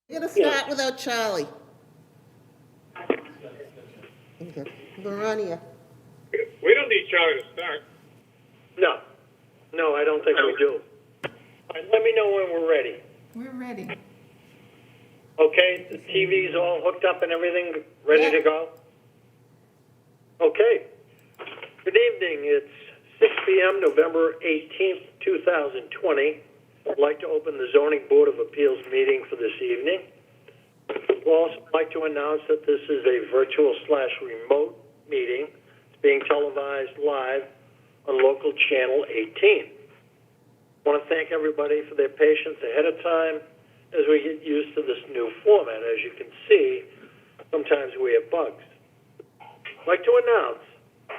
We're gonna start without Charlie. Okay, Veronia. We don't need Charlie to start. No, I don't think we do. All right, let me know when we're ready. We're ready. Okay, the TV's all hooked up and everything, ready to go? Okay. Good evening. It's 6 p.m., November 18th, 2020. I'd like to open the Zoning Board of Appeals meeting for this evening. We'd also like to announce that this is a virtual/remote meeting. It's being televised live on local channel 18. I want to thank everybody for their patience ahead of time as we get used to this new format. As you can see, sometimes we have bugs. I'd like to announce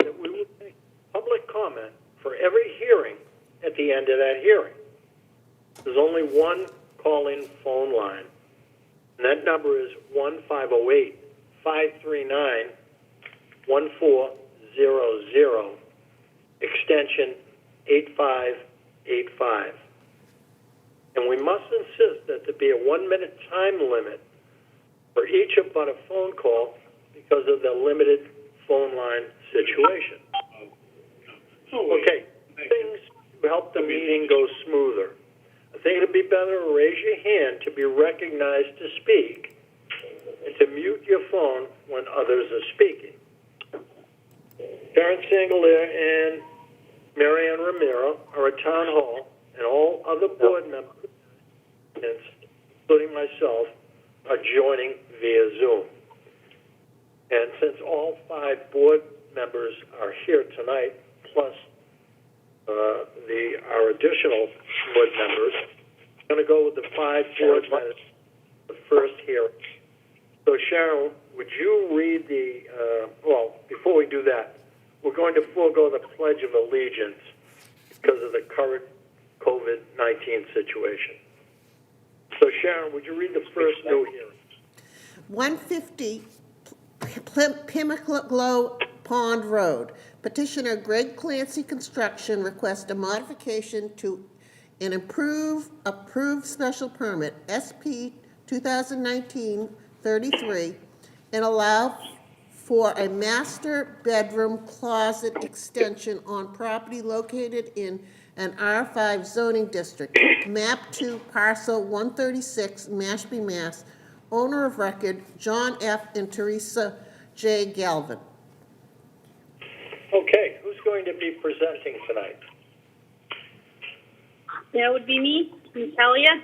that we will take public comment for every hearing at the end of that hearing. There's only one call-in phone line, and that number is 1-508-539-1400, extension 8585. And we must insist that there be a 1-minute time limit for each but a phone call because of the limited phone line situation. Okay, things to help the meeting go smoother. I think it'd be better to raise your hand to be recognized to speak and to mute your phone when others are speaking. Karen Singler and Marianne Ramiro are at Town Hall, and all other board members, including myself, are joining via Zoom. And since all 5 board members are here tonight, plus our additional board members, I'm going to go with the 5 board members the first hearing. So Sharon, would you read well, before we do that, we're going to forego the Pledge of Allegiance because of the current COVID-19 situation. So Sharon, would you read the first new hearing? 150 Pimlico Pond Road. Petitioner Greg Clancy Construction requests a modification to an approved special permit, SP 2019-33, and allow for a master bedroom closet extension on property located in an R5 zoning district, map 2, parcel 136, Mashpee, Mass. Owner of record, John F. and Teresa J. Galvin. Okay, who's going to be presenting tonight? That would be me, Natalia.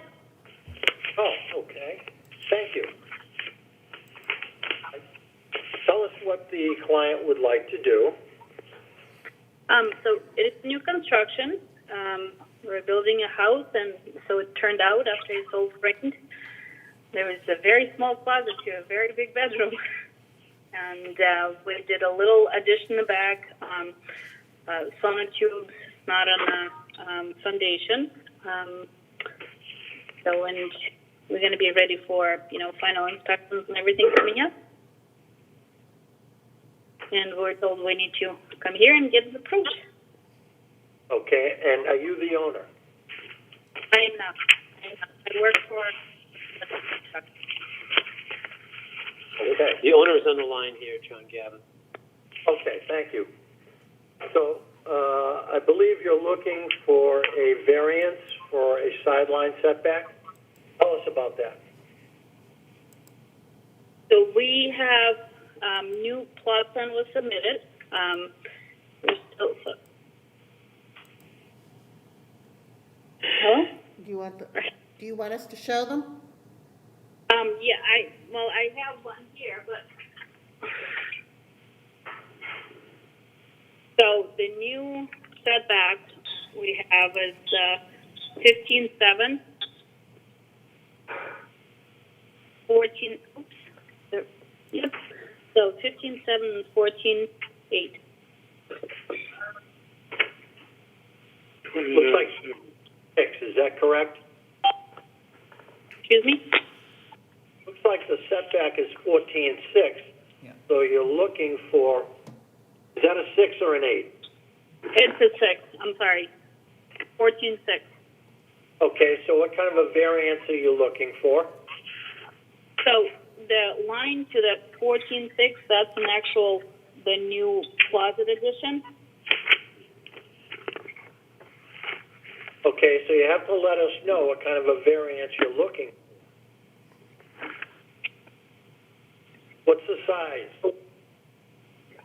Oh, okay. Thank you. Tell us what the client would like to do. So it's new construction. We're building a house, and so it turned out after it's all framed, there was a very small closet to a very big bedroom. And we did a little addition in the back, sonotubes, not on the foundation. So when we're going to be ready for, final inspections and everything coming up. And we're told we need to come here and get it approved. Okay, and are you the owner? I am not. I work for Okay. The owner is on the line here, John Gavin. Okay, thank you. So I believe you're looking for a variance for a sideline setback. Tell us about that. So we have new plot plan was submitted. We're still. Hello? Do you want us to show them? Yeah, I have one here, but so the new setback we have is 15.7, 14. Oops. Yep. So 15.7 and 14.8. Looks like 6. Is that correct? Excuse me? Looks like the setback is 14.6. Yeah. So you're looking for, is that a 6 or an 8? It's a 6. I'm sorry. 14.6. Okay, so what kind of a variance are you looking for? So the line to the 14.6, that's the new closet addition. Okay, so you have to let us know what kind of a variance you're looking. What's the size?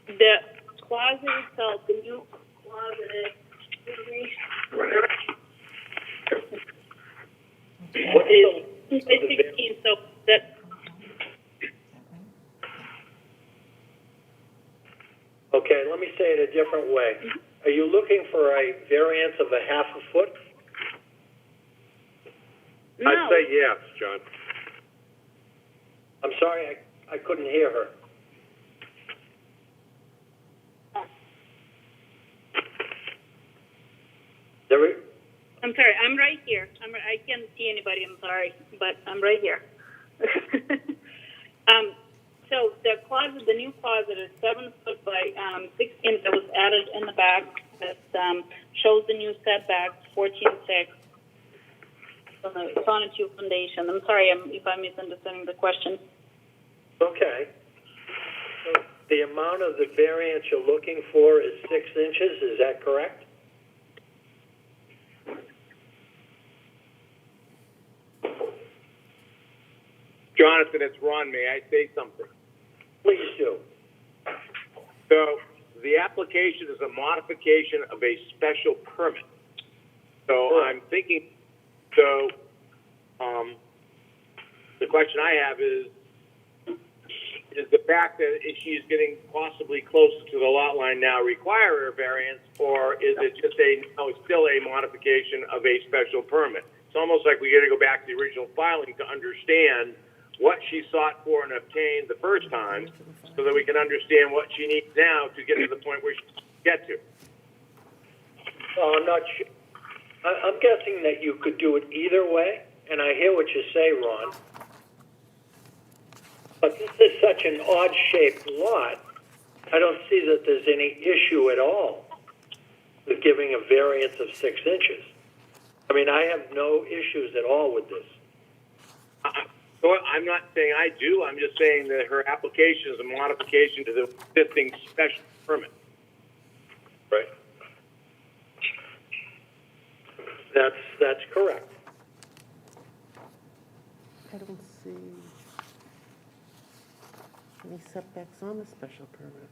The closet itself, the new closet, is 16, so that. Okay, let me say it a different way. Are you looking for a variance of a half a foot? No. I'd say yes, John. I'm sorry, I couldn't hear her. I'm sorry, I'm right here. I can't see anybody, I'm sorry, but I'm right here. So the new closet is 7 foot by 6 inches that was added in the back that shows the new setback, 14.6 on the sonotube foundation. I'm sorry if I'm misunderstanding the question. Okay. So the amount of the variance you're looking for is 6 inches, is that correct? Jonathan, it's Ron. May I say something? Please do. So the application is a modification of a special permit. So I'm thinking, the question I have is the fact that she's getting possibly closer to the lot line now require a variance, or is it just still a modification of a special permit? It's almost like we got to go back to the original filing to understand what she sought for and obtained the first time, so that we can understand what she needs now to get to the point where she can get to. Well, I'm not sure. I'm guessing that you could do it either way, and I hear what you say, Ron. But this is such an odd-shaped lot, I don't see that there's any issue at all with giving a variance of 6 inches. I mean, I have no issues at all with this. So I'm not saying I do. I'm just saying that her application is a modification to the existing special permit. Right. That's correct. I don't see any setbacks on the special permit.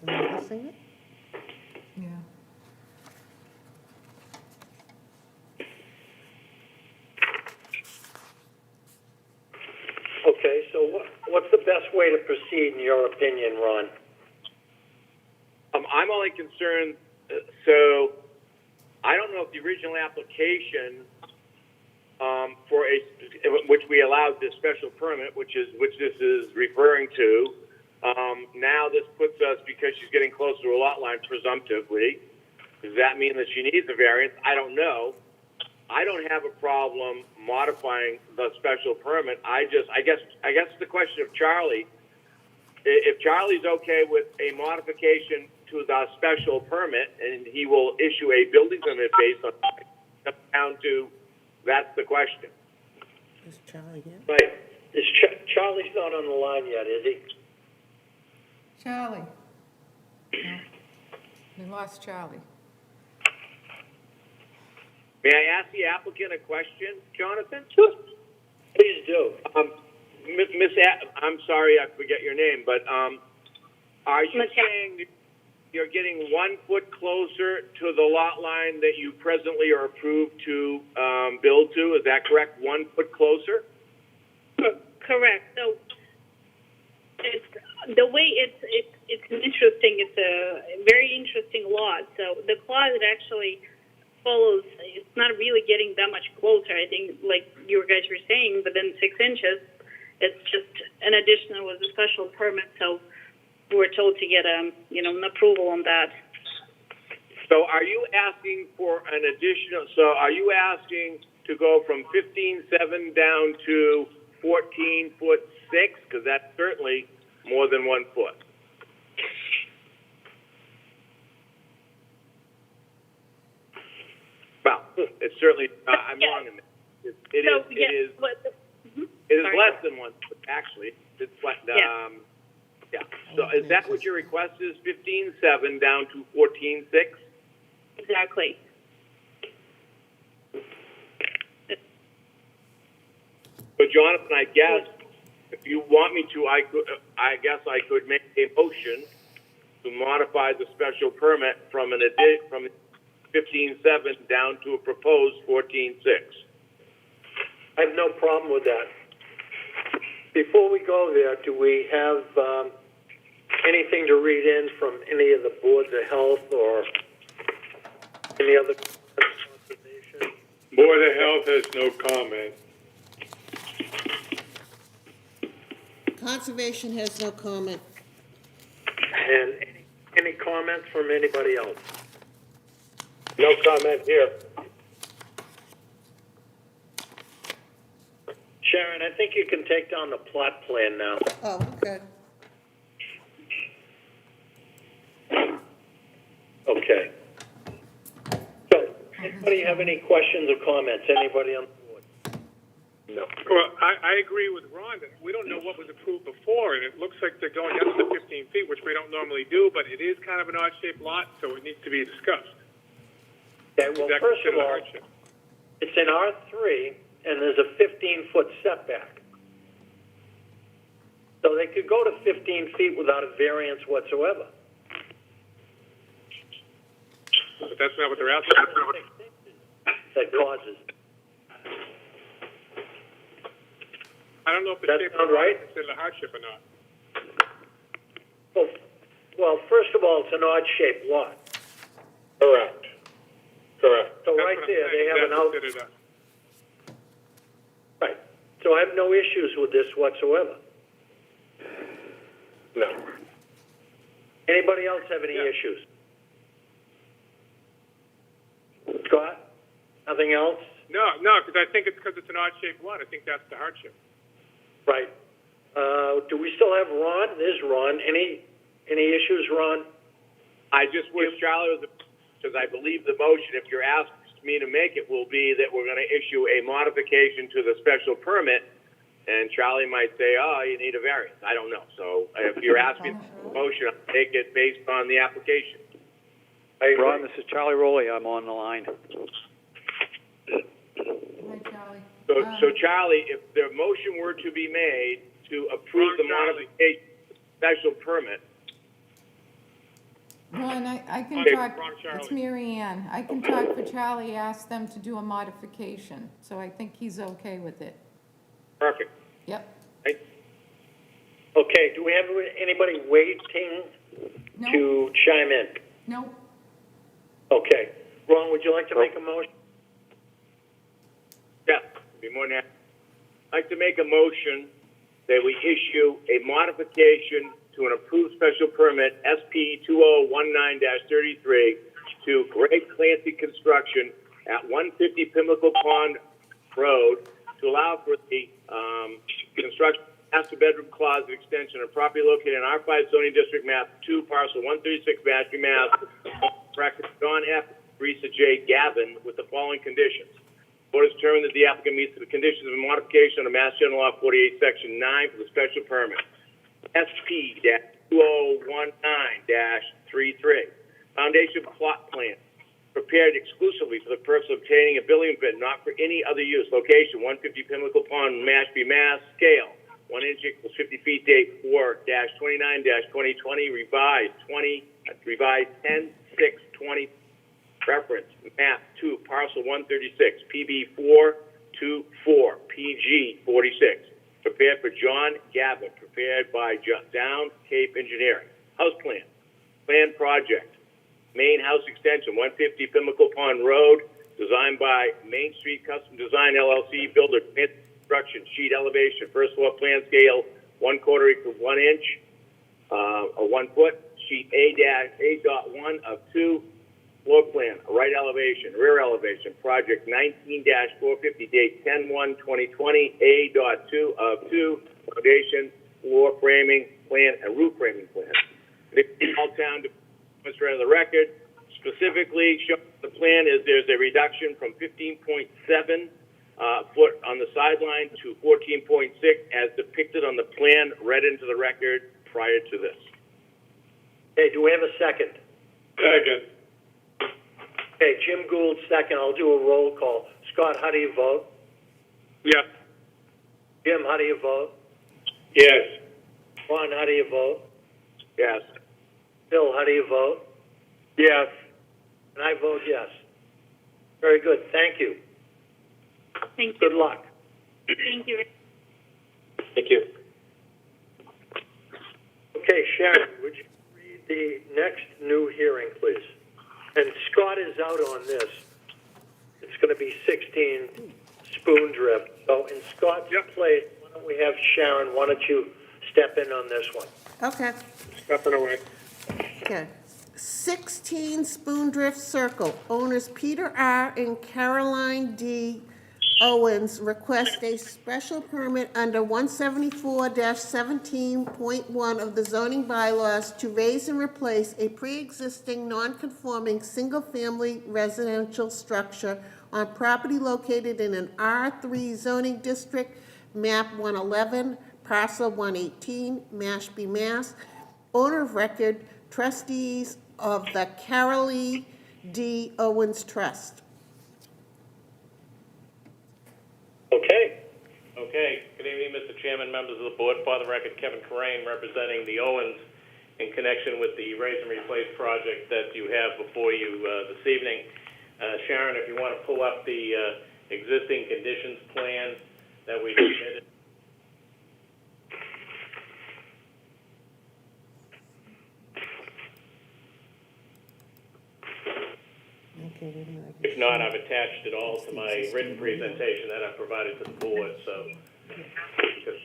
Am I missing it? Yeah. Okay, so what's the best way to proceed in your opinion, Ron? I'm only concerned, so I don't know if the original application for which we allowed this special permit, which this is referring to, now this puts us, because she's getting close to a lot line presumptively, does that mean that she needs a variance? I don't know. I don't have a problem modifying the special permit. I guess the question of Charlie, if Charlie's okay with a modification to the special permit, and he will issue a building permit based on down to, that's the question. Is Charlie here? Right. Charlie's not on the line yet, is he? Charlie. No. We lost Charlie. May I ask the applicant a question, Jonathan? Sure. Please do. I'm sorry, I forget your name, but are you saying you're getting 1 foot closer to the lot line that you presently are approved to build to? Is that correct? 1 foot closer? Correct. So it's the way it's interesting. It's a very interesting lot. So the closet actually follows. It's not really getting that much closer. I think, like you guys were saying, within 6 inches. It's just an addition with a special permit. So we were told to get an approval on that. So are you asking for an additional? So are you asking to go from 15.7 down to 14 foot 6? Because that's certainly more than 1 foot. Well, it's certainly. I'm wrong in that. It is. It is Sorry. less than 1 foot, actually. It's like, Yeah. yeah. So is that what your request is, 15.7 down to 14.6? Exactly. So Jonathan, I guess, if you want me to, I guess I could make a motion to modify the special permit from 15.7 down to a proposed 14.6. I have no problem with that. Before we go there, do we have anything to read in from any of the boards of health or any other conservation? Board of Health has no comment. Conservation has no comment. And any comments from anybody else? No comment here. Sharon, I think you can take down the plot plan now. Oh, okay. Okay. So, anybody have any questions or comments? Anybody on the board? No. Well, I agree with Ron that we don't know what was approved before, and it looks like they're going up to 15 feet, which we don't normally do, but it is kind of an odd-shaped lot, so it needs to be discussed. Okay, well, Is that first of considered a all, hardship? it's in R3, and there's a 15-foot setback. So they could go to 15 feet without a variance whatsoever. But that's not what they're asking. That causes. I don't know if the That shape sound of the lot right? is considered a hardship or not. Well, first of all, it's an odd-shaped lot. Correct. Correct. So That's right what I'm there, they saying. have an That's out. considered a- Right. So I have no issues with this whatsoever. No. Anybody else have any Yeah. issues? Scott? Nothing else? No, because I think it's because it's an odd-shaped lot. I think that's the hardship. Right. Do we still have Ron? There's Ron. Any issues, Ron? I just wish Charlie was, because I believe the motion, if you're asking me to make it, will be that we're going to issue a modification to the special permit, and Charlie might say, oh, you need a variance. I don't know. So if you're asking me the motion, I'll take it based on the application. Ron, this is Charlie Rowley. I'm on the line. Hi, Charlie. So Charlie, if the motion were to be made to approve the modification special permit, Ron, I can Okay, talk, Ron, Charlie. it's Mary Ann. I can talk for Charlie, ask them to do a modification, so I think he's okay with it. perfect. Yep. Right? Okay, do we have anybody waiting No, to chime in? no, Okay. Ron, would you like to make a motion? Yeah, be more than happy. I'd like to make a motion that we issue a modification to an approved special permit, SP 2019-33, to Greg Clancy Construction at 150 Pimlico Pond Road to allow for the construction of master bedroom closet extension of property located in R5 zoning district, map 2, parcel 136, Mashpee, Mass. Bracket John F. Risa J. Gavin with the following conditions. Board has determined that the applicant meets the conditions of a modification of Mass General Law 48, Section 9 for the special permit. SP-2019-33. Foundation plot plan prepared exclusively for the purpose of obtaining a building permit, not for any other use. Location 150 Pimlico Pond, Mashpee, Mass. Scale 1 inch equals 50 feet. Date 4-29-2020. Revised 10/6/20. Reference map 2, parcel 136, PB 424, PG 46. Prepared for John Gavin. Prepared by Down Cape Engineering. House plan. Plan project. Main house extension, 150 Pimlico Pond Road. Designed by Main Street Custom Design LLC. Builder construction sheet elevation. First floor plan scale 1/4 equals 1 inch or 1 foot. Sheet A-A.1 of 2. Floor plan, right elevation, rear elevation, project 19-450, date 10/1/2020, A.2 of 2, foundation, floor framing plan, and roof framing plan. All town demonstrated on the record. Specifically, shown on the plan is there's a reduction from 15.7 foot on the sideline to 14.6 as depicted on the plan read into the record prior to this. Okay, do we have a second? Second. Okay, Jim Gould, second. I'll do a roll call. Scott, how do you vote? Yes. Jim, how do you vote? Yes. Ron, how do you vote? Yes. Bill, how do you vote? Yes. And I vote yes. Very good. Thank you. Thank you. Good luck. Thank you. Thank you. Okay, Sharon, would you read the next new hearing, please? And Scott is out on this. It's going to be 16 Spoon Drift. So in Scott's place, why don't we have Sharon, why don't you step in on this one? Okay. Stepping away. Okay. 16 Spoondrift Circle. Owners Peter R. and Caroline D. Owens request a special permit under 174-17.1 of the zoning bylaws to raise and replace a pre-existing non-conforming single-family residential structure on property located in an R3 zoning district, map 111, parcel 118, Mashpee, Mass. Owner of record, trustees of the Carolee D. Owens Trust. Okay. Okay, good evening, Mr. Chairman, members of the board. For the record, Kevin Corain, representing the Owens in connection with the raise and replace project that you have before you this evening. Sharon, if you want to pull up the existing conditions plan that we submitted. If not, I've attached it all to my written presentation that I provided to the board, so you could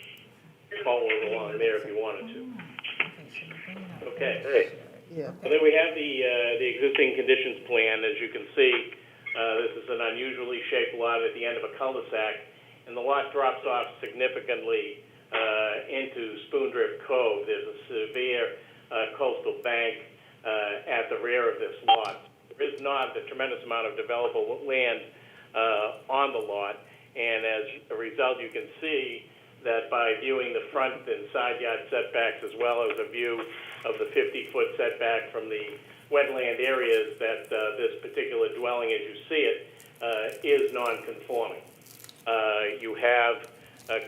follow along there if you wanted to. Okay. Yeah. And then we have the existing conditions plan. As you can see, this is an unusually shaped lot at the end of a cul-de-sac, and the lot drops off significantly into Spoondrift Cove. There's a severe coastal bank at the rear of this lot. There is not a tremendous amount of developable land on the lot, and as a result, you can see that by viewing the front and side yard setbacks as well as a view of the 50-foot setback from the wetland areas, that this particular dwelling, as you see it, is non-conforming. You have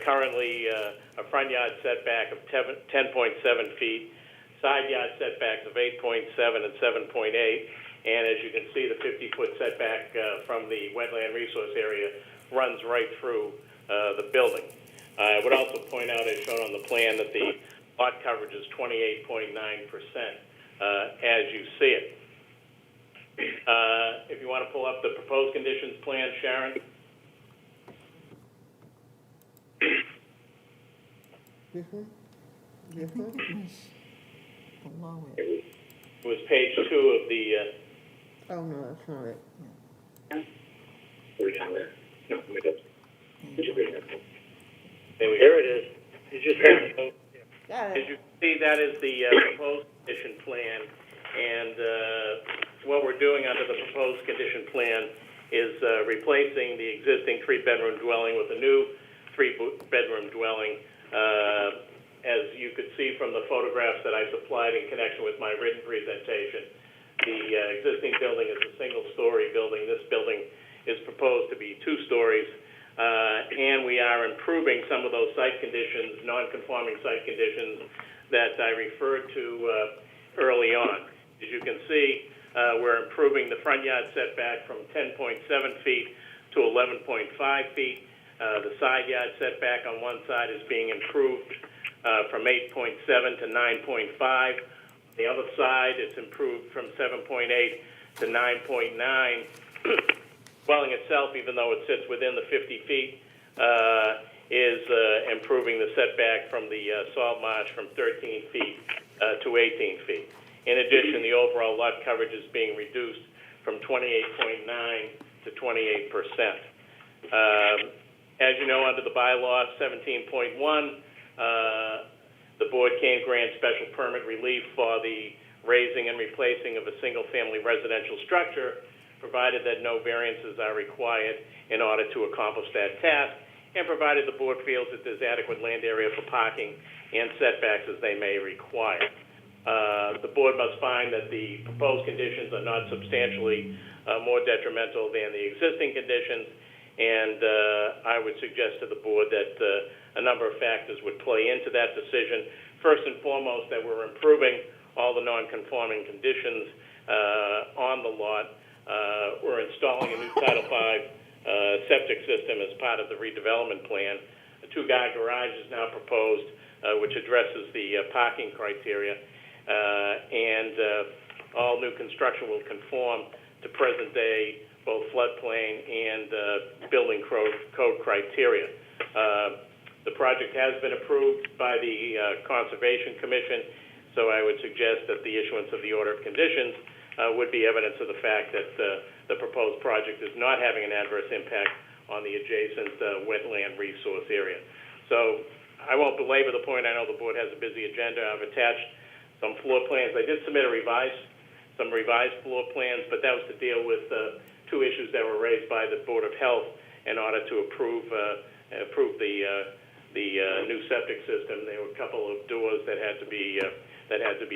currently a front yard setback of 10.7 feet, side yard setbacks of 8.7 and 7.8, and as you can see, the 50-foot setback from the wetland resource area runs right through the building. I would also point out, as shown on the plan, that the lot coverage is 28.9% as you see it. If you want to pull up the proposed conditions plan, Sharon. Below it. It was page 2 of the... Oh, no, that's not it. There it is. You just have to. Got As it. you can see, that is the proposed condition plan, and what we're doing under the proposed condition plan is replacing the existing 3-bedroom dwelling with a new 3-bedroom dwelling. As you could see from the photographs that I supplied in connection with my written presentation, the existing building is a single-story building. This building is proposed to be 2 stories. And we are improving some of those site conditions, non-conforming site conditions that I referred to early on. As you can see, we're improving the front yard setback from 10.7 feet to 11.5 feet. The side yard setback on one side is being improved from 8.7 to 9.5. The other side, it's improved from 7.8 to 9.9. Dwelling itself, even though it sits within the 50 feet, is improving the setback from the salt marsh from 13 feet to 18 feet. In addition, the overall lot coverage is being reduced from 28.9 to 28%. As you know, under the bylaw 17.1, the board can grant special permit relief for the raising and replacing of a single-family residential structure provided that no variances are required in order to accomplish that task, and provided the board feels that there's adequate land area for parking and setbacks as they may require. The board must find that the proposed conditions are not substantially more detrimental than the existing conditions, and I would suggest to the board that a number of factors would play into that decision. First and foremost, that we're improving all the non-conforming conditions on the lot. We're installing a new Title V septic system as part of the redevelopment plan. A two-car garage is now proposed, which addresses the parking criteria, and all new construction will conform to present-day both floodplain and building code criteria. The project has been approved by the Conservation Commission, so I would suggest that the issuance of the order of conditions would be evidence of the fact that the proposed project is not having an adverse impact on the adjacent wetland resource area. So I won't belabor the point. I know the board has a busy agenda. I've attached some floor plans. I did submit some revised floor plans, but that was to deal with two issues that were raised by the Board of Health in order to approve the new septic system. There were a couple of doors that had to be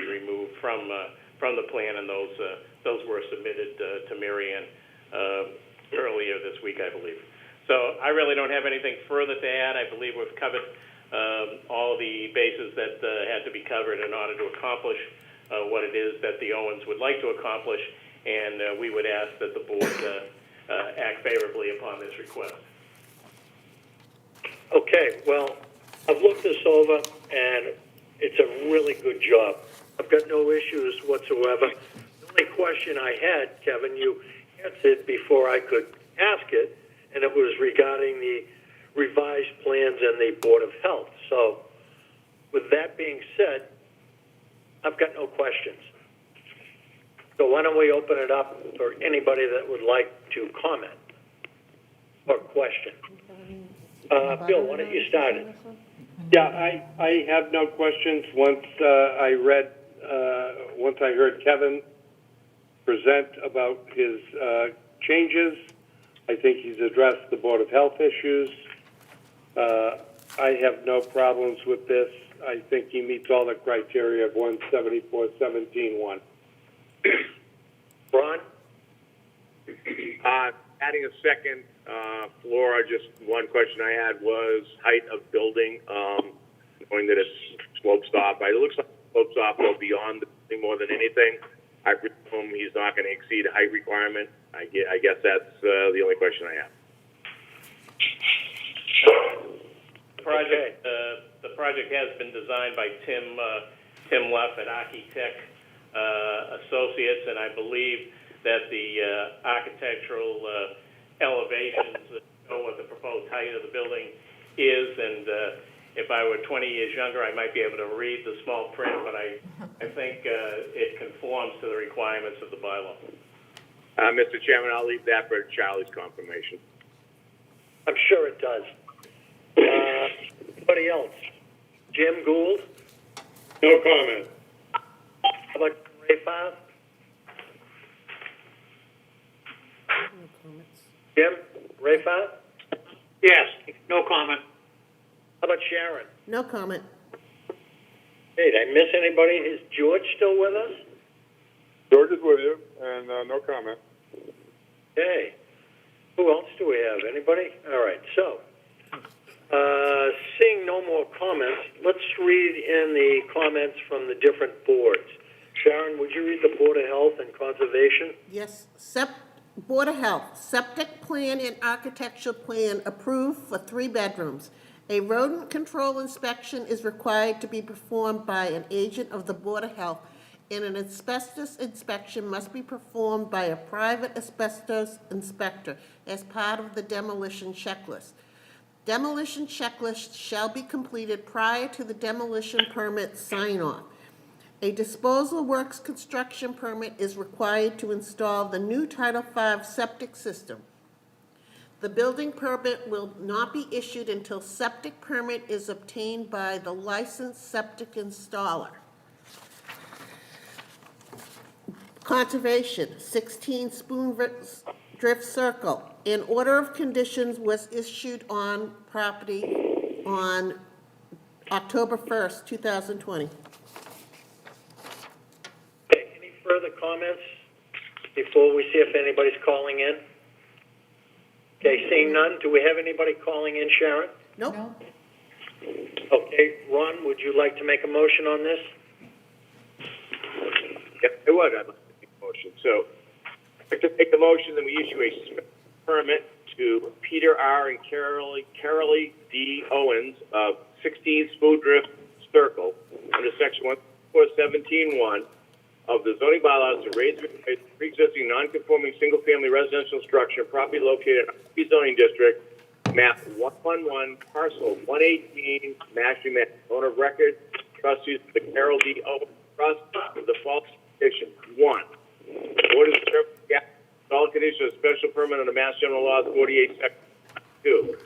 removed from the plan, and those were submitted to Mary Ann earlier this week, I believe. So I really don't have anything further to add. I believe we've covered all the bases that had to be covered in order to accomplish what it is that the Owens would like to accomplish, and we would ask that the board act favorably upon this request. Okay, well, I've looked this over, and it's a really good job. I've got no issues whatsoever. The only question I had, Kevin, you answered before I could ask it, and it was regarding the revised plans and the Board of Health. So, with that being said, I've got no questions. So why don't we open it up for anybody that would like to comment or question? Bill, why don't you start it? Yeah, I have no questions. Once I heard Kevin present about his changes, I think he's addressed the Board of Health issues. I have no problems with this. I think he meets all the criteria of 174-17-1. Ron? Adding a second floor, just one question I had was height of building, knowing that it's slopes off. It looks like it slopes off go beyond the building more than anything. I presume he's not going to exceed a height requirement. I guess that's the only question I have. The project has been designed by Tim Luff at Architect Associates, and I believe that the architectural elevations show what the proposed height of the building is. And if I were 20 years younger, I might be able to read the small print, but I think it conforms to the requirements of the bylaw. Mr. Chairman, I'll leave that for Charlie's confirmation. I'm sure it does. Anybody else? Jim Gould? No comment. How about Ray Farr? No comments. Jim? Ray Farr? Yes, no comment. How about Sharon? No comment. Hey, did I miss anybody? Is George still with us? George is with you, and no comment. Hey, who else do we have? Anybody? All right, so, seeing no more comments, let's read in the comments from the different boards. Sharon, would you read the Board of Health and Conservation? Yes, Board of Health, septic plan and architectural plan approved for 3 bedrooms. A rodent control inspection is required to be performed by an agent of the Board of Health, and an asbestos inspection must be performed by a private asbestos inspector as part of the demolition checklist. Demolition checklist shall be completed prior to the demolition permit sign-off. A disposal works construction permit is required to install the new Title V septic system. The building permit will not be issued until septic permit is obtained by the licensed septic installer. Conservation, 16 Spoon Drift Circle. An order of conditions was issued on property on October 1st, 2020. Okay, any further comments before we see if anybody's calling in? Okay, seeing none, do we have anybody calling in, Sharon? Nope. No? Okay, Ron, would you like to make a motion on this? Yes, I would. I'd like to make a motion. So, I'd like to make a motion that we issue a special permit to Peter R. and Carolee D. Owens of 16 Spoondrift Circle under Section 117.1 of the zoning bylaws to raise and replace pre-existing non-conforming single-family residential structure property located in the zoning district, map 111, parcel 118, Mashpee, Mass. Owner of record, trustees of the Carol D. Owens Trust with the following conditions. 1. Order the all conditions of special permit under Mass General Laws 48, Section 2.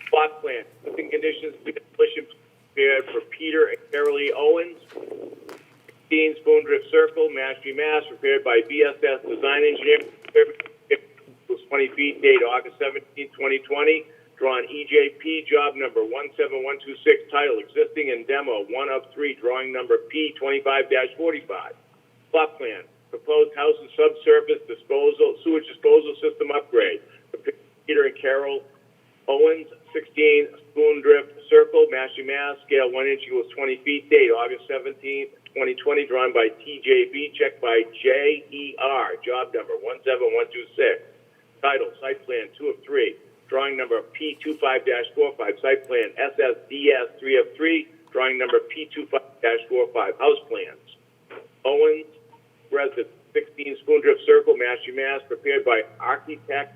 Plot plan. Living conditions to demolition prepared for Peter and Carolee Owens. 16 Spoondrift Circle, Mashpee, Mass. Prepared by BSS Design Engineer. Was 20 feet. Date August 17, 2020. Drawn EJP job number 17126. Title existing and demo 1 of 3. Drawing number P25-45. Plot plan. Proposed house and subsurface sewage disposal system upgrade. Peter and Carol Owens, 16 Spoondrift Circle, Mashpee, Mass. Scale 1 inch equals 20 feet. Date August 17, 2020. Drawn by TJB. Checked by JER. Job number 17126. Title Site Plan 2 of 3. Drawing number P25-45. Site Plan SSDS 3 of 3. Drawing number P25-45. House plans. Owens Resident, 16 Spoondrift Circle, Mashpee, Mass. Prepared by Architect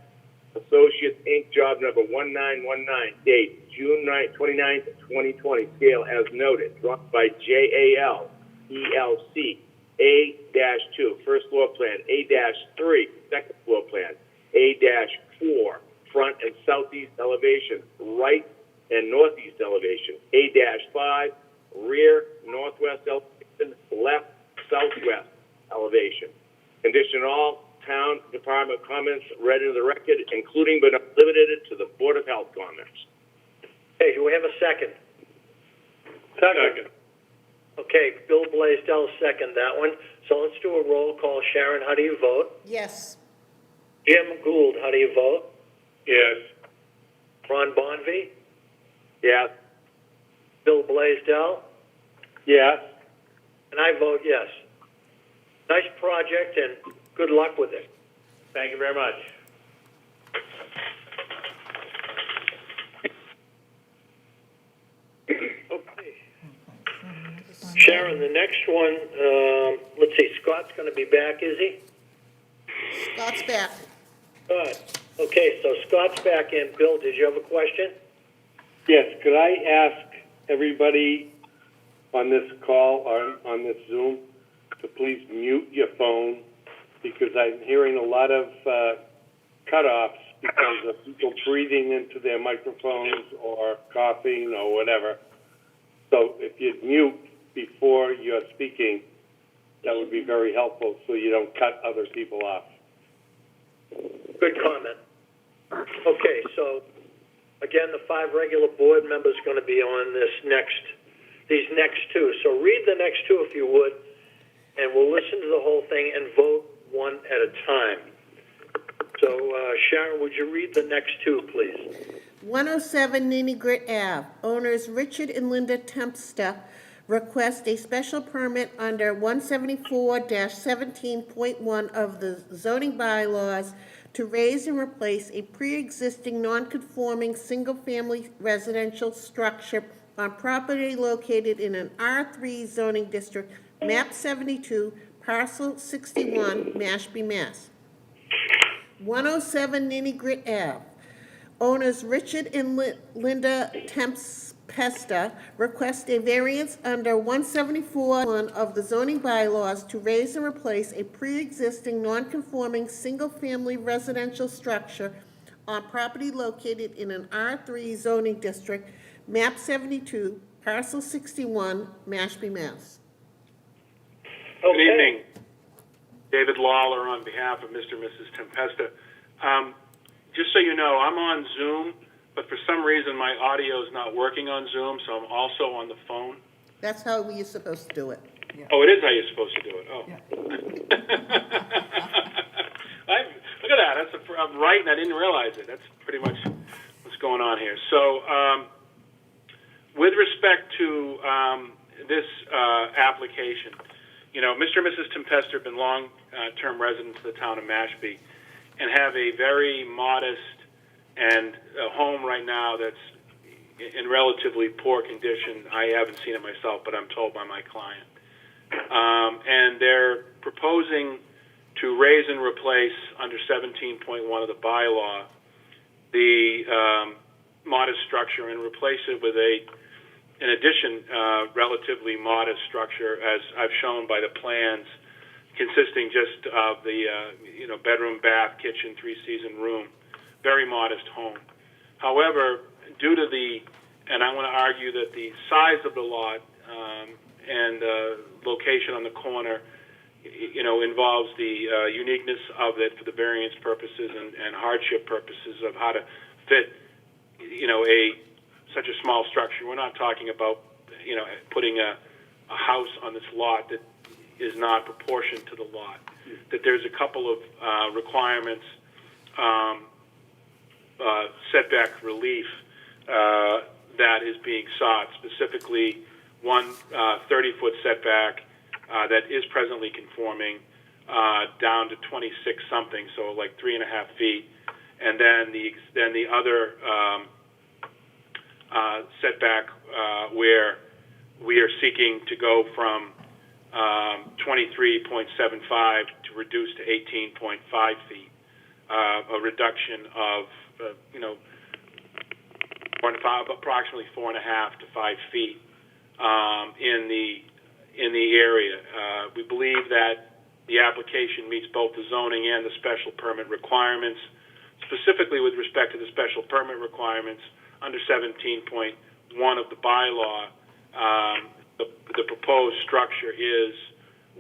Associates, Inc. Job number 1919. Date June 29th, 2020. Scale as noted. Drawn by JAL ELC. A-2. First floor plan. A-3. Second floor plan. A-4. Front and southeast elevation. Right and northeast elevation. A-5. Rear northwest elevation. Left southwest elevation. Condition all town department comments read into the record, including but not limited to the Board of Health comments. Okay, do we have a second? Second. Okay, Bill Blaisdell second that one. So let's do a roll call. Sharon, how do you vote? Yes. Jim Gould, how do you vote? Yes. Ron Bonvy? Yes. Bill Blaisdell? Yes. And I vote yes. Nice project and good luck with it. Thank you very much. Okay. Sharon, the next one, let's see, Scott's going to be back, is he? Scott's back. Good. Okay, so Scott's back in. Bill, did you have a question? Yes, could I ask everybody on this call or on this Zoom to please mute your phone, because I'm hearing a lot of cutoffs because of people breathing into their microphones or coughing or whatever. So if you'd mute before you're speaking, that would be very helpful so you don't cut other people off. Good comment. Okay, so again, the 5 regular board members are going to be on these next 2. So read the next 2 if you would, and we'll listen to the whole thing and vote one at a time. So, Sharon, would you read the next 2, please? 107 Nini Grit Ave. Owners Richard and Linda Tempesta request a special permit under 174-17.1 of the zoning bylaws to raise and replace a pre-existing non-conforming single-family residential structure on property located in an R3 zoning district, map 72, parcel 61, Mashpee, Mass. 107 Nini Grit Ave. Owners Richard and Linda Tempesta request a variance under 174.1 of the zoning bylaws to raise and replace a pre-existing non-conforming single-family residential structure on property located in an R3 zoning district, map 72, parcel 61, Mashpee, Mass. Okay. Good evening. David Lawler on behalf of Mr. and Mrs. Tempesta. Just so you know, I'm on Zoom, but for some reason my audio is not working on Zoom, so I'm also on the phone. That's how you're supposed to do it. Oh, it is how you're supposed to do it. Oh. Look at that. I'm right, and I didn't realize it. That's pretty much what's going on here. So, with respect to this application, you know, Mr. and Mrs. Tempesta have been long-term residents of the town of Mashpee and have a very modest and a home right now that's in relatively poor condition. I haven't seen it myself, but I'm told by my client. And they're proposing to raise and replace under 17.1 of the bylaw the modest structure and replace it with in addition, relatively modest structure, as I've shown by the plans, consisting just of the bedroom, bath, kitchen, three-season room, very modest home. However, due to and I want to argue that the size of the lot and location on the corner, involves the uniqueness of it for the variance purposes and hardship purposes of how to fit, such a small structure. We're not talking about, putting a house on this lot that is not proportioned to the lot. That there's a couple of requirements, setback relief that is being sought, specifically one 30-foot setback that is presently conforming down to 26 something, so like 3.5 feet, and then the other setback where we are seeking to go from 23.75 to reduce to 18.5 feet, a reduction of approximately 4.5 to 5 feet in the area. We believe that the application meets both the zoning and the special permit requirements. Specifically with respect to the special permit requirements, under 17.1 of the bylaw, the proposed structure is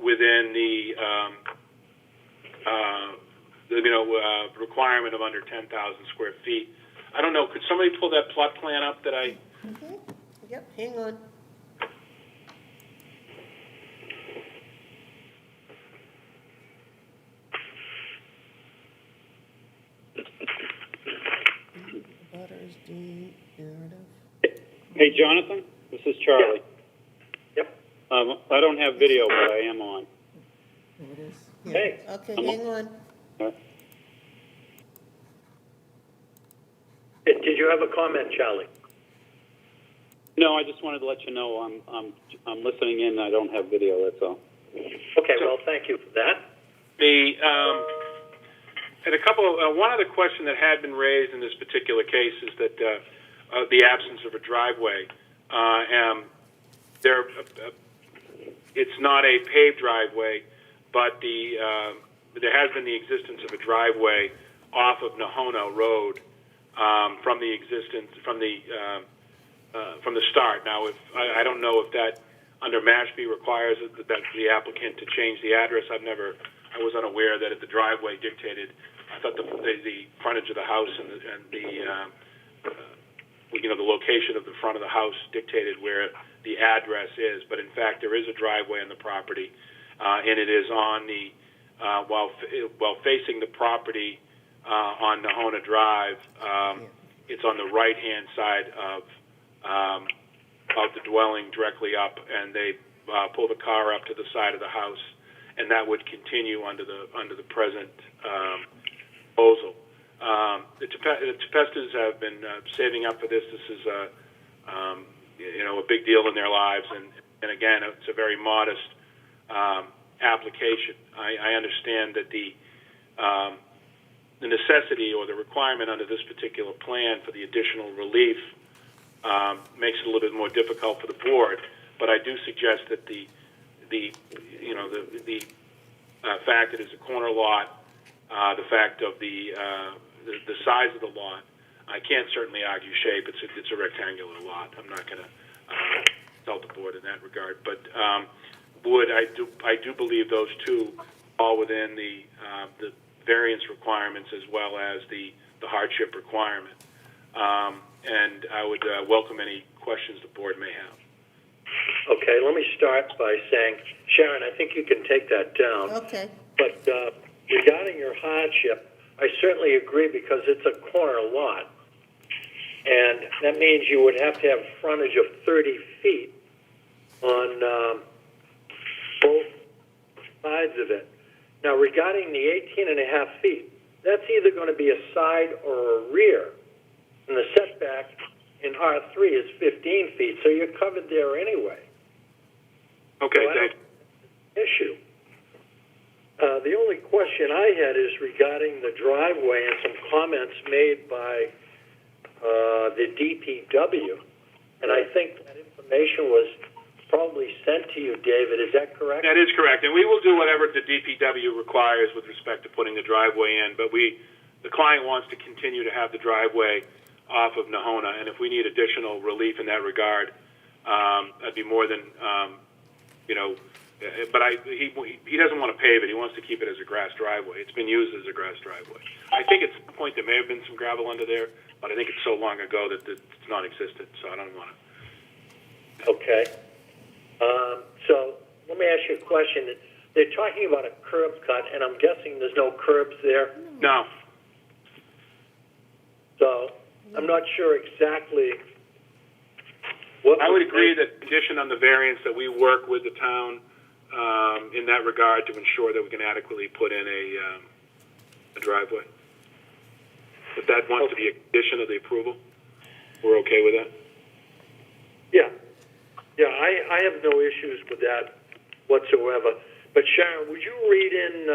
within the requirement of under 10,000 square feet. I don't know. Could somebody pull that plot plan up that I? Mm-hmm. Yep. Hang on. Butters deed narrative. Hey, Jonathan, this is Charlie. Yep. I don't have video, but I am on. There it is. Yeah. Hey. Okay, hang on. Did you have a comment, Charlie? No, I just wanted to let you know I'm listening in. I don't have video. That's all. Okay. Well, thank you for that. And a couple of one other question that had been raised in this particular case is that the absence of a driveway. It's not a paved driveway, but there has been the existence of a driveway off of Nahono Road from the start. Now, if I don't know if that under Mashpee requires that the applicant to change the address. I was unaware that if the driveway dictated. I thought the frontage of the house and the location of the front of the house dictated where the address is. But in fact, there is a driveway on the property, and it is on the while facing the property on Nahona Drive. It's on the right-hand side of the dwelling, directly up, and they pull the car up to the side of the house, and that would continue under the present proposal. The Tempestas have been saving up for this. This is a big deal in their lives, and again, it's a very modest application. I understand that the necessity or the requirement under this particular plan for the additional relief makes it a little bit more difficult for the board. But I do suggest that the fact that it's a corner lot, the fact of the size of the lot, I can't certainly argue shape. It's a rectangular lot. I'm not going to tell the board in that regard. But I do believe those two fall within the variance requirements as well as the hardship requirement. And I would welcome any questions the board may have. Okay, let me start by saying, Sharon, I think you can take that down. Okay. But regarding your hardship, I certainly agree because it's a corner lot. And that means you would have to have frontage of 30 feet on both sides of it. Now, regarding the 18.5 feet, that's either going to be a side or a rear. And the setback in R3 is 15 feet, so you're covered there anyway. Okay, so thank you. Issue. The only question I had is regarding the driveway and some comments made by the DPW. And I think that information was probably sent to you, David. Is that correct? That is correct, and we will do whatever the DPW requires with respect to putting the driveway in, but the client wants to continue to have the driveway off of Nahona, and if we need additional relief in that regard, I'd be more than, but he doesn't want to pave it. He wants to keep it as a grass driveway. It's been used as a grass driveway. I think at some point there may have been some gravel under there, but I think it's so long ago that it's non-existent, so I don't want to. Okay. So let me ask you a question. They're talking about a curb cut, and I'm guessing there's no curbs there? No. So I'm not sure exactly what... I would agree that condition on the variance that we work with the town in that regard to ensure that we can adequately put in a driveway. If that wants to be a condition of the approval, we're okay with that? Yeah. Yeah, I have no issues with that whatsoever. But Sharon, would you read in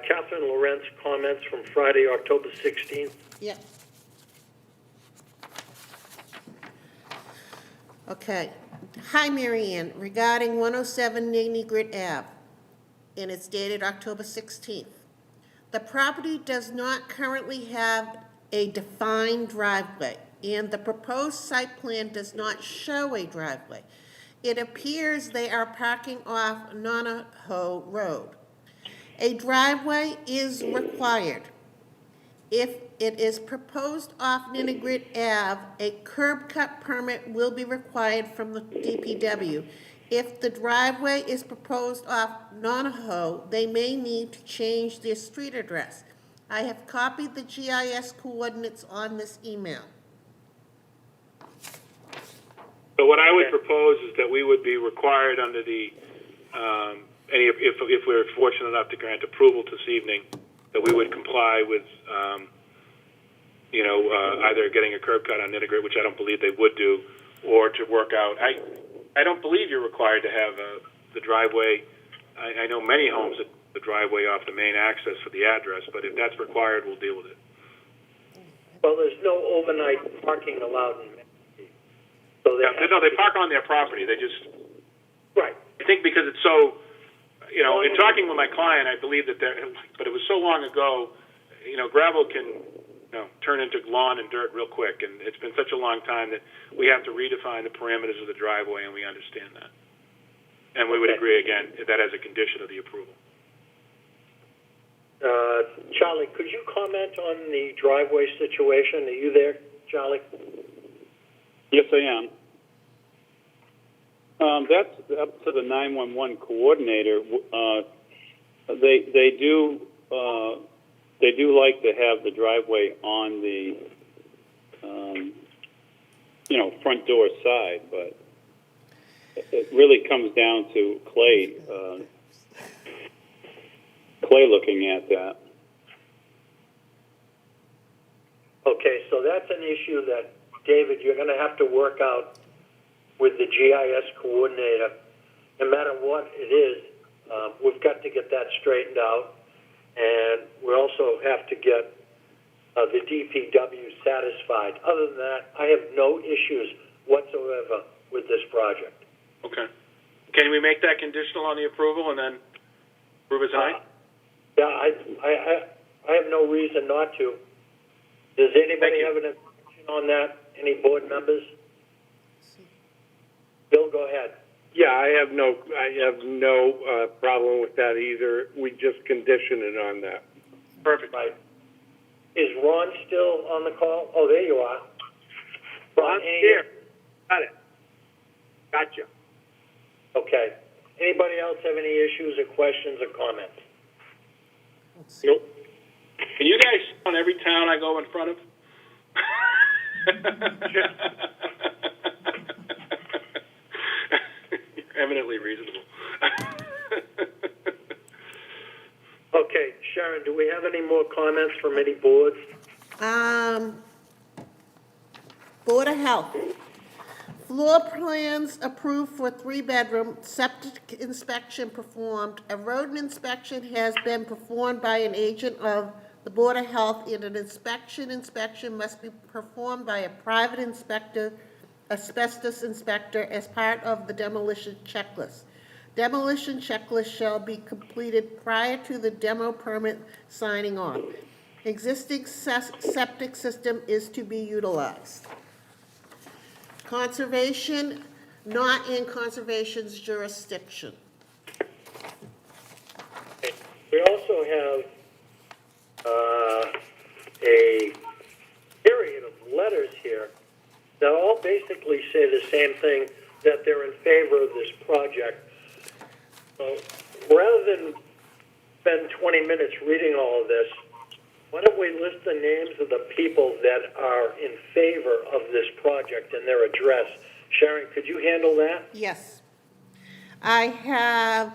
Catherine Lorentz comments from Friday, October 16th? Yeah. Okay. Hi, Mary Ann. Regarding 107 Nigney Grit Ave, and it's dated October 16th. The property does not currently have a defined driveway, and the proposed site plan does not show a driveway. It appears they are parking off Nanaho Road. A driveway is required. If it is proposed off Nigney Ave, a curb cut permit will be required from the DPW. If the driveway is proposed off Nanaho, they may need to change their street address. I have copied the GIS coordinates on this email. So what I would propose is that we would be required under the, if we're fortunate enough to grant approval this evening, that we would comply with, either getting a curb cut on Nigney, which I don't believe they would do, or to work out. I don't believe you're required to have the driveway. I know many homes that the driveway off the main access for the address, but if that's required, we'll deal with it. Well, there's no overnight parking allowed in Mashpee. So they park on their property. They just... Right. I think because it's so... in talking with my client, I believe that but it was so long ago, gravel can... turn into lawn and dirt real quick, and it's been such a long time that we have to redefine the parameters of the driveway, and we understand that. And we would agree, again, that as a condition of the approval. Charlie, could you comment on the driveway situation? Are you there, Charlie? Yes, I am. That's up to the 911 coordinator. They do like to have the driveway on the, front door side, but it really comes down to Clay looking at that. Okay, so that's an issue that, David, you're going to have to work out with the GIS coordinator. No matter what it is, we've got to get that straightened out. And we also have to get the DPW satisfied. Other than that, I have no issues whatsoever with this project. Okay. Can we make that conditional on the approval and then approve it tonight? Yeah, I have no reason not to. Does anybody have an opinion on that? Any board members? Bill, go ahead. Yeah, I have no problem with that either. We just condition it on that. Perfect. Right. Is Ron still on the call? Oh, there you are. Ron's here. Got it. Gotcha. Okay. Anybody else have any issues or questions or comments? Nope. Can you guys on every town I go in front of? You're eminently reasonable. Okay, Sharon, do we have any more comments from any boards? Board of Health. Floor plans approved for 3-bedroom, septic inspection performed. A rodent inspection has been performed by an agent of the Board of Health, and an inspection must be performed by a private inspector, asbestos inspector, as part of the demolition checklist. Demolition checklist shall be completed prior to the demo permit signing on. Existing septic system is to be utilized. Conservation, not in conservation's jurisdiction. We also have a period of letters here that all basically say the same thing, that they're in favor of this project. So rather than spend 20 minutes reading all of this, why don't we list the names of the people that are in favor of this project and their address? Sharon, could you handle that? Yes. I have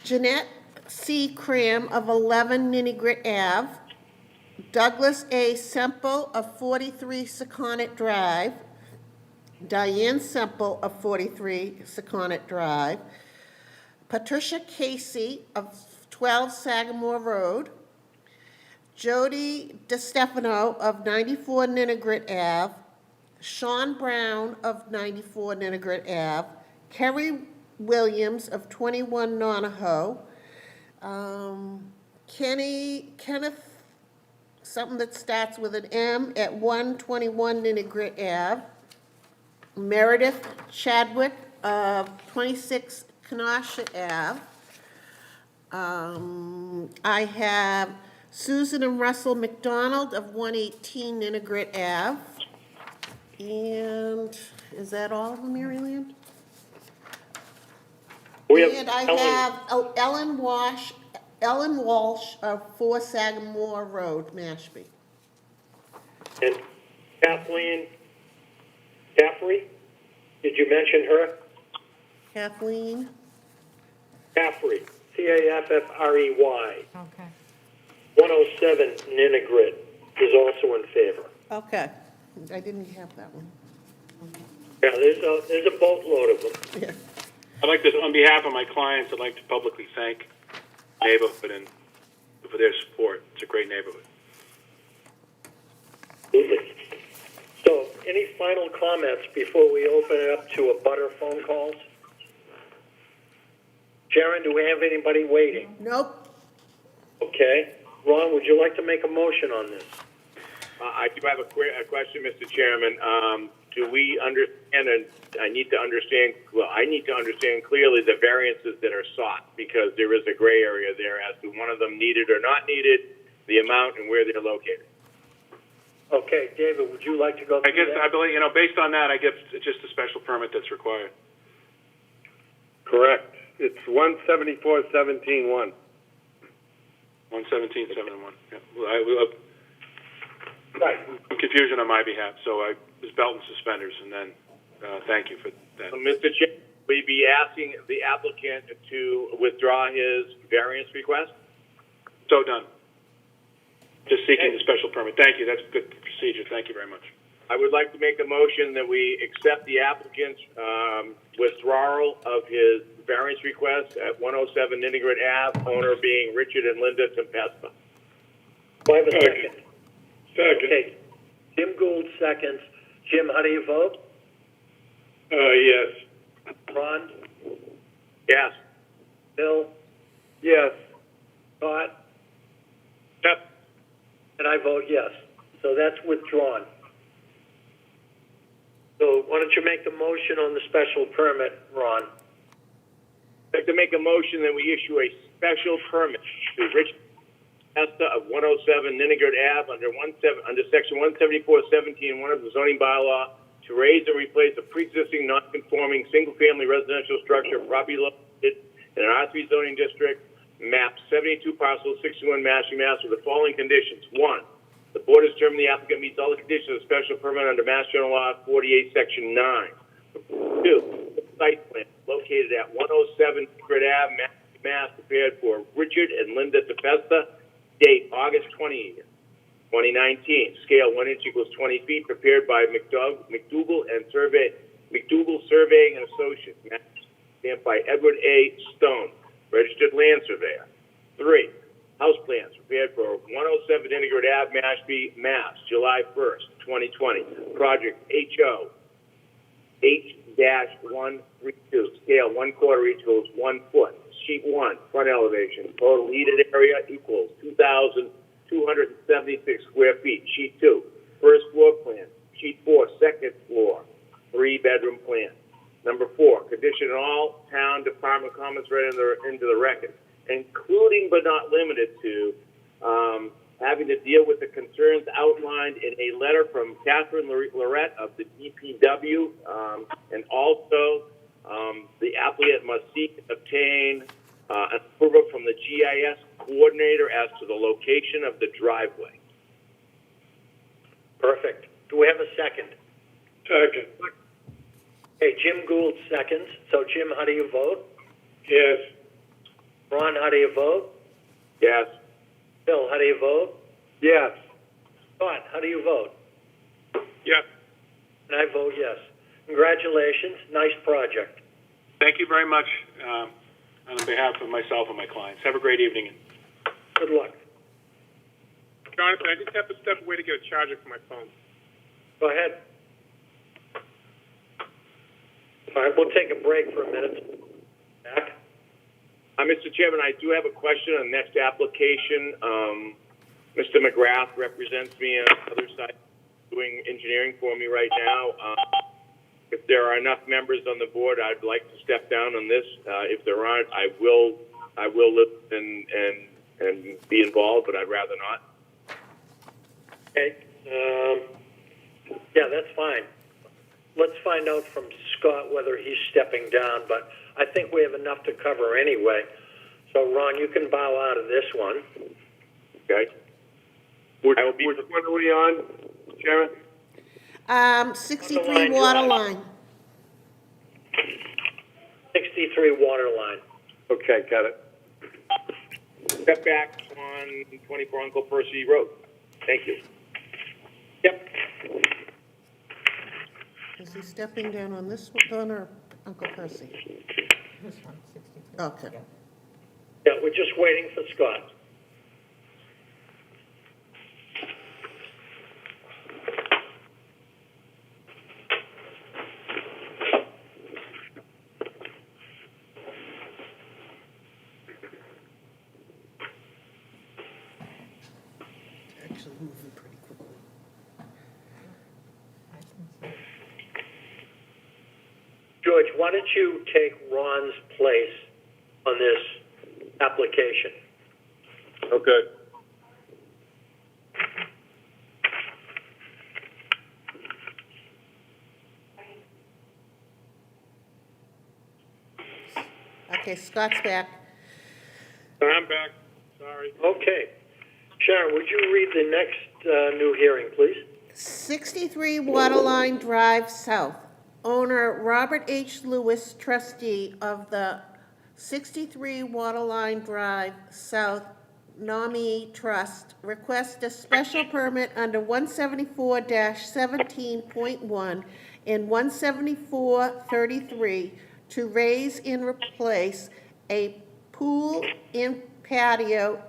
Jeanette C. Cram of 11 Ninnegrit Ave, Douglas A. Semple of 43 Secaunet Drive, Diane Semple of 43 Secaunet Drive, Patricia Casey of 12 Sagamore Road, Jody DeStefano of 94 Ninnegrit Ave, Sean Brown of 94 Ninnegrit Ave, Kerry Williams of 21 Nonahoe, Kenneth, something that starts with an M, at 121 Ninnegrit Ave, Meredith Chadwick of 26 Kenosha Ave. I have Susan and Russell McDonald of 118 Ninnegrit Ave. And is that all of them, Mary Lynn? And I have Ellen Walsh of 4 Sagamore Road, Mashpee. And Kathleen Caffrey, did you mention her? Kathleen? Caffrey, Caffrey. Okay. 107 Ninnegrit is also in favor. Okay. I didn't have that one. Yeah, there's a boatload of them. Yeah. I'd like to, on behalf of my clients, I'd like to publicly thank the neighborhood and for their support. It's a great neighborhood. Absolutely. So, any final comments before we open it up to a butter phone calls? Sharon, do we have anybody waiting? Nope. Okay. Ron, would you like to make a motion on this? I do have a question, Mr. Chairman. Do we understand, and I need to understand clearly the variances that are sought, because there is a gray area there as to one of them needed or not needed, the amount, and where they're located. Okay, David, would you like to go through that? I believe, based on that, I guess it's just a special permit that's required. Correct. It's 174-17-1. 117.71. Yeah. Right. Some confusion on my behalf, so I was belt and suspenders, and then thank you for that. So, Mr. Chairman, we be asking the applicant to withdraw his variance request? So done. Just seeking the special permit. Thank you. That's good procedure. Thank you very much. I would like to make a motion that we accept the applicant's withdrawal of his variance request at 107 Ninnegrit Ave, owner being Richard and Linda Tempesta. Do I have a second? Second. Okay. Jim Gould seconds. Jim, how do you vote? Yes. Ron? Yes. Bill? Yes. Scott? Yep. And I vote yes. So that's withdrawn. So why don't you make the motion on the special permit, Ron? I'd like to make a motion that we issue a special permit to Rich Testa of 107 Ninnegard Ave under section 174-17, one of the zoning bylaw, to raise and replace a pre-existing non-conforming single-family residential structure property located in an R3 zoning district, map 72, parcel 61, Mashpee, Mass, with the following conditions. 1, the board has determined the applicant meets all the conditions of special permit under Mass General Law 48, section 9. 2, the site plan located at 107 Ninnegard Ave, Mashpee, Mass, prepared for Richard and Linda Testa. Date August 20, 2019. Scale 1 inch equals 20 feet. Prepared by McDougal Surveying and Associates. Stamped by Edward A. Stone, registered land surveyor. 3. House plans prepared for 107 Ninnegard Ave, Mashpee, Mass. July 1st, 2020. Project HO H-132. Scale 1/4 equals 1 foot. Sheet 1, front elevation. Total heated area equals 2,276 square feet. Sheet 2, first floor plan. Sheet 4, second floor, 3-bedroom plan. Number 4, condition all town department comments read into the record, including but not limited to having to deal with the concerns outlined in a letter from Catherine Lorette of the DPW, and also the applicant must seek and obtain approval from the GIS coordinator as to the location of the driveway. Perfect. Do we have a second? Second. Okay, Jim Gould seconds. So, Jim, how do you vote? Yes. Ron, how do you vote? Yes. Bill, how do you vote? Yes. Scott, how do you vote? Yes. And I vote yes. Congratulations. Nice project. Thank you very much on behalf of myself and my clients. Have a great evening. Good luck. Jonathan, I just have to step away to get a charger for my phone. Go ahead. All right, we'll take a break for a minute. Back. Mr. Chairman, I do have a question on the next application. Mr. McGrath represents me on the other side, doing engineering for me right now. If there are enough members on the board, I'd like to step down on this. If there aren't, I will listen and be involved, but I'd rather not. Okay. Yeah, that's fine. Let's find out from Scott whether he's stepping down, but I think we have enough to cover anyway. So, Ron, you can bow out of this one. Okay. Which one are we on, Chairman? 63 water line. 63 water line. Okay, got it. Step back on 24 Uncle Percy Road. Thank you. Yep. Is he stepping down on this one or Uncle Percy? This one, 63. Okay. Yeah, we're just waiting for Scott. Actually moving pretty quickly. George, why don't you take Ron's place on this application? Okay. Okay, Scott's back. I'm back. Sorry. Okay. Sharon, would you read the next new hearing, please? 63 Waterline Drive South. Owner Robert H. Lewis, trustee of the 63 Waterline Drive South Nominee Trust, requests a special permit under 174-17.1 and 174-33 to raise and replace a pool and patio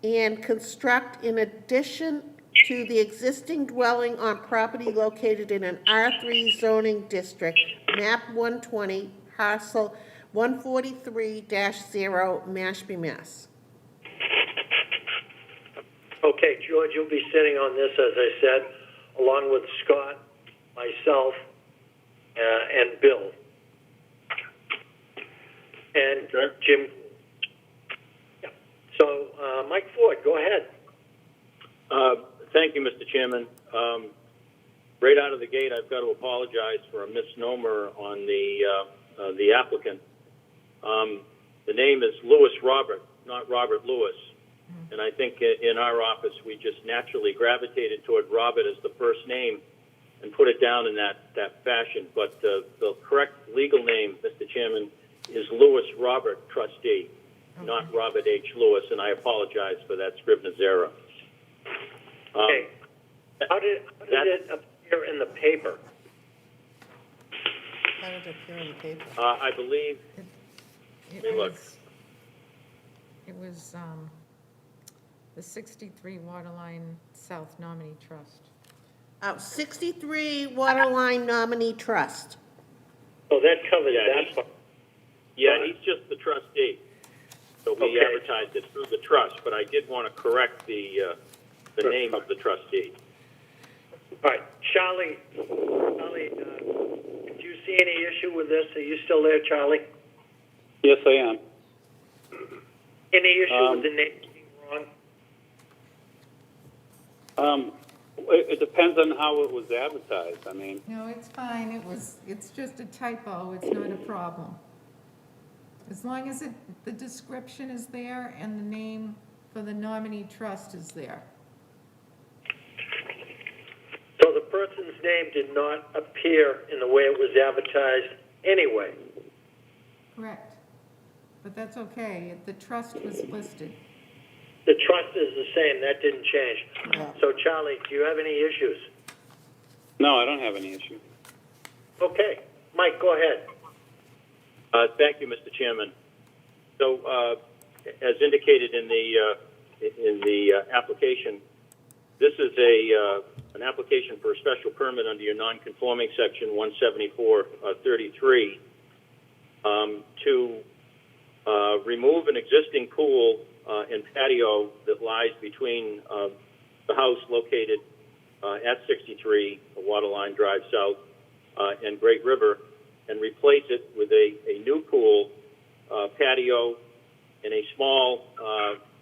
and construct in addition to the existing dwelling on property located in an R3 zoning district, map 120, parcel 143-0, Mashpee, Mass. Okay, George, you'll be sitting on this, as I said, along with Scott, myself, and Bill. and Sure. Jim. Yeah. So, Mike Ford, go ahead. Thank you, Mr. Chairman. Right out of the gate, I've got to apologize for a misnomer on the applicant. The name is Lewis Robert, not Robert Lewis. And I think in our office, we just naturally gravitated toward Robert as the first name and put it down in that fashion. But the correct legal name, Mr. Chairman, is Lewis Robert, trustee, not Robert H. Lewis, and I apologize for that Scrivener's error. Okay. How did it appear in the paper? How did it appear in the paper? I believe, look. It was the 63 Waterline South Nominee Trust. 63 Waterline Nominee Trust. So that covers that part. Yeah, he's just the trustee. So we advertised it through the trust, but I did want to correct the name of the trustee. All right, Charlie, did you see any issue with this? Are you still there, Charlie? Yes, I am. Any issue with the name being wrong? It depends on how it was advertised. I mean, No, it's fine, it's just a typo, it's not a problem. As long as the description is there and the name for the nominee trust is there. So the person's name did not appear in the way it was advertised anyway. Correct. But that's okay, the trust was listed. The trust is the same, that didn't change. Yeah. So Charlie, do you have any issues? no, I don't have any issue. Okay, Mike, go ahead. Thank you, Mr. Chairman. So, as indicated in the application, this is an application for a special permit under your non-conforming section 174-33 to remove an existing pool and patio that lies between the house located at 63 Waterline Drive South and Great River, and replace it with a new pool, patio, and a small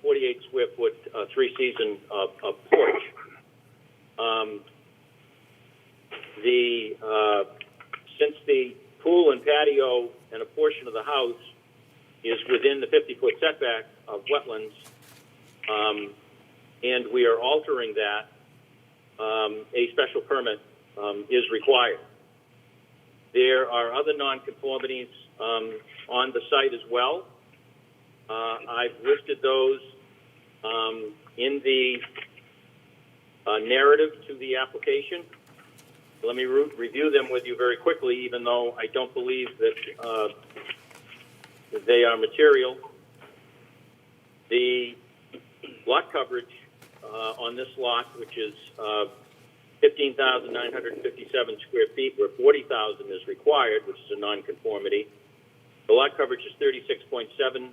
48 square foot three-season porch. Since the pool and patio and a portion of the house is within the 50-foot setback of wetlands, and we are altering that, a special permit is required. There are other nonconformities on the site as well. I've listed those in the narrative to the application. Let me review them with you very quickly, even though I don't believe that they are material. The lot coverage on this lot, which is 15,957 square feet, where 40,000 is required, which is a nonconformity. The lot coverage is 36.7%,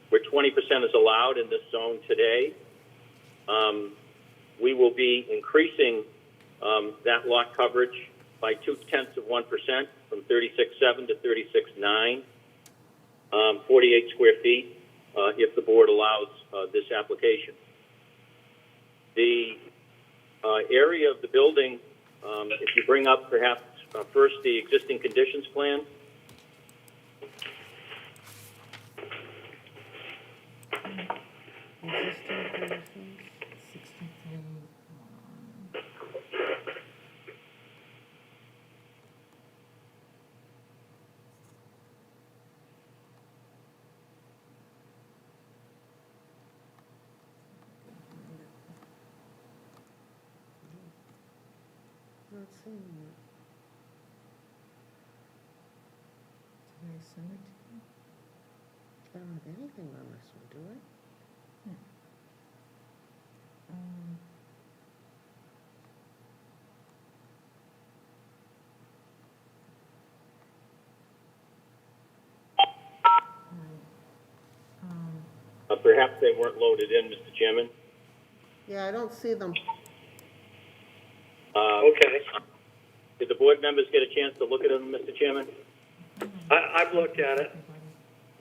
where 20% is allowed in this zone today. We will be increasing that lot coverage by 0.2% from 36.7 to 36.9, 48 square feet, if the board allows this application. The area of the building, if you bring up perhaps first the existing conditions plan. Not seeing it. Did I send it to you? I don't have anything on this one, do I? Perhaps they weren't loaded in, Mr. Chairman. Yeah, I don't see them. Okay. Did the board members get a chance to look at them, Mr. Chairman? I've looked at it.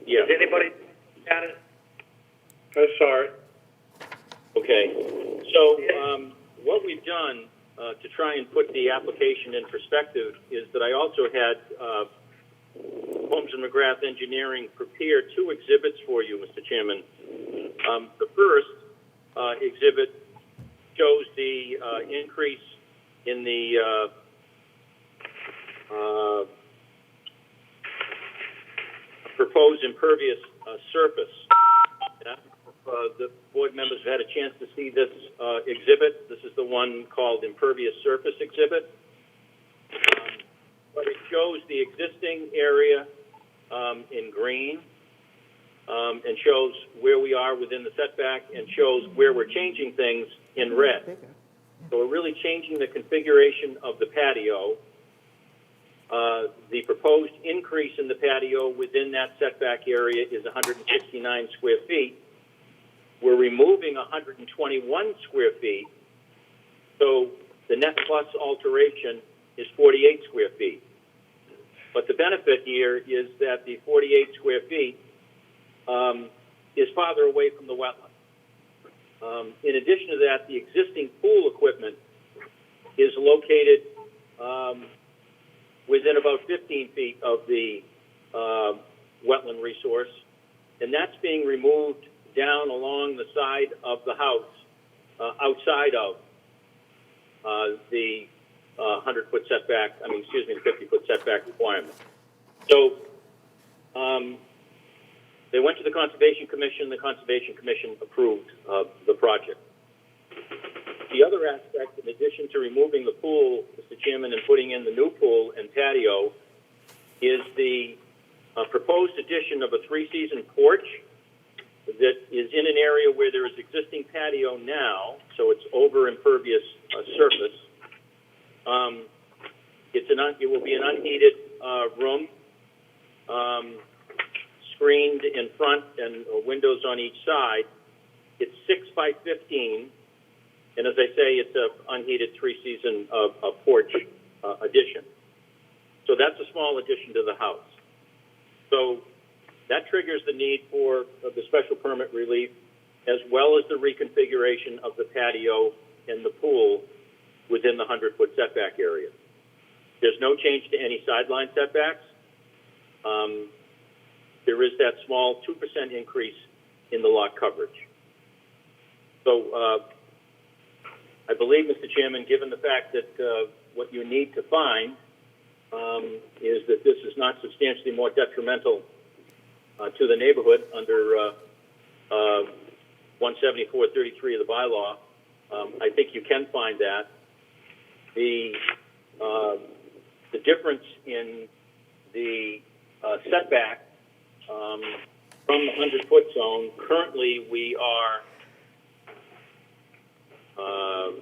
Yeah. Has anybody looked at it? I saw it. Okay. So what we've done to try and put the application in perspective is that I also had Holmes and McGrath Engineering prepare 2 exhibits for you, Mr. Chairman. The first exhibit shows the increase in the proposed impervious surface. The board members have had a chance to see this exhibit. This is the one called Impervious Surface Exhibit. But it shows the existing area in green and shows where we are within the setback and shows where we're changing things in red. So we're really changing the configuration of the patio. The proposed increase in the patio within that setback area is 169 square feet. We're removing 121 square feet, so the net plus alteration is 48 square feet. But the benefit here is that the 48 square feet is farther away from the wetland. In addition to that, the existing pool equipment is located within about 15 feet of the wetland resource, and that's being removed down along the side of the house, outside of the 100-foot setback, the 50-foot setback requirement. So they went to the Conservation Commission. The Conservation Commission approved the project. The other aspect, in addition to removing the pool, Mr. Chairman, and putting in the new pool and patio, is the proposed addition of a 3-season porch that is in an area where there is existing patio now, so it's over impervious surface. It will be an unheated room, screened in front and windows on each side. It's 6 by 15, and as I say, it's an unheated 3-season porch addition. So that's a small addition to the house. So that triggers the need for the special permit relief, as well as the reconfiguration of the patio and the pool within the 100-foot setback area. There's no change to any sideline setbacks. There is that small 2% increase in the lot coverage. So I believe, Mr. Chairman, given the fact that what you need to find is that this is not substantially more detrimental to the neighborhood under 174-33 of the bylaw, I think you can find that. The difference in the setback from the 100-foot zone, currently we are,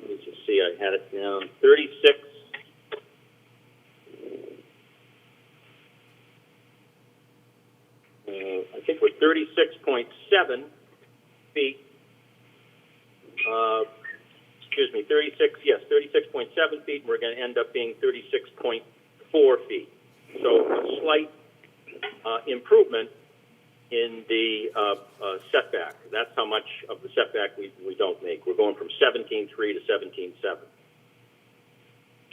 let's just see, I had it down, 36. I think we're 36.7 feet. 36.7 feet. We're going to end up being 36.4 feet. So a slight improvement in the setback. That's how much of the setback we don't make. We're going from 17.3 to 17.7.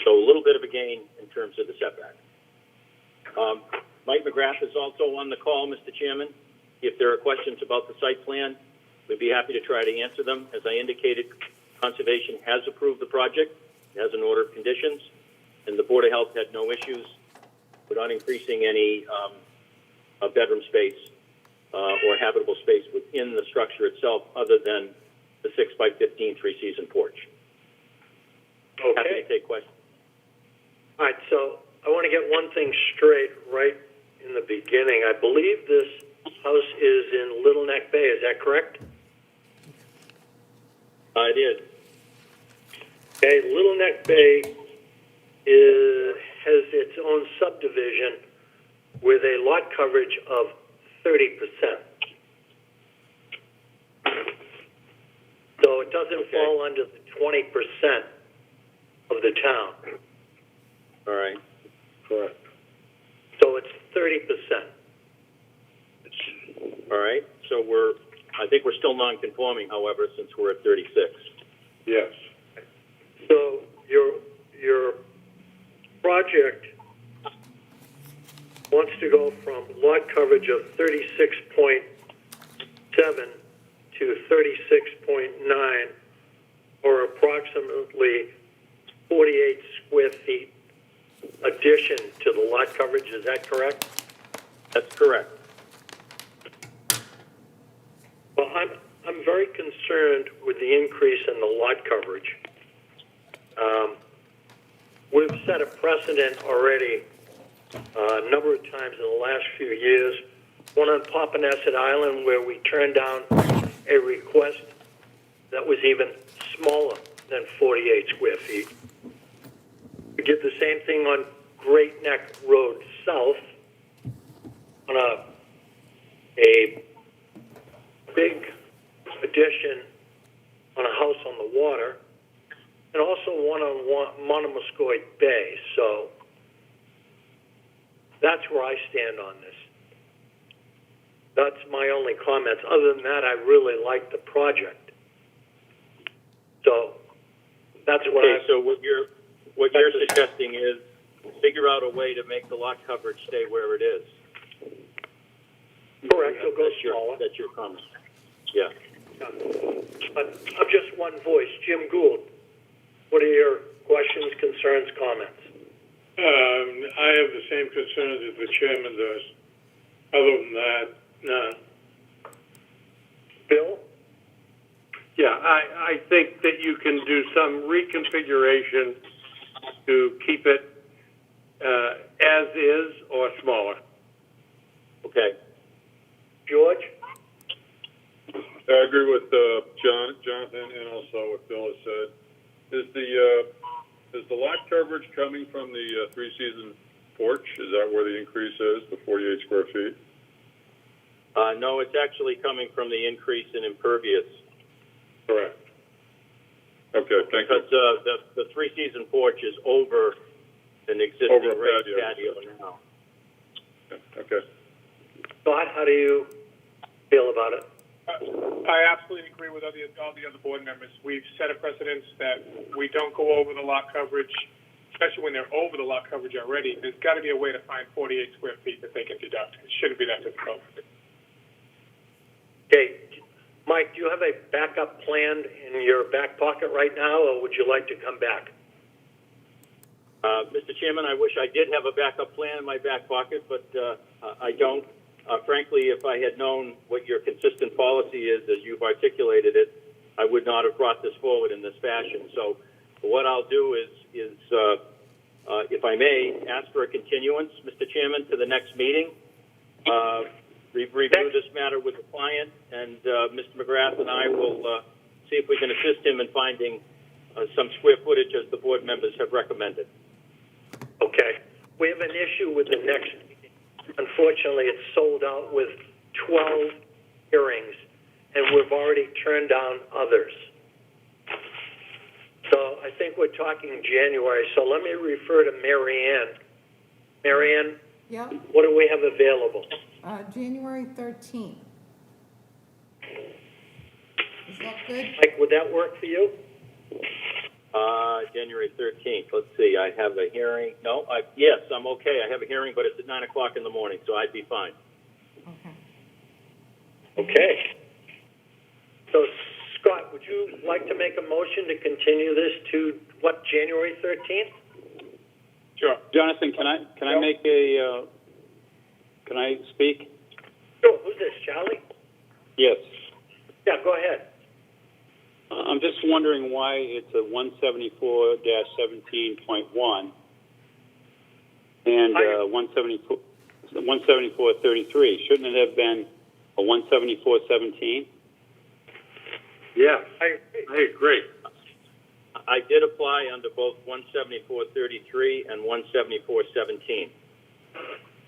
So a little bit of a gain in terms of the setback. Mike McGrath is also on the call, Mr. Chairman. If there are questions about the site plan, we'd be happy to try to answer them. As I indicated, Conservation has approved the project, has an order of conditions, and the Board of Health had no issues with not increasing any bedroom space or habitable space within the structure itself other than the 6 by 15 3-season porch. Okay. Happy to take questions. All right, so I want to get one thing straight right in the beginning. I believe this house is in Little Neck Bay. Is that correct? It is. Okay, Little Neck Bay has its own subdivision with a lot coverage of 30%. So it doesn't fall under the 20% of the town. All right. Correct. So it's 30%. All right, so I think we're still non-conforming, however, since we're at 36. Yes. So your project wants to go from lot coverage of 36.7 to 36.9, or approximately 48 square feet addition to the lot coverage. Is that correct? That's correct. Well, I'm very concerned with the increase in the lot coverage. We've set a precedent already a number of times in the last few years. One on Papaneset Island where we turned down a request that was even smaller than 48 square feet. We did the same thing on Great Neck Road South on a big addition on a house on the water, and also one on Monomoskoye Bay. So that's where I stand on this. That's my only comments. Other than that, I really like the project. So that's what Okay, so what you're suggesting is figure out a way to make the lot coverage stay where it is. Correct, it'll go smaller. That's your comment. Yeah. But I'm just one voice. Jim Gould, what are your questions, concerns, comments? I have the same concerns as the chairman does. Other than that, none. Bill? Yeah, I think that you can do some reconfiguration to keep it as is or smaller. Okay. George? I agree with Jonathan and also what Bill has said. Is the lot coverage coming from the three-season porch? Is that where the increase is, the 48 square feet? No, it's actually coming from the increase in impervious. Correct. Okay, thank you. Because the three-season porch is over an existing raised patio now. Okay. Scott, how do you feel about it? I absolutely agree with all the other board members. We've set a precedence that we don't go over the lot coverage, especially when they're over the lot coverage already. There's got to be a way to find 48 square feet that they can deduct. It shouldn't be that difficult. Okay. Mike, do you have a backup plan in your back pocket right now, or would you like to come back? Mr. Chairman, I wish I did have a backup plan in my back pocket, but I don't. Frankly, if I had known what your consistent policy is, as you've articulated it, I would not have brought this forward in this fashion. So what I'll do is if I may, ask for a continuance, Mr. Chairman, to the next meeting. Review this matter with the client, and Mr. McGrath and I will see if we can assist him in finding some square footage as the board members have recommended. Okay. We have an issue with the next meeting. Unfortunately, it's sold out with 12 hearings, and we've already turned down others. So I think we're talking January. So let me refer to Mary Ann. Mary Ann, Yep, what do we have available? January 13th. Is that good? Mike, would that work for you? January 13th. Let's see. I have a hearing. No, yes, I'm okay. I have a hearing, but it's at 9 o'clock in the morning, so I'd be fine. Okay. Okay. So, Scott, would you like to make a motion to continue this to, what, January 13th? Sure. Jonathan, can I make a, can I speak? Sure. Who's this, Charlie? Yes. Yeah, go ahead. I'm just wondering why it's a 174-17.1 and 174-33. Shouldn't it have been a 174-17? Yeah, I agree. I did apply under both 174-33 and 174-17.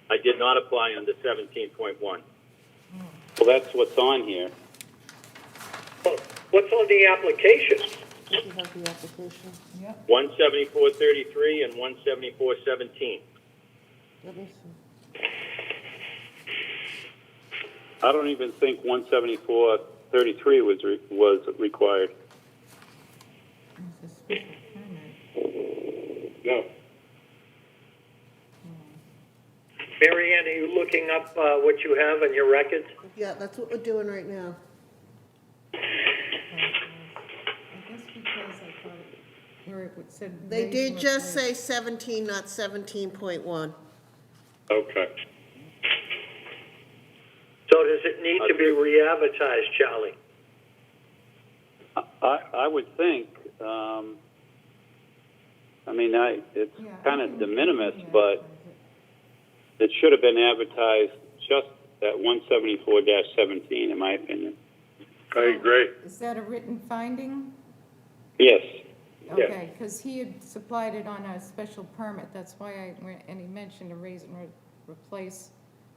I did not apply under 17.1. Well, that's what's on here. Well, what's on the application? Did you have the application? Yep. 174-33 and 174-17. Let me see. I don't even think 174-33 was required. It's a special permit. No. Mary Ann, are you looking up what you have in your records? Yeah, that's what we're doing right now. I guess because I thought where it would said. They raise did and just say replace. 17, not 17.1. Okay. So does it need to be re-advertised, Charlie? I would think, it's Yeah, I kind of can- de minimis, yeah, but it should have been advertised just at 174-17, in my opinion. I agree. Is that a written finding? Yes. Okay, because he had supplied it on a special permit, that's why and he mentioned a raise and replace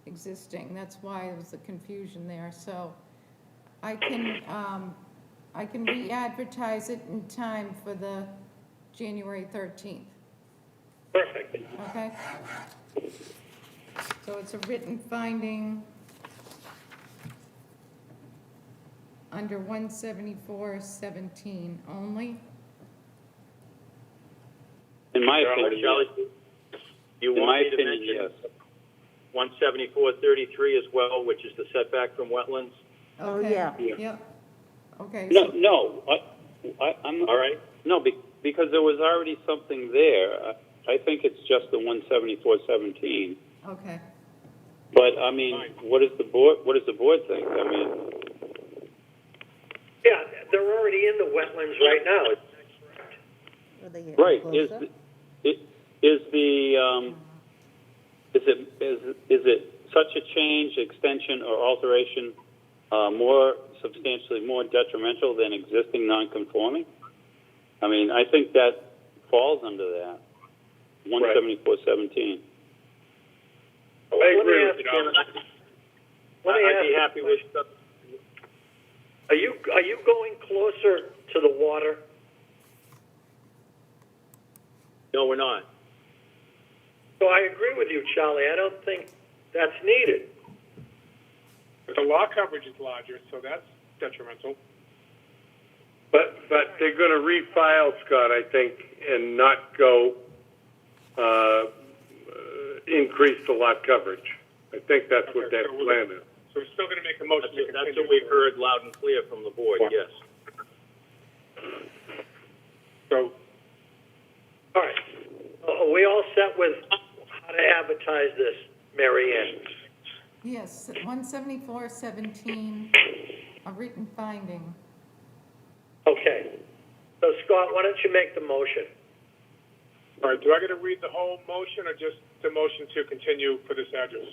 existing, that's why there was the confusion there, so I can re-advertise it in time for the January 13th, Perfect. okay? So it's a written finding under 174-17 only. In my opinion, Charlie, you in want my me to opinion, mention yes. 174-33 as well, which is the setback from wetlands? Oh, Okay, yeah. Yep. Okay. No, I'm. All right. No, because there was already something there. I think it's just the 174-17. Okay. But I mean, what does the board think? I mean, Yeah, they're already in the wetlands right now. Are they getting right? closer? Is it such a change, extension, or alteration more substantially more detrimental than existing non-conforming? I mean, I think that falls under that 174-17. I agree Let with me you. ask I'd be you, happy with are you going closer to the water? No, we're not. So I agree with you, Charlie. I don't think that's needed. But the lot coverage is larger, so that's detrimental. But they're going to refile, Scott, I think, and not go increase the lot coverage. I think that's what Okay, that so plan is. So we're still going to make a motion to That's continue. what we've heard loud and clear from the board, yes. So, All right. Are we all set with how to advertise this, Mary Ann? Yes, 174-17, a written finding. Okay. So Scott, why don't you make the motion? all right, do I got to read the whole motion or just the motion to continue for this address?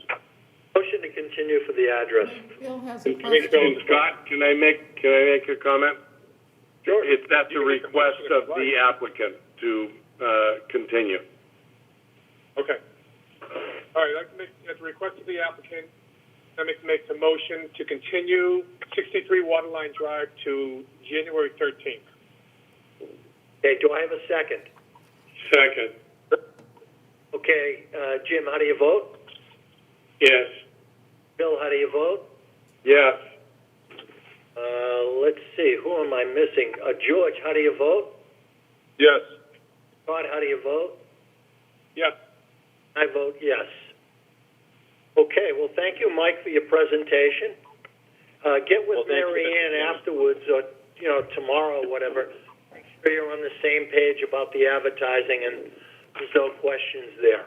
Motion to continue for the address. Bill has a So, question. Scott, can I make a comment? Sure. It's at the You can make a request motion if of you the applicant to continue. Okay. All right, I'd like to make, at the request of the applicant, I'd like to make the motion to continue 63 Waterline Drive to January 13th. Okay, do I have a second? Second. Okay, Jim, how do you vote? Yes. Bill, how do you vote? Yes. Let's see, who am I missing? George, how do you vote? Yes. Scott, how do you vote? Yes. I vote yes. Okay, well, thank you, Mike, for your presentation. Get with Well, thank you, Mary Mr. Ann Chairman. afterwards, or, tomorrow or whatever. Make sure you're on the same page about the advertising and there's no questions there.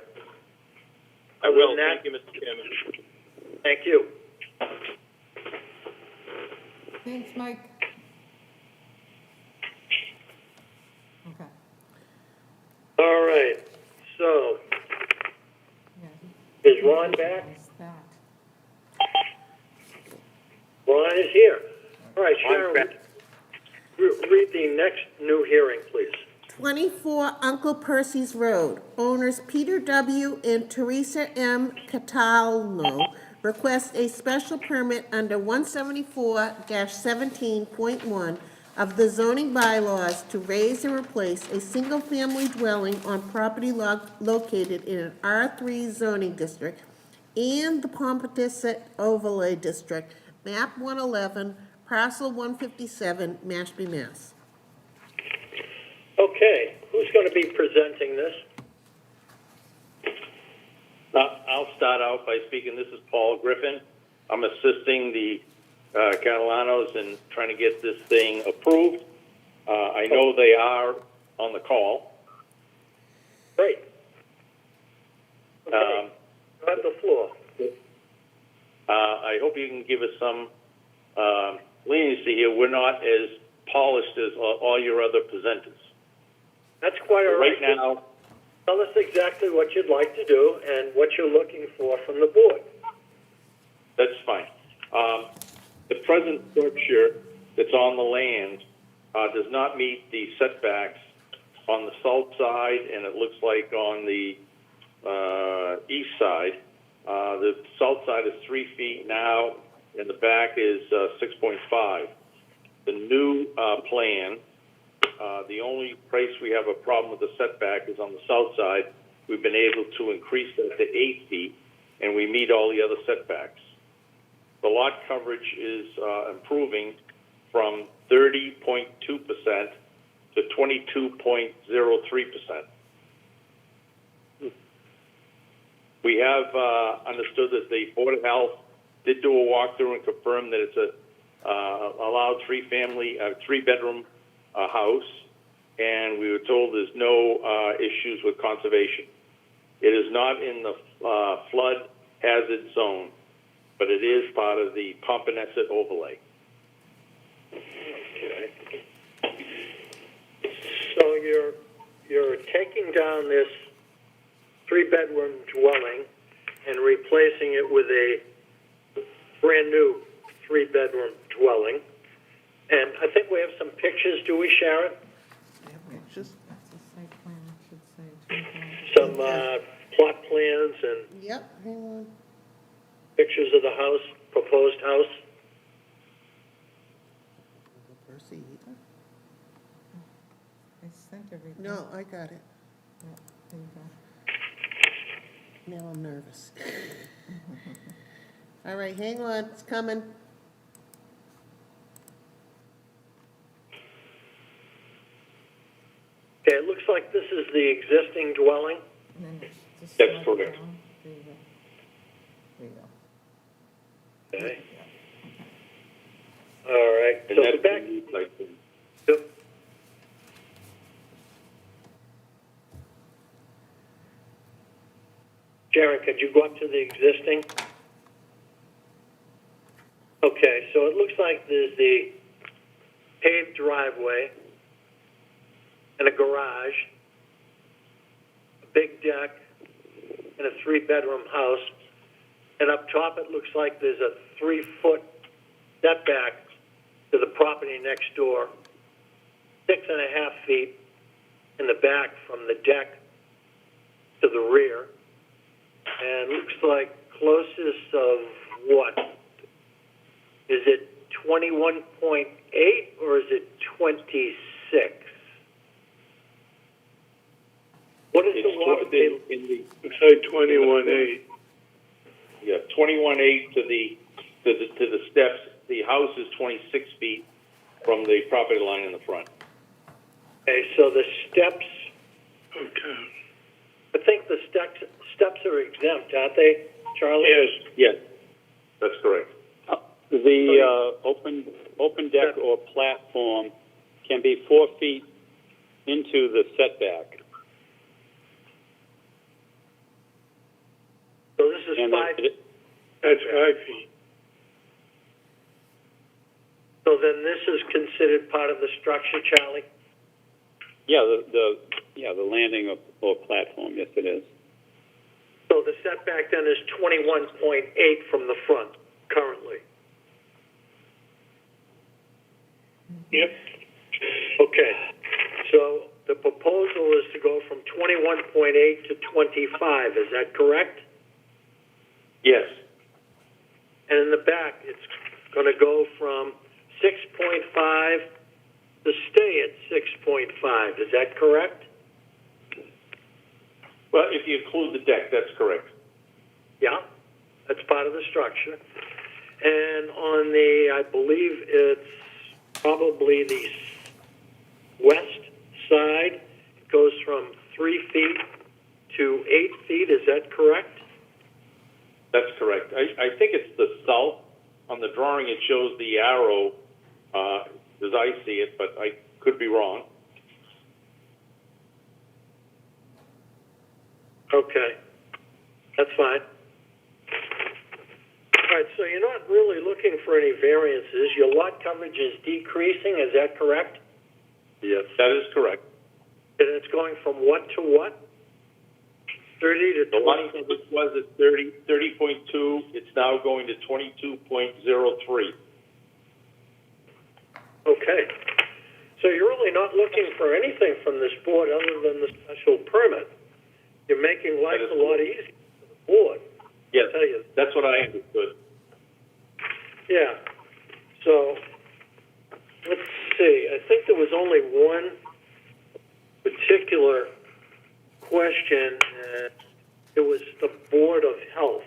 I Other will. than that, Thank you, Mr. Chairman. Thank you. Thanks, Mike. Okay. All right, so, Yeah, is Ron back? is that. Ron is here. All right, Sharon, read the next new hearing, please. 24 Uncle Percy's Road. Owners Peter W. and Teresa M. Catalno request a special permit under 174-17.1 of the zoning bylaws to raise and replace a single-family dwelling on property located in an R3 zoning district and the Pompatusett Overlay District map 111, parcel 157, Mashpee, Mass. Okay, who's going to be presenting this? I'll start out by speaking. This is Paul Griffin. I'm assisting the Catalanos in trying to get this thing approved. I know they are on the call. Great. Okay, you have the floor. I hope you can give us some leniency here. We're not as polished as all your other presenters. That's quite all right. Right now, Tell us exactly what you'd like to do and what you're looking for from the board. that's fine. The present structure that's on the land does not meet the setbacks on the south side, and it looks like on the east side. The south side is 3 feet now, and the back is 6.5. The new plan, the only place we have a problem with the setback is on the south side. We've been able to increase that to 8 feet, and we meet all the other setbacks. The lot coverage is improving from 30.2% to 22.03%. We have understood that the Board of Health did do a walkthrough and confirmed that it's a allowed three-bedroom house, and we were told there's no issues with conservation. It is not in the flood hazard zone, but it is part of the Pompanesett overlay. Okay. So you're taking down this 3-bedroom dwelling and replacing it with a brand new 3-bedroom dwelling. And I think we have some pictures, do we, Sharon? Pictures? That's a site plan, it should say. Some plot plans and Yep, hang on. pictures of the house, proposed house. Proceed. I sent everything. No, I got it. Yeah, there you go. Now I'm nervous. All right, hang on, it's coming. Okay, it looks like this is the existing dwelling. And then just That's slide correct. down. There you go. There you go. Okay. All right. And So that's the back. like, Yep. Sharon, could you go up to the existing? Okay, so it looks like there's the paved driveway and a garage, a big deck, and a 3-bedroom house. And up top, it looks like there's a 3-foot setback to the property next door, 6.5 feet in the back from the deck to the rear. And looks like closest of what? Is it 21.8 or is it 26? What is the lot? It's like 21.8. Yeah, 21.8 to the steps. The house is 26 feet from the property line in the front. Okay, so the steps, Okay. I think the steps are exempt, aren't they, Charlie? Yes, that's correct. The open deck or platform can be 4 feet into the setback. So this is And 5. That's 5 feet. So then this is considered part of the structure, Charlie? Yeah, the landing or platform, yes it is. So the setback then is 21.8 from the front currently. Yep. Okay. So the proposal is to go from 21.8 to 25. Is that correct? Yes, And in the back, it's going to go from 6.5 to stay at 6.5. Is that correct? well, if you include the deck, that's correct. Yeah, that's part of the structure. And on on the, I believe it's probably the west side. It goes from 3 feet to 8 feet. Is that correct? That's correct. I think it's the south. On the drawing, it shows the arrow as I see it, but I could be wrong. Okay, that's fine. All right, so you're not really looking for any variances. Your lot coverage is decreasing, is that correct? Yes. That is correct. And it's going from what to what? 30 to 20? The lot coverage was at 30.2. It's now going to 22.03. Okay. So you're really not looking for anything from this board other than the special permit. You're making life a lot easier for the board. Yes, I'll tell you. that's what I understood. Yeah. So, let's see. I think there was only one particular question. It was the Board of Health.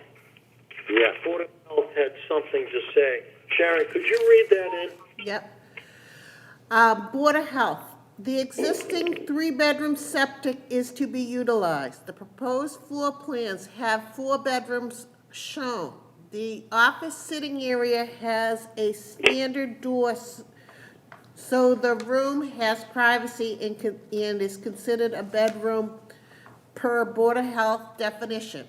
Yeah. The Board of Health had something to say. Sharon, could you read that in? Yep. Board of Health. The existing 3-bedroom septic is to be utilized. The proposed floor plans have 4 bedrooms shown. The office sitting area has a standard door, so the room has privacy and is considered a bedroom per Board of Health definition.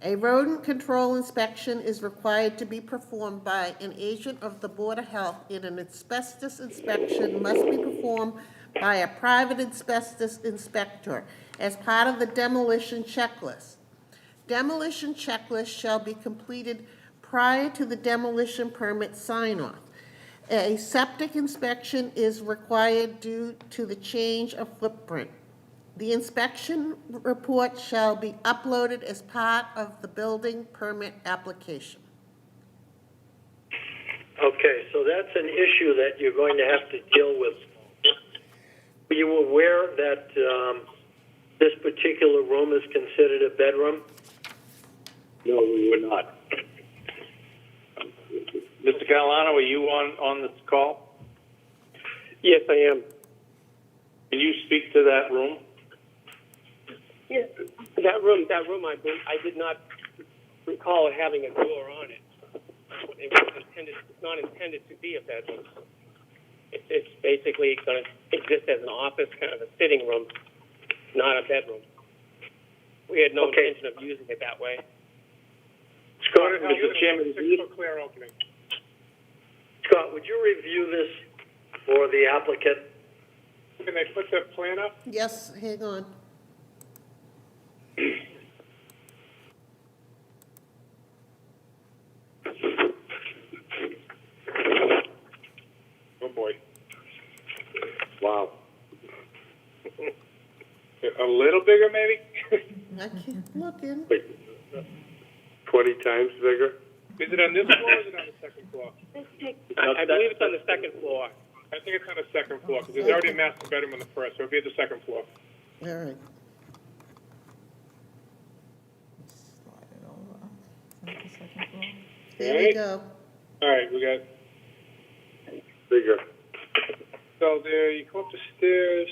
A rodent control inspection is required to be performed by an agent of the Board of Health, and an asbestos inspection must be performed by a private asbestos inspector as part of the demolition checklist. Demolition checklist shall be completed prior to the demolition permit sign-off. A septic inspection is required due to the change of footprint. The inspection report shall be uploaded as part of the building permit application. Okay, so that's an issue that you're going to have to deal with. Were you aware that this particular room is considered a bedroom? No, we were not. Mr. Catalano, are you on this call? Yes, I am. Can you speak to that room? Yes. That room, I did not recall it having a door on it. It's not intended to be a bedroom. It's basically going to exist as an office, kind of a sitting room, not a bedroom. We had no intention of using it that way. Scott, Mr. Chairman, 6-foot clear opening. Scott, would you review this for the applicant? Can they put the plan up? Yes, hang on. Oh boy. Wow. A little bigger, maybe? I keep looking. 20 times bigger? Is it on this floor or is it on the second floor? I believe it's on the second floor. I think it's on the second floor because there's already a master bedroom on the first, so it'll be at the second floor. All right. Slide it over. Is that the second floor? There we go. All right, we got. Bigger. So there, you come up the stairs.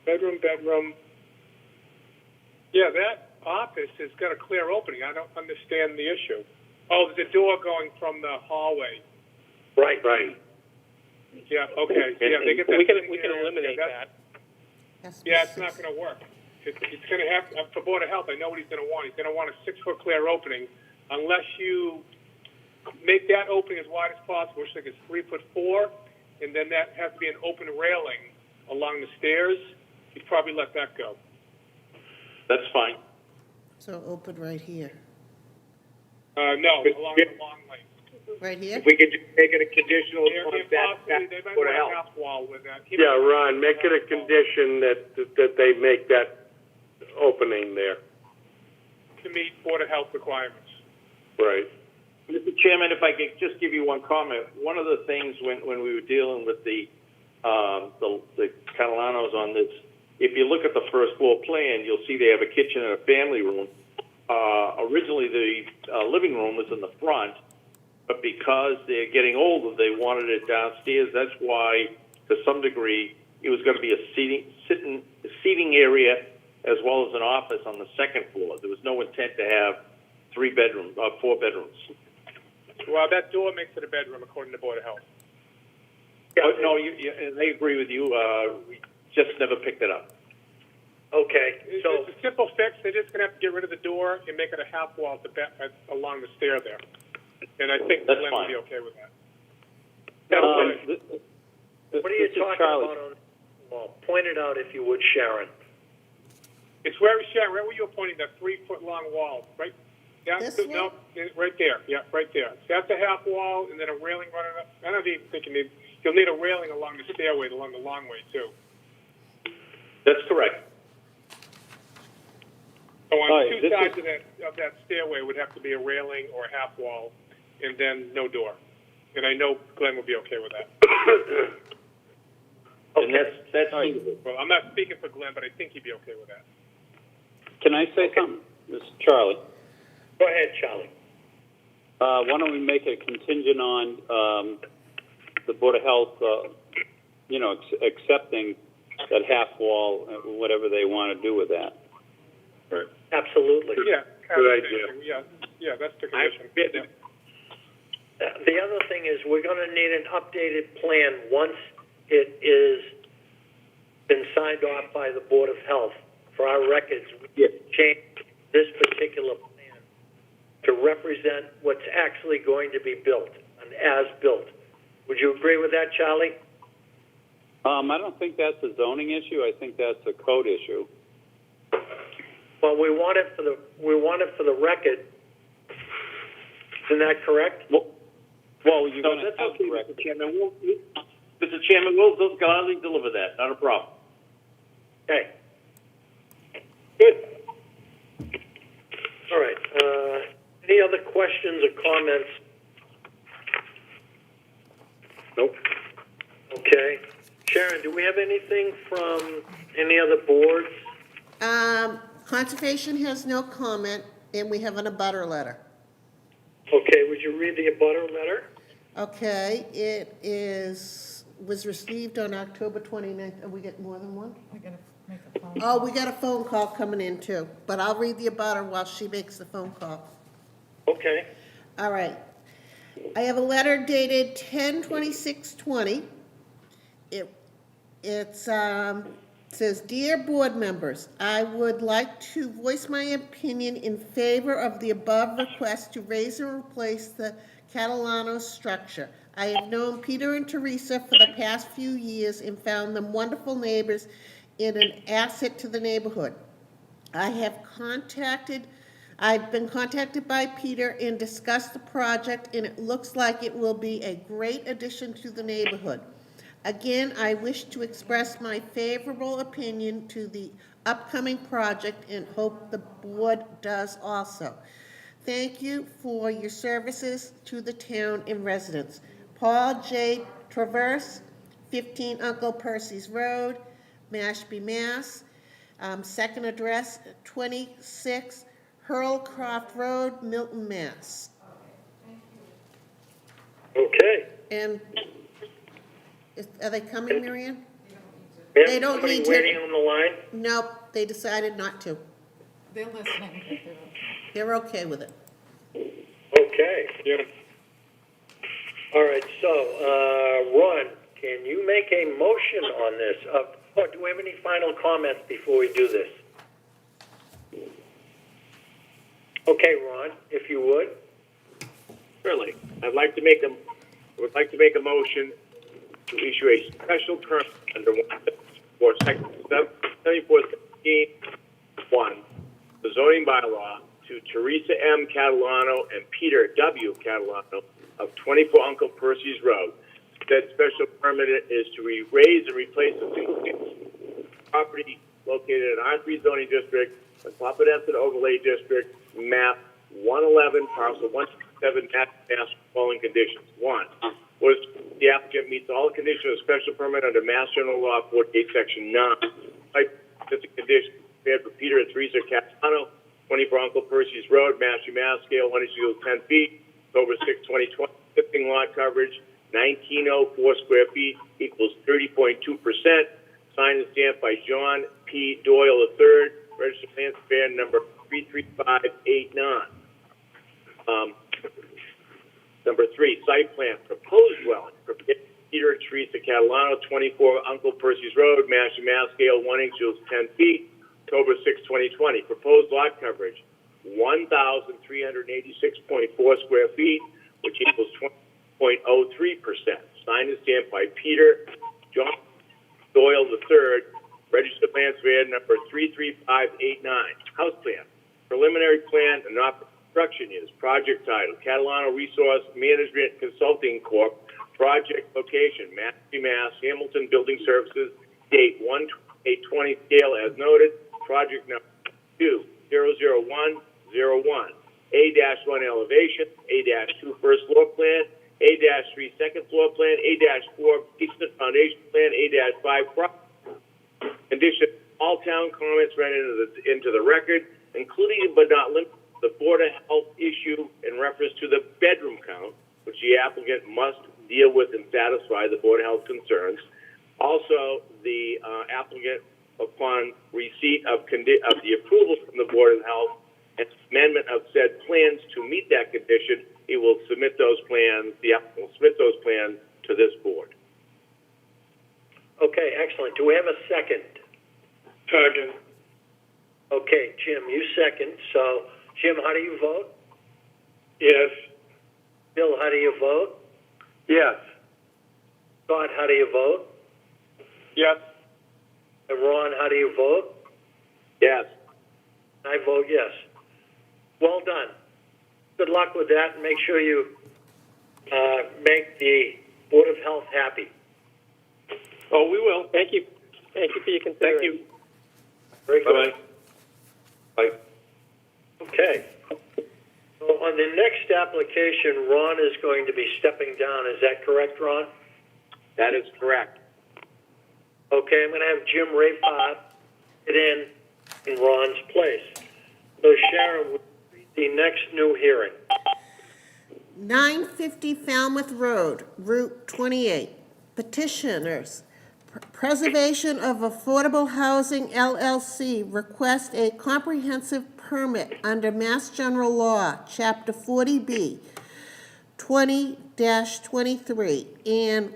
Bedroom. Yeah, that office has got a clear opening. I don't understand the issue. Oh, there's a door going from the hallway. Right. Yeah, okay. Yeah, they get that. We can eliminate that. Yeah, it's not going to work. It's going to have, for Board of Health, I know what he's going to want. He's going to want a 6-foot clear opening unless you make that opening as wide as possible, which I think is 3'4", and then that has to be an open railing along the stairs. You'd probably let that go. That's fine. So open right here. No, along the long lane. Right here? If we could just make it a conditional They upon might Board want of a Health. half wall with that. Yeah, Ron, make it a condition that they make that opening there. To meet Board of Health requirements. Right. Mr. Chairman, if I could just give you one comment. One of the things when we were dealing with the Catalanos on this, if you look at the first floor plan, you'll see they have a kitchen and a family room. originally the living room was in the front, but because they're getting older, they wanted it downstairs. That's why, to some degree, it was going to be a seating area as well as an office on the second floor. There was no intent to have 4 bedrooms. Well, that door makes it a bedroom, according to Board of Health. Yeah. But no, and they agree with you. We just never picked it up. Okay, so, It's a simple fix. They're just going to have to get rid of the door and make it a half wall along the stair there. And I think That's Glenn fine. will be okay with that. what are you talking about on the wall? Point it out if you would, Sharon. It's where, Sharon, right where you were pointing, that 3-foot long wall, right? Yeah, This no, right there. Yeah, right there. So that's a half wall, and then a railing running up. I don't even think you'll need a railing along the stairway, along the long way, too. That's correct. So on All right, two sides of that stairway would have to be a railing or a half wall, and then no door. And I know Glenn will be okay with that. And that's feasible. Well, I'm not speaking for Glenn, but I think he'd be okay with that. Can I say something? This is Charlie. Go ahead, Charlie. Why don't we make it contingent on the Board of Health, accepting that half wall, whatever they want to do with that. Right. Absolutely. Yeah. Good idea. Yeah, that's the condition. The other thing is we're going to need an updated plan once it is been signed off by the Board of Health. For our records, we change this particular plan to represent what's actually going to be built, an as-built. Would you agree with that, Charlie? I don't think that's a zoning issue. I think that's a code issue. Well, we want it for the record. Isn't that correct? Well, you're going to that's have okay, to record. Mr. Chairman, we'll gladly deliver that. Not a problem. Okay. Good. All right. Any other questions or comments? Nope. Okay. Sharon, do we have anything from any other boards? Conservation has no comment, and we have an abutter letter. Okay, would you read the abutter letter? Okay, it was received on October 29th. Oh, we get more than one? We gotta make a phone. Oh, we got a phone call coming in too, but I'll read the abutter while she makes the phone call. Okay. All right. I have a letter dated 10/26/20. It says, "Dear board members, I would like to voice my opinion in favor of the above request to raise and replace the Catalano structure. I have known Peter and Teresa for the past few years and found them wonderful neighbors and an asset to the neighborhood. I've been contacted by Peter and discussed the project, and it looks like it will be a great addition to the neighborhood. Again, I wish to express my favorable opinion to the upcoming project and hope the board does also. Thank you for your services to the town and residents. Paul J. Traverse, 15 Uncle Percy's Road, Mashpee, Mass. Second address, 26 Hurlcroft Road, Milton, Mass." Okay. And are they coming, Marianne? Ma'am, They don't somebody need to- waiting on the line? Nope, they decided not to. They're listening. They're okay with it. Okay. Yeah. All right, so, Ron, can you make a motion on this? Do we have any final comments before we do this? Okay, Ron, if you would. Certainly. I would like to make a motion to issue a special permit under for section 7417(1), the zoning bylaw, to Teresa M. Catalano and Peter W. Catalano of 24 Uncle Percy's Road. That special permit is to raise and replace a single-family property located in R3 zoning district, the Papaneset overlay district, map 111, parcel 167, Mass, following conditions. 1, was the applicant meets all the conditions of special permit under Mass General Law 48, Section 9. Type specific conditions prepared for Peter and Teresa Catalano, 24 Uncle Percy's Road, Mashpee, Mass. Scale 1 equals 10 feet. October 6, 2020. Existing lot coverage 1904 square feet equals 30.2%. Signed and stamped by John P. Doyle III, registered plan surveyor number 33589. Number 3, site plan, proposed dwelling for Peter and Teresa Catalano, 24 Uncle Percy's Road, Mashpee, Mass. Scale 1 equals 10 feet. October 6, 2020. Proposed lot coverage 1,386.4 square feet, which equals 20.03%. Signed and stamped by Peter John Doyle III, registered plan surveyor number 33589. House plan, preliminary plan and not construction use. Project title, Catalano Resource Management Consulting Corp. Project location, Mashpee, Mass. Hamilton Building Services. Date 1/8/20 scale as noted. Project number 2-00101. A-1 elevation, A-2 first floor plan, A-3 second floor plan, A-4 basement foundation plan, A-5 condition. All town comments read into the record, including but not limited to the Board of Health issue in reference to the bedroom count, which the applicant must deal with and satisfy the Board of Health concerns. Also, the applicant, upon receipt of the approval from the Board of Health and amendment of said plans to meet that condition, he will submit those plans, the applicant will submit those plans to this board. Okay, excellent. Do we have a second? Second. Okay, Jim, you second. So, Jim, how do you vote? Yes. Bill, how do you vote? Yes. Scott, how do you vote? Yes. And Ron, how do you vote? Yes. I vote yes. Well done. Good luck with that, and make sure you make the Board of Health happy. Oh, we will. Thank you. Thank you for your consideration. Thank you. Very good. Bye-bye. Bye. Okay. So on the next application, Ron is going to be stepping down. Is that correct, Ron? That is correct. Okay, I'm going to have Jim Raypart get in Ron's place. So Sharon, will you read the next new hearing? 950 Falmouth Road, Route 28. Petitioners, Preservation of Affordable Housing LLC request a comprehensive permit under Mass General Law, Chapter 40B, 20-23, and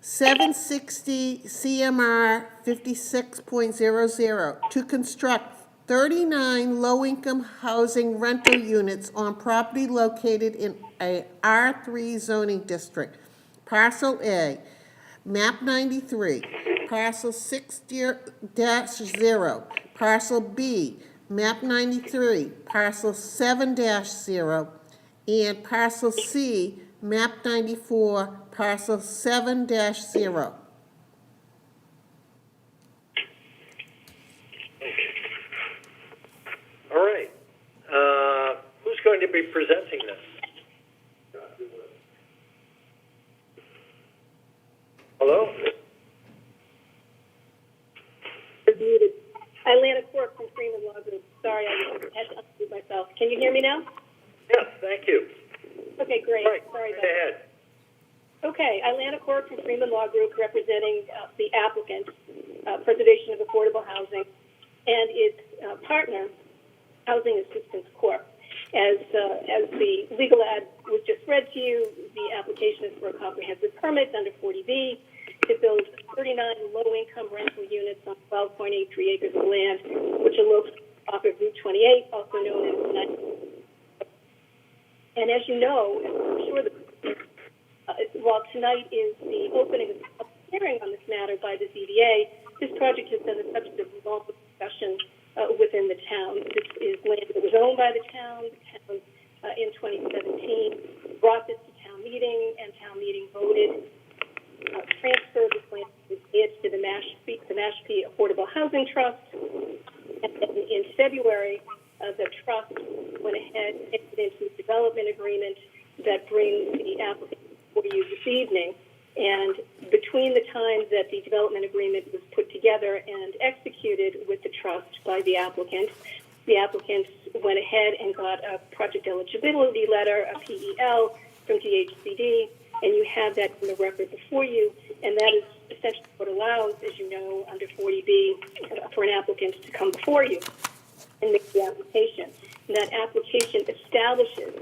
760 CMR 56.00 to construct 39 low-income housing rental units on property located in a R3 zoning district. Parcel A, map 93, parcel 6-0, parcel B, map 93, parcel 7-0, and parcel C, map 94, parcel 7-0. All right. Who's going to be presenting this? Hello? Muted. Atlanta Court from Freeman Law Group. Sorry, I had to unmute myself. Can you hear me now? Yes, thank you. Okay, great. Right. Sorry Go about that. ahead. Okay, Atlanta Court from Freeman Law Group representing the applicant, Preservation of Affordable Housing, and its partner, Housing Assistance Corp. As the legal ad was just read to you, the application is for a comprehensive permit under 40B to build 39 low-income rental units on 12.83 acres of land, which are located off of Route 28, also known as 9. And as you know, I'm sure while tonight is the opening of a hearing on this matter by the ZBA, this project has been the subject of long discussion within the town. This is land that was owned by the town. The town, in 2017, brought this to town meeting, and town meeting voted transfer this land to the Mashpee Affordable Housing Trust. And then in February, the trust went ahead and entered into a development agreement that brings the applicant for you this evening. And between the time that the development agreement was put together and executed with the trust by the applicant went ahead and got a project eligibility letter, a PEL, from DHCD, and you have that in the record before you, and that is essentially what allows, as you know, under 40B, for an applicant to come before you and make the application. And that application establishes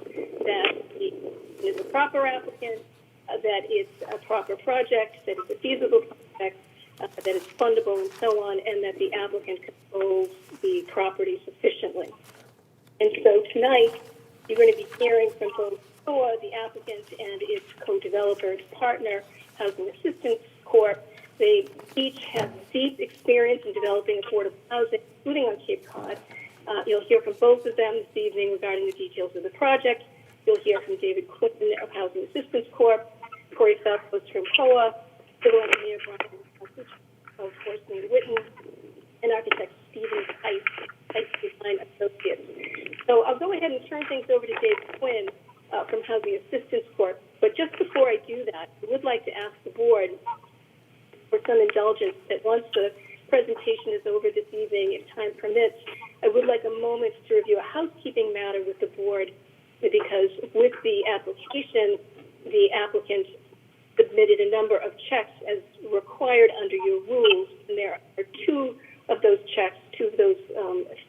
that he is a proper applicant, that it's a proper project, that it's a feasible project, that it's fundable, and so on, and that the applicant controls the property sufficiently. And so tonight, you're going to be hearing from both SOA, the applicant, and its co-developer, its partner, Housing Assistance Corp. They each have deep experience in developing affordable housing, including on Cape Cod. You'll hear from both of them this evening regarding the details of the project. You'll hear from David Quinn of Housing Assistance Corp., Corey Feltos from COA, civil engineer Brian of Horsley & Witten, and architect Stephen Tice Design Associates. So I'll go ahead and turn things over to David Quinn from Housing Assistance Corp. But just before I do that, I would like to ask the board for some indulgence that once the presentation is over this evening, if time permits, I would like a moment to review a housekeeping matter with the board, because with the application, the applicant submitted a number of checks as required under your rules, and there are two of those checks, two of those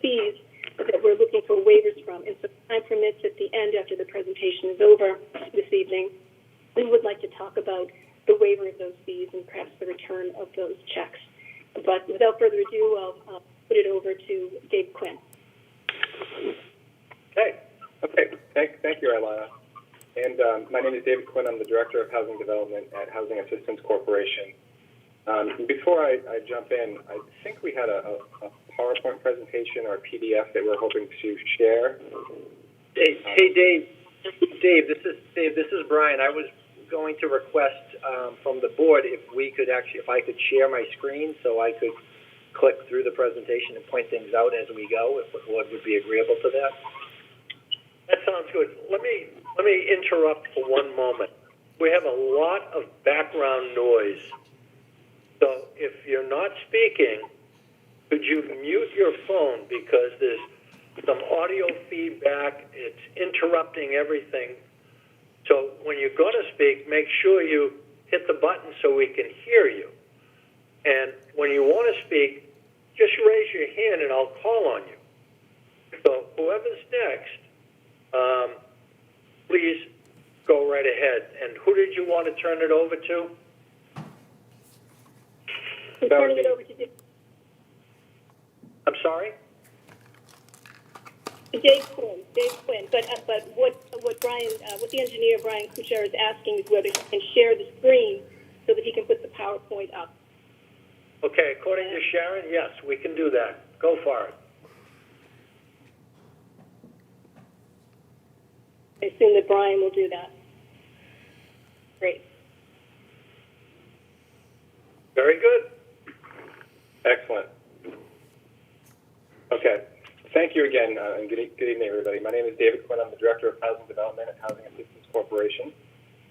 fees that we're looking for waivers from. And so if time permits, at the end, after the presentation is over this evening, we would like to talk about the waiver of those fees and perhaps the return of those checks. But without further ado, I'll put it over to Dave Quinn. Okay. Thank you, Ilana. And my name is David Quinn. I'm the Director of Housing Development at Housing Assistance Corporation. Before I jump in, I think we had a PowerPoint presentation or a PDF that we're hoping to share. Hey, Dave. This is Brian. I was going to request from the board if I could share my screen so I could click through the presentation and point things out as we go, if the board would be agreeable to that. That sounds good. Let me interrupt for one moment. We have a lot of background noise. So if you're not speaking, could you mute your phone, because there's some audio feedback. It's interrupting everything. So when you're going to speak, make sure you hit the button so we can hear you. And when you want to speak, just raise your hand and I'll call on you. So whoever's next, please go right ahead. And who did you want to turn it over to? I'm turning it over to Dave. I'm sorry? Dave Quinn. But what the engineer Brian Kuchar is asking is whether he can share the screen so that he can put the PowerPoint up. Okay, according to Sharon, yes, we can do that. Go for it. I assume that Brian will do that. Great. Very good. Excellent. Okay. Thank you again, and good evening, everybody. My name is David Quinn. I'm the Director of Housing Development at Housing Assistance Corporation.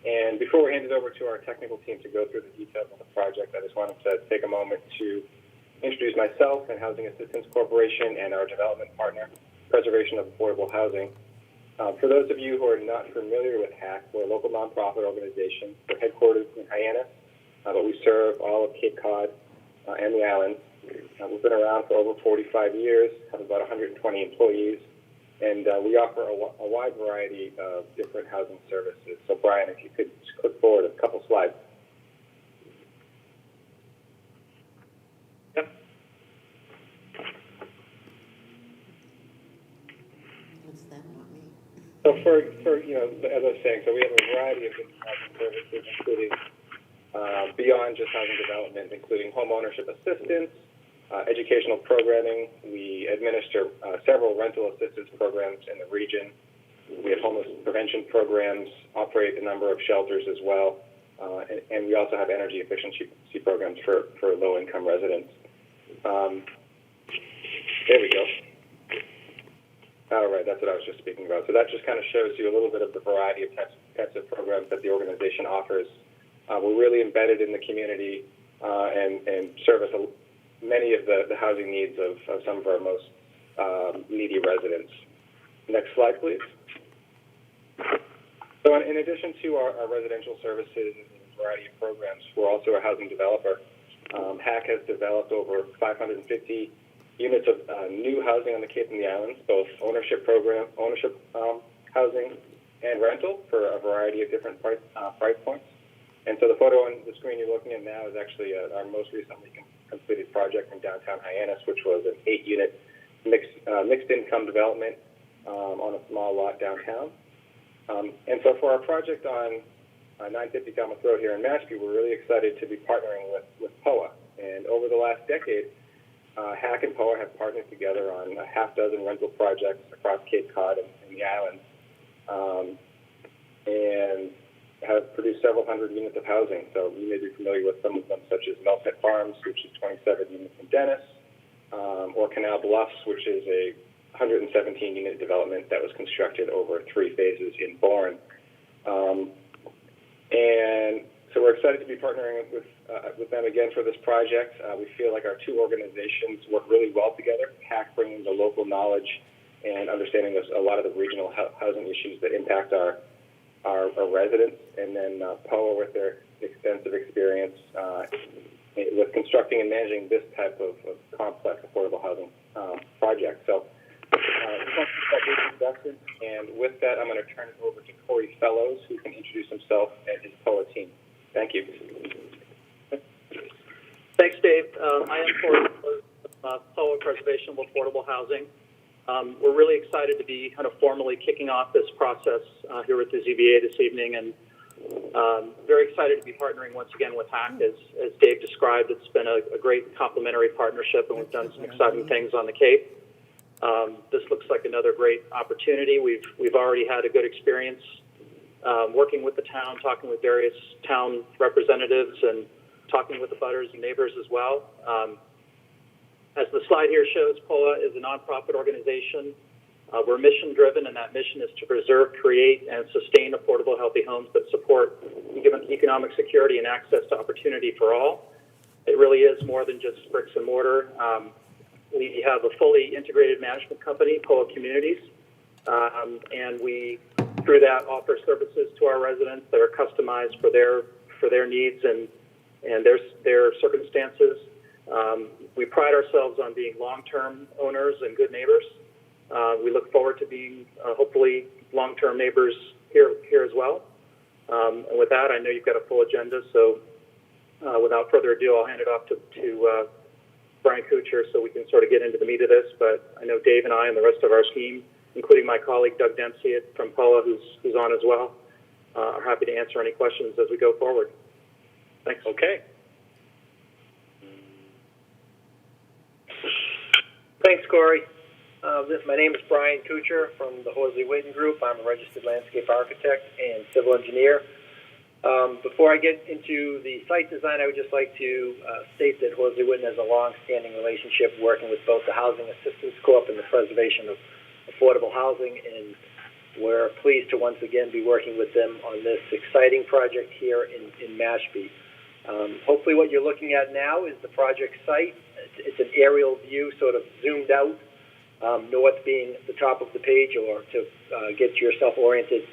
And before we hand it over to our technical team to go through the details of the project, I just wanted to take a moment to introduce myself and Housing Assistance Corporation and our development partner, Preservation of Affordable Housing. For those of you who are not familiar with HAC, we're a local nonprofit organization. We're headquartered in Hyannis, but we serve all of Cape Cod and the islands. We've been around for over 45 years, have about 120 employees, and we offer a wide variety of different housing services. So, Brian, if you could just click forward a couple slides. Yep. So for as I was saying, so we have a variety of different housing services, including beyond just housing development, including home ownership assistance, educational programming. We administer several rental assistance programs in the region. We have homeless prevention programs, operate a number of shelters as well, and we also have energy efficiency programs for low-income residents. There we go. All right, that's what I was just speaking about. So that just kind of shows you a little bit of the variety of types of programs that the organization offers. We're really embedded in the community and service many of the housing needs of some of our most needy residents. Next slide, please. So in addition to our residential services and a variety of programs, we're also a housing developer. HAC has developed over 550 units of new housing on the Cape and the Islands, both ownership housing and rental for a variety of different price points. And so the photo on the screen you're looking at now is actually our most recently completed project in downtown Hyannis, which was an 8-unit mixed income development on a small lot downtown. And so for our project on 950 Falmouth Road here in Mashpee, we're really excited to be partnering with POA. And over the last decade, HAC and POA have partnered together on a half dozen rental projects across Cape Cod and the islands, and have produced several hundred units of housing. So you may be familiar with some of them, such as Melpet Farms, which is 27 units in Dennis, or Canal Bluffs, which is a 117-unit development that was constructed over 3 phases in Bourne. And so we're excited to be partnering with them again for this project. We feel like our two organizations work really well together. HAC bringing the local knowledge and understanding of a lot of the regional housing issues that impact our residents, and then POA with their extensive experience with constructing and managing this type of complex affordable housing project. So and with that, I'm going to turn it over to Corey Fellows, who can introduce himself and his POA team. Thank you. Thanks, Dave. I am Corey Fellows, POA Preservation of Affordable Housing. We're really excited to be kind of formally kicking off this process here at the ZBA this evening, and very excited to be partnering once again with HAC. As Dave described, it's been a great complementary partnership, and we've done some exciting things on the Cape. This looks like another great opportunity. We've already had a good experience working with the town, talking with various town representatives, and talking with the butters and neighbors as well. As the slide here shows, POA is a nonprofit organization. We're mission-driven, and that mission is to preserve, create, and sustain affordable, healthy homes that support economic security and access to opportunity for all. It really is more than just bricks and mortar. We have a fully integrated management company, POA Communities, and we, through that, offer services to our residents that are customized for their needs and their circumstances. We pride ourselves on being long-term owners and good neighbors. We look forward to being hopefully long-term neighbors here as well. And with that, I know you've got a full agenda, so without further ado, I'll hand it off to Brian Kuchar so we can sort of get into the meat of this. But I know Dave and I and the rest of our team, including my colleague Doug Dempsey from POA, who's on as well, are happy to answer any questions as we go forward. Thanks. Okay. Thanks, Corey. My name is Brian Kuchar from the Horsley Witten Group. I'm a registered landscape architect and civil engineer. Before I get into the site design, I would just like to state that Horsley Witten has a long-standing relationship working with both the Housing Assistance Corp and the Preservation of Affordable Housing, and we're pleased to once again be working with them on this exciting project here in Mashpee. Hopefully what you're looking at now is the project site. It's an aerial view, sort of zoomed out, north being the top of the page, or to get yourself oriented,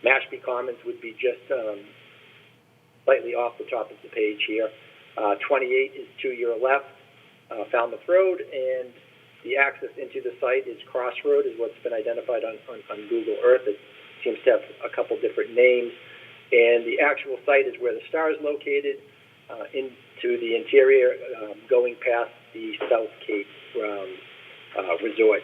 Mashpee Commons would be just slightly off the top of the page here. 28 is to your left, Falmouth Road, and the access into the site is Crossroad, is what's been identified on Google Earth. It seems to have a couple different names. And the actual site is where the star is located, into the interior, going past the South Cape Resort.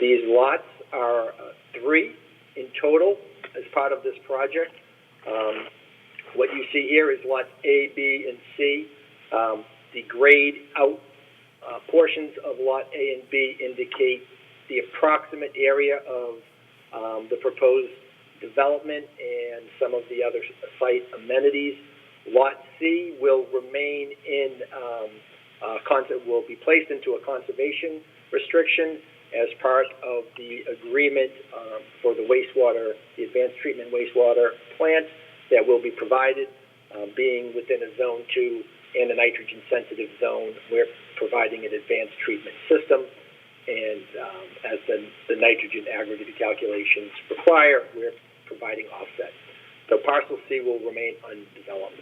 These lots are 3 in total as part of this project. What you see here is lots A, B, and C. The grayed out portions of lot A and B indicate the approximate area of the proposed development and some of the other site amenities. Lot C will remain in will be placed into a conservation restriction as part of the agreement for the wastewater, the advanced treatment wastewater plant that will be provided, being within a Zone 2 and a nitrogen-sensitive zone. We're providing an advanced treatment system. and as the nitrogen aggregate calculations require, we're providing offset. So parcel C will remain undeveloped.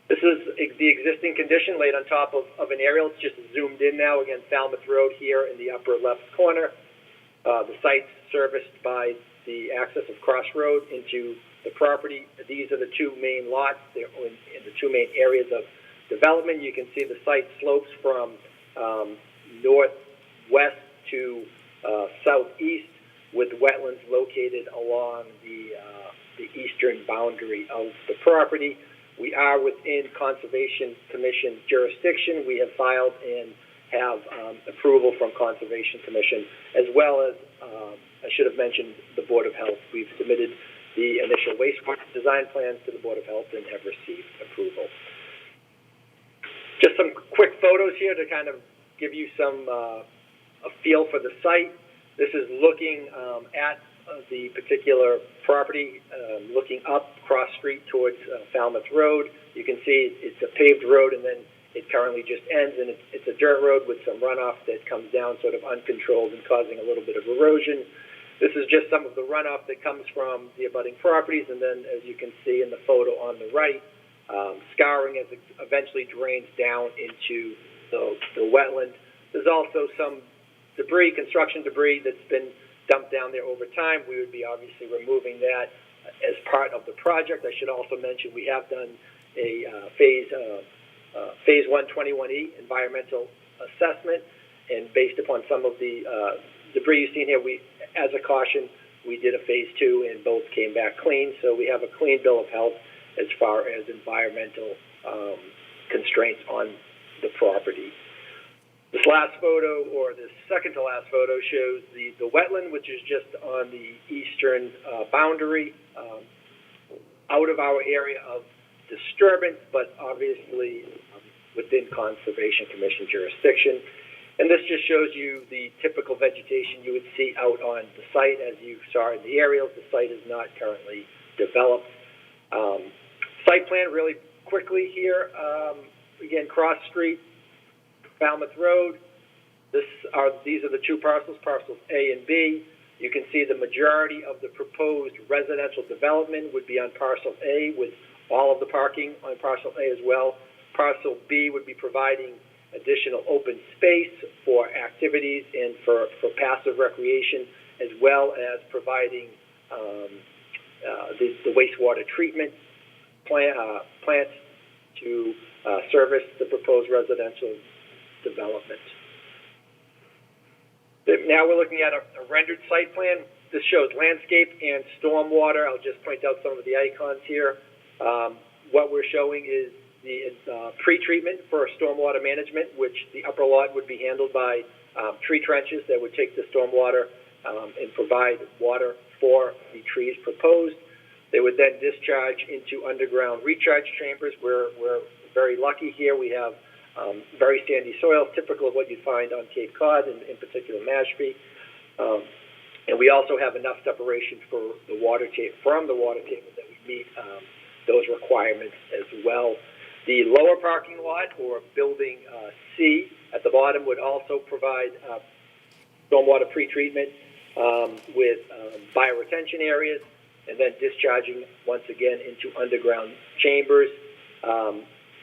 This is the existing condition laid on top of an aerial. It's just zoomed in now. Again, Falmouth Road here in the upper left corner. The site's serviced by the access of Cross Road into the property. These are the two main lots. They're in the two main areas of development. You can see the site slopes from northwest to southeast, with wetlands located along the eastern boundary of the property. We are within Conservation Commission jurisdiction. We have filed and have approval from Conservation Commission, as well as, I should have mentioned, the Board of Health. We've submitted the initial wastewater design plans to the Board of Health and have received approval. Just some quick photos here to kind of give you some a feel for the site. This is looking at the particular property, looking up Cross Street towards Falmouth Road. You can see it's a paved road, and then it currently just ends, and it's a dirt road with some runoff that comes down sort of uncontrolled and causing a little bit of erosion. This is just some of the runoff that comes from the abutting properties, and then, as you can see in the photo on the right, scouring as it eventually drains down into the wetland. There's also some debris, construction debris, that's been dumped down there over time. We would be obviously removing that as part of the project. I should also mention we have done a phase 121E environmental assessment, and based upon some of the debris you've seen here, we, as a caution, we did a phase 2, and both came back clean. So we have a clean bill of health as far as environmental constraints on the property. This last photo, or this second to last photo, shows the wetland, which is just on the eastern boundary, out of our area of disturbance, but obviously within Conservation Commission jurisdiction. And this just shows you the typical vegetation you would see out on the site. As you saw in the aerials, the site is not currently developed. Site plan really quickly here. Again, Cross Street, Falmouth Road. These are the two parcels, parcels A and B. You can see the majority of the proposed residential development would be on parcel A, with all of the parking on parcel A as well. Parcel B would be providing additional open space for activities and for passive recreation, as well as providing the wastewater treatment plant to service the proposed residential development. Now we're looking at a rendered site plan. This shows landscape and stormwater. I'll just point out some of the icons here. What we're showing is the pre-treatment for stormwater management, which the upper lot would be handled by tree trenches that would take the stormwater and provide water for the trees proposed. They would then discharge into underground recharge chambers. We're very lucky here. We have very sandy soil, typical of what you'd find on Cape Cod, and in particular Mashpee. And we also have enough separation for the water from the water table that would meet those requirements as well. The lower parking lot, or building C at the bottom, would also provide stormwater pretreatment with bioretention areas, and then discharging once again into underground chambers.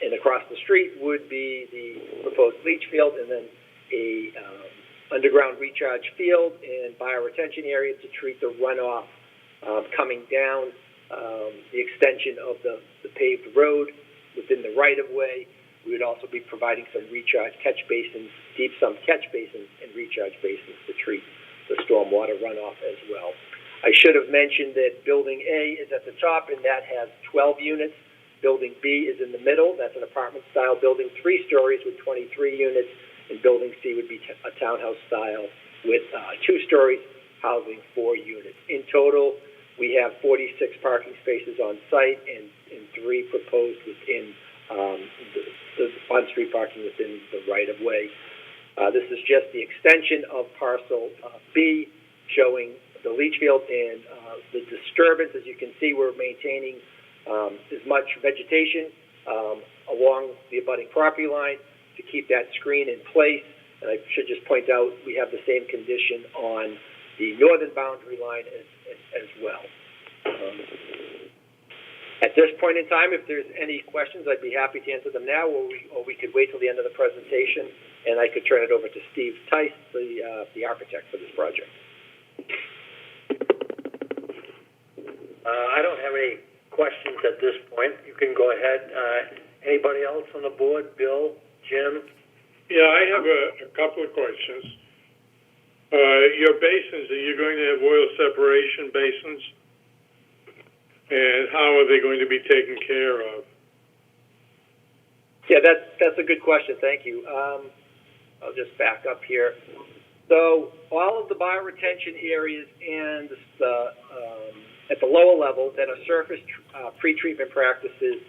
And across the street would be the proposed leach field, and then a underground recharge field and bioretention area to treat the runoff coming down the extension of the paved road within the right-of-way. We would also be providing some recharge catch basins, deep sump catch basins and recharge basins to treat the stormwater runoff as well. I should have mentioned that Building A is at the top, and that has 12 units. Building B is in the middle. That's an apartment-style building, 3 stories with 23 units. And Building C would be a townhouse style with 2 stories, housing 4 units. In total, we have 46 parking spaces on site and 3 proposed within the on-street parking within the right-of-way. This is just the extension of parcel B, showing the leach field and the disturbance. As you can see, we're maintaining as much vegetation along the abutting property line to keep that screen in place. And I should just point out, we have the same condition on the northern boundary line as well. At this point in time, if there's any questions, I'd be happy to answer them now, or we could wait till the end of the presentation, and I could turn it over to Steve Tice, the architect for this project. I don't have any questions at this point. You can go ahead. Anybody else on the board? Bill, Jim? Yeah, I have a couple of questions. Your basins, are you going to have oil separation basins? And how are they going to be taken care of? Yeah, that's a good question. Thank you. I'll just back up here. So all of the bioretention areas and at the lower level that are surface pre-treatment practices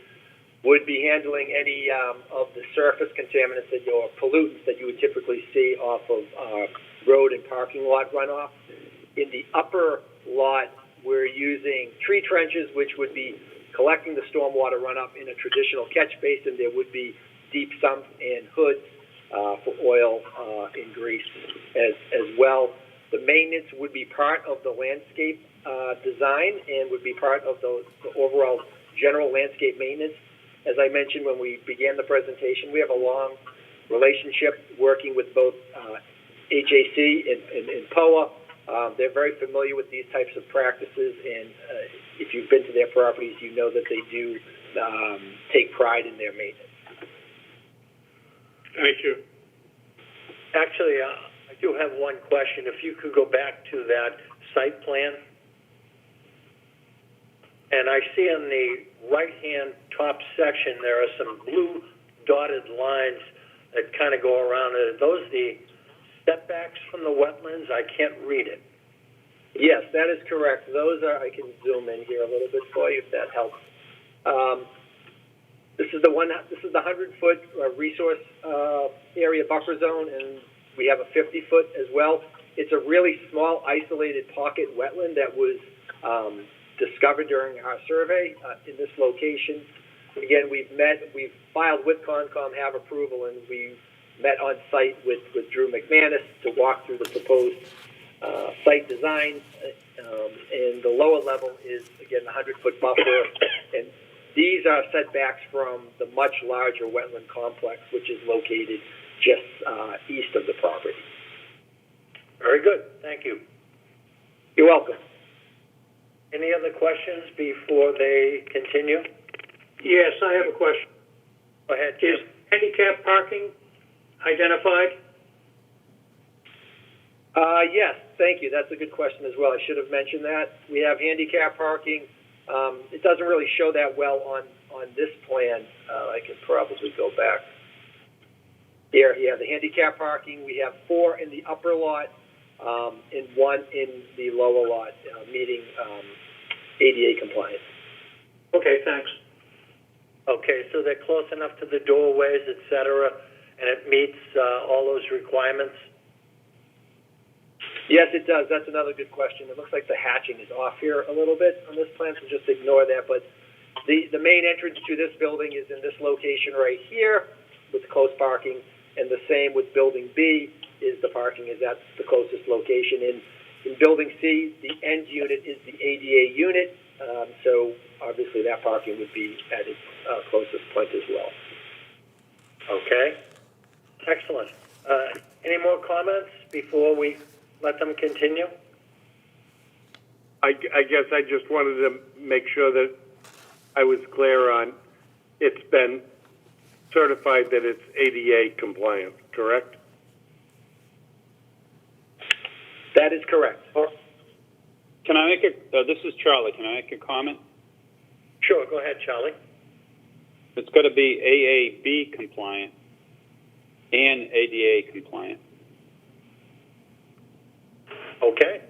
would be handling any of the surface contaminants or pollutants that you would typically see off of road and parking lot runoff. In the upper lot, we're using tree trenches, which would be collecting the stormwater runoff in a traditional catch basin. There would be deep sumps and hoods for oil and grease as well. The maintenance would be part of the landscape design and would be part of the overall general landscape maintenance. As I mentioned when we began the presentation, we have a long relationship working with both HAC and POA. They're very familiar with these types of practices, and if you've been to their properties, you know that they do take pride in their maintenance. Thank you. Actually, I do have one question. If you could go back to that site plan. And I see on the right-hand top section, there are some blue dotted lines that kind of go around it. Are those the setbacks from the wetlands? I can't read it. Yes, that is correct. Those are, I can zoom in here a little bit for you if that helps. This is the 100-foot resource area buffer zone, and we have a 50-foot as well. It's a really small, isolated pocket wetland that was discovered during our survey in this location. Again, we've filed with Concom, have approval, and we met on site with Drew McManus to walk through the proposed site design. And the lower level is, again, the 100-foot buffer. And these are setbacks from the much larger wetland complex, which is located just east of the property. Very good. Thank you. You're welcome. Any other questions before they continue? Yes, I have a question. Go ahead, Jim. Is handicap parking identified? Yes, thank you. That's a good question as well. I should have mentioned that. We have handicap parking. It doesn't really show that well on this plan. I can probably go back. Here, yeah, the handicap parking. We have 4 in the upper lot and 1 in the lower lot, meeting ADA compliance. Okay, thanks. Okay, so they're close enough to the doorways, et cetera, and it meets all those requirements? Yes, it does. That's another good question. It looks like the hatching is off here a little bit on this plan, so just ignore that. But the main entrance to this building is in this location right here with close parking, and the same with Building B is the parking is at the closest location. In Building C, the end unit is the ADA unit, so obviously that parking would be at its closest point as well. Okay, excellent. Any more comments before we let them continue? I guess I just wanted to make sure that I was clear on it's been certified that it's ADA compliant, correct? That is correct. Can I make this is Charlie. Can I make a comment? Sure, go ahead, Charlie. It's got to be AAB compliant and ADA compliant. Okay.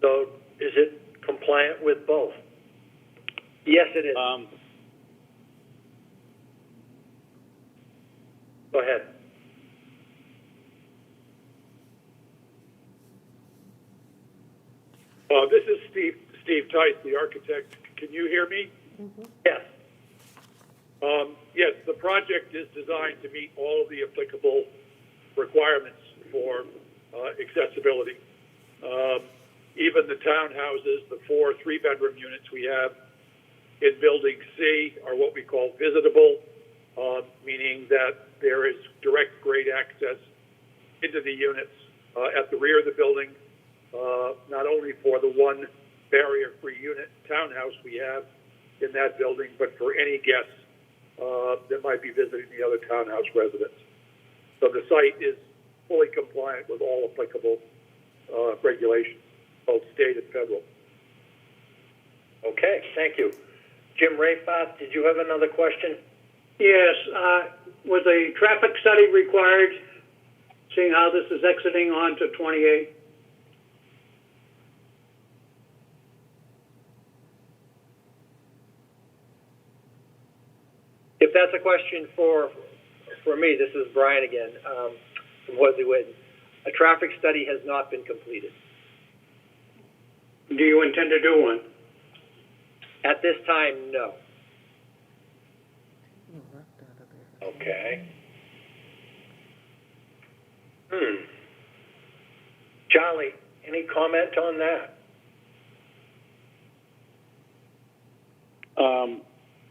So is it compliant with both? Yes, it is. Go ahead. This is Steve Tice, the architect. Can you hear me? Yes. Yes, the project is designed to meet all of the applicable requirements for accessibility. Even the townhouses, the 4 3-bedroom units we have in Building C are what we call visitable, meaning that there is direct grade access into the units at the rear of the building, not only for the one barrier-free unit townhouse we have in that building, but for any guests that might be visiting the other townhouse residents. So the site is fully compliant with all applicable regulations, both state and federal. Okay, thank you. Jim Rayfoth, did you have another question? Yes, was a traffic study required, seeing how this is exiting onto 28? If that's a question for me, this is Brian again, from Wesley Witten. A traffic study has not been completed. Do you intend to do one? At this time, no. Okay. Charlie, any comment on that?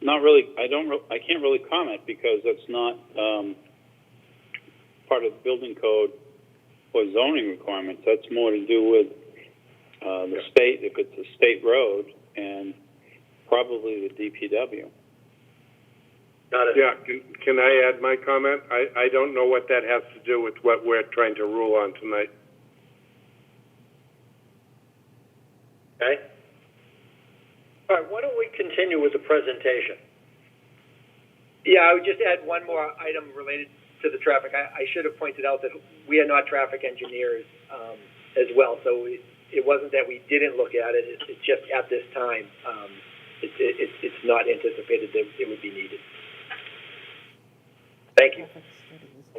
Not really. I can't really comment because that's not part of the building code or zoning requirements. That's more to do with the state, if it's a state road, and probably the DPW. Got it. Yeah, can I add my comment? I don't know what that has to do with what we're trying to rule on tonight. Okay. All right, why don't we continue with the presentation? Yeah, I would just add one more item related to the traffic. I should have pointed out that we are not traffic engineers as well, so it wasn't that we didn't look at it. It's just at this time, it's not anticipated that it would be needed. Thank you.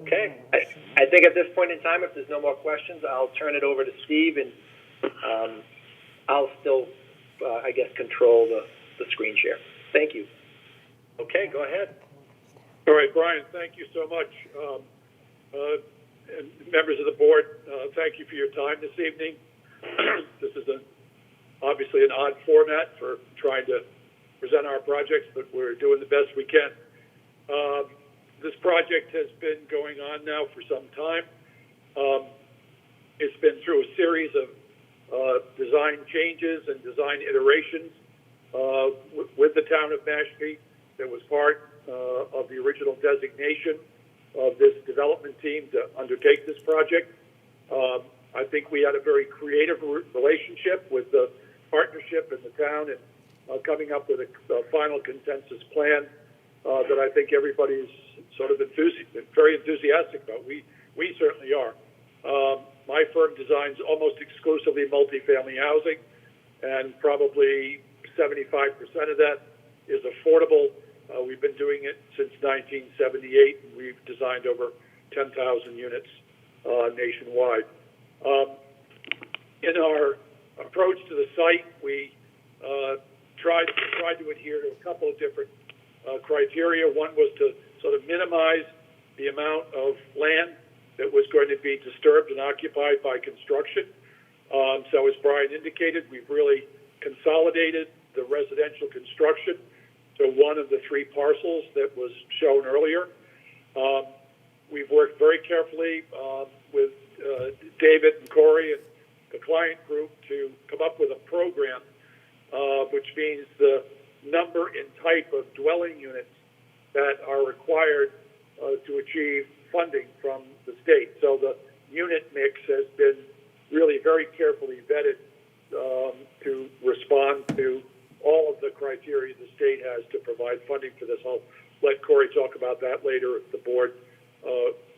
Okay. I think at this point in time, if there's no more questions, I'll turn it over to Steve, and I'll still, I guess, control the screen share. Thank you. Okay, go ahead. All right, Brian, thank you so much. And members of the board, thank you for your time this evening. This is obviously an odd format for trying to present our projects, but we're doing the best we can. This project has been going on now for some time. It's been through a series of design changes and design iterations with the town of Mashpee that was part of the original designation of this development team to undertake this project. I think we had a very creative relationship with the partnership and the town and coming up with a final consensus plan that I think everybody's sort of very enthusiastic about. We certainly are. My firm designs almost exclusively multifamily housing, and probably 75% of that is affordable. We've been doing it since 1978, and we've designed over 10,000 units nationwide. In our approach to the site, we tried to adhere to a couple of different criteria. One was to sort of minimize the amount of land that was going to be disturbed and occupied by construction. So as Brian indicated, we've really consolidated the residential construction to one of the 3 parcels that was shown earlier. We've worked very carefully with David and Corey and the client group to come up with a program, which means the number and type of dwelling units that are required to achieve funding from the state. So the unit mix has been really very carefully vetted to respond to all of the criteria the state has to provide funding for this. I'll let Corey talk about that later if the board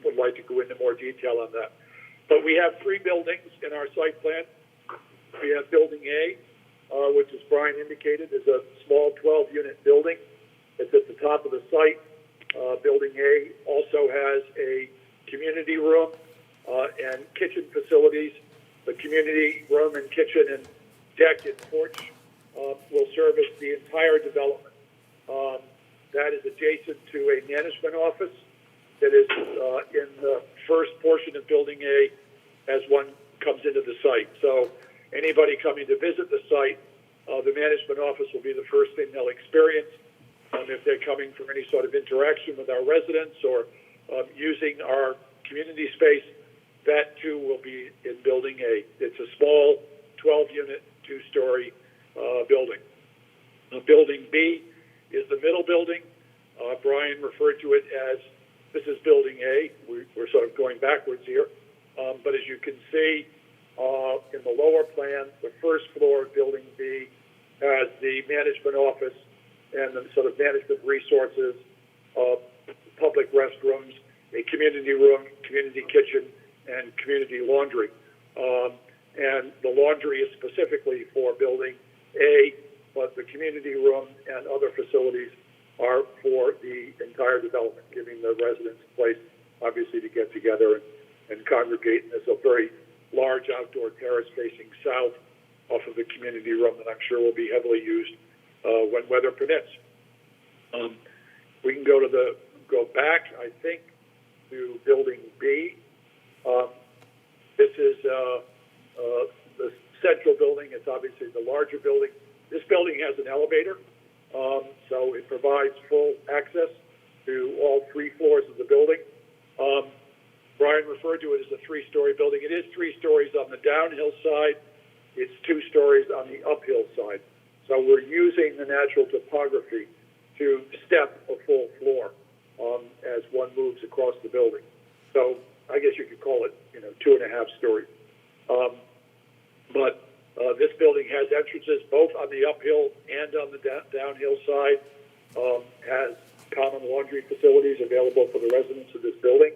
would like to go into more detail on that. But we have 3 buildings in our site plan. We have Building A, which, as Brian indicated, is a small 12-unit building. It's at the top of the site. Building A also has a community room and kitchen facilities. The community room and kitchen and deck and porch will service the entire development. That is adjacent to a management office that is in the first portion of Building A as one comes into the site. So anybody coming to visit the site, the management office will be the first thing they'll experience. If they're coming from any sort of interaction with our residents or using our community space, that too will be in Building A. It's a small 12-unit, two-story building. Building B is the middle building. Brian referred to it as, this is Building A. We're sort of going backwards here. But as you can see in the lower plan, the first floor of Building B has the management office and the sort of management resources, public restrooms, a community room, community kitchen, and community laundry. And the laundry is specifically for Building A, but the community room and other facilities are for the entire development, giving the residents a place, obviously, to get together and congregate. And there's a very large outdoor terrace facing south off of the community room that I'm sure will be heavily used when weather permits. We can go back, I think, to Building B. This is the central building. It's obviously the larger building. This building has an elevator, so it provides full access to all 3 floors of the building. Brian referred to it as a 3-story building. It is 3 stories on the downhill side. It's 2 stories on the uphill side. So we're using the natural topography to step a full floor as one moves across the building. So I guess you could call it, 2.5 stories. But this building has entrances both on the uphill and on the downhill side. Has common laundry facilities available for the residents of this building.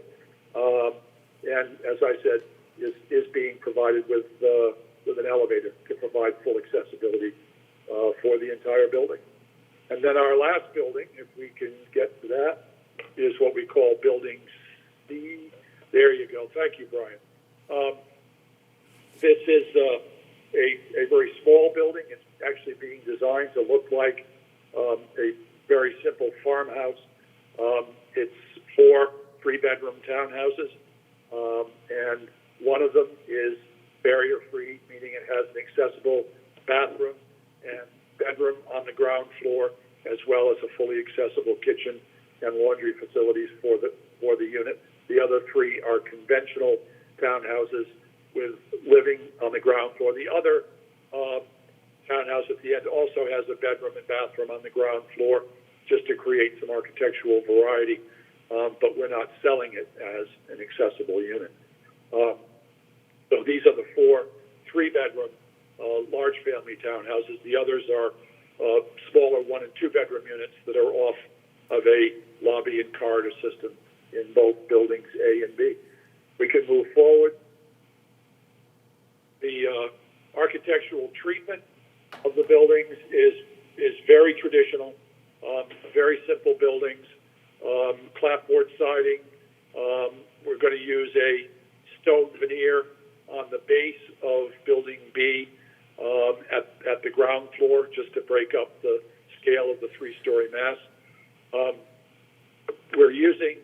And as I said, is being provided with an elevator to provide full accessibility for the entire building. And then our last building, if we can get to that, is what we call Building C. There you go. Thank you, Brian. This is a very small building. It's actually being designed to look like a very simple farmhouse. It's 4 3-bedroom townhouses, and one of them is barrier-free, meaning it has an accessible bathroom and bedroom on the ground floor, as well as a fully accessible kitchen and laundry facilities for the unit. The other 3 are conventional townhouses with living on the ground floor. The other townhouse at the end also has a bedroom and bathroom on the ground floor, just to create some architectural variety, but we're not selling it as an accessible unit. So these are the 4 3-bedroom large family townhouses. The others are smaller 1- and 2-bedroom units that are off of a lobby and corridor system in both buildings A and B. We can move forward. The architectural treatment of the buildings is very traditional, very simple buildings, clapboard siding. We're going to use a stone veneer on the base of Building B at the ground floor, just to break up the scale of the 3-story mass. We're using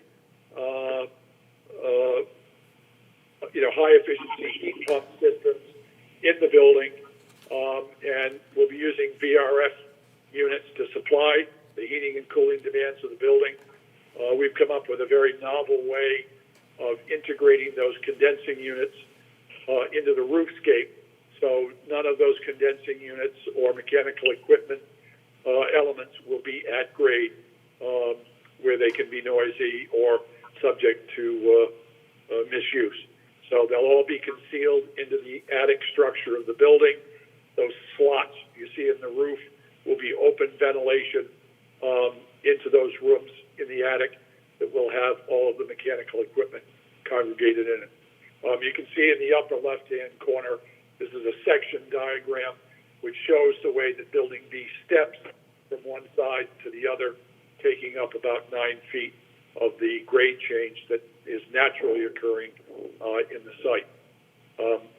high-efficiency heat pump systems in the building, and we'll be using VRF units to supply the heating and cooling demands of the building. We've come up with a very novel way of integrating those condensing units into the roofscape, so none of those condensing units or mechanical equipment elements will be at grade where they can be noisy or subject to misuse. So they'll all be concealed into the attic structure of the building. Those slots you see in the roof will be open ventilation into those rooms in the attic that will have all of the mechanical equipment congregated in it. You can see in the upper left-hand corner, this is a section diagram which shows the way that Building B steps from one side to the other, taking up about 9 feet of the grade change that is naturally occurring in the site.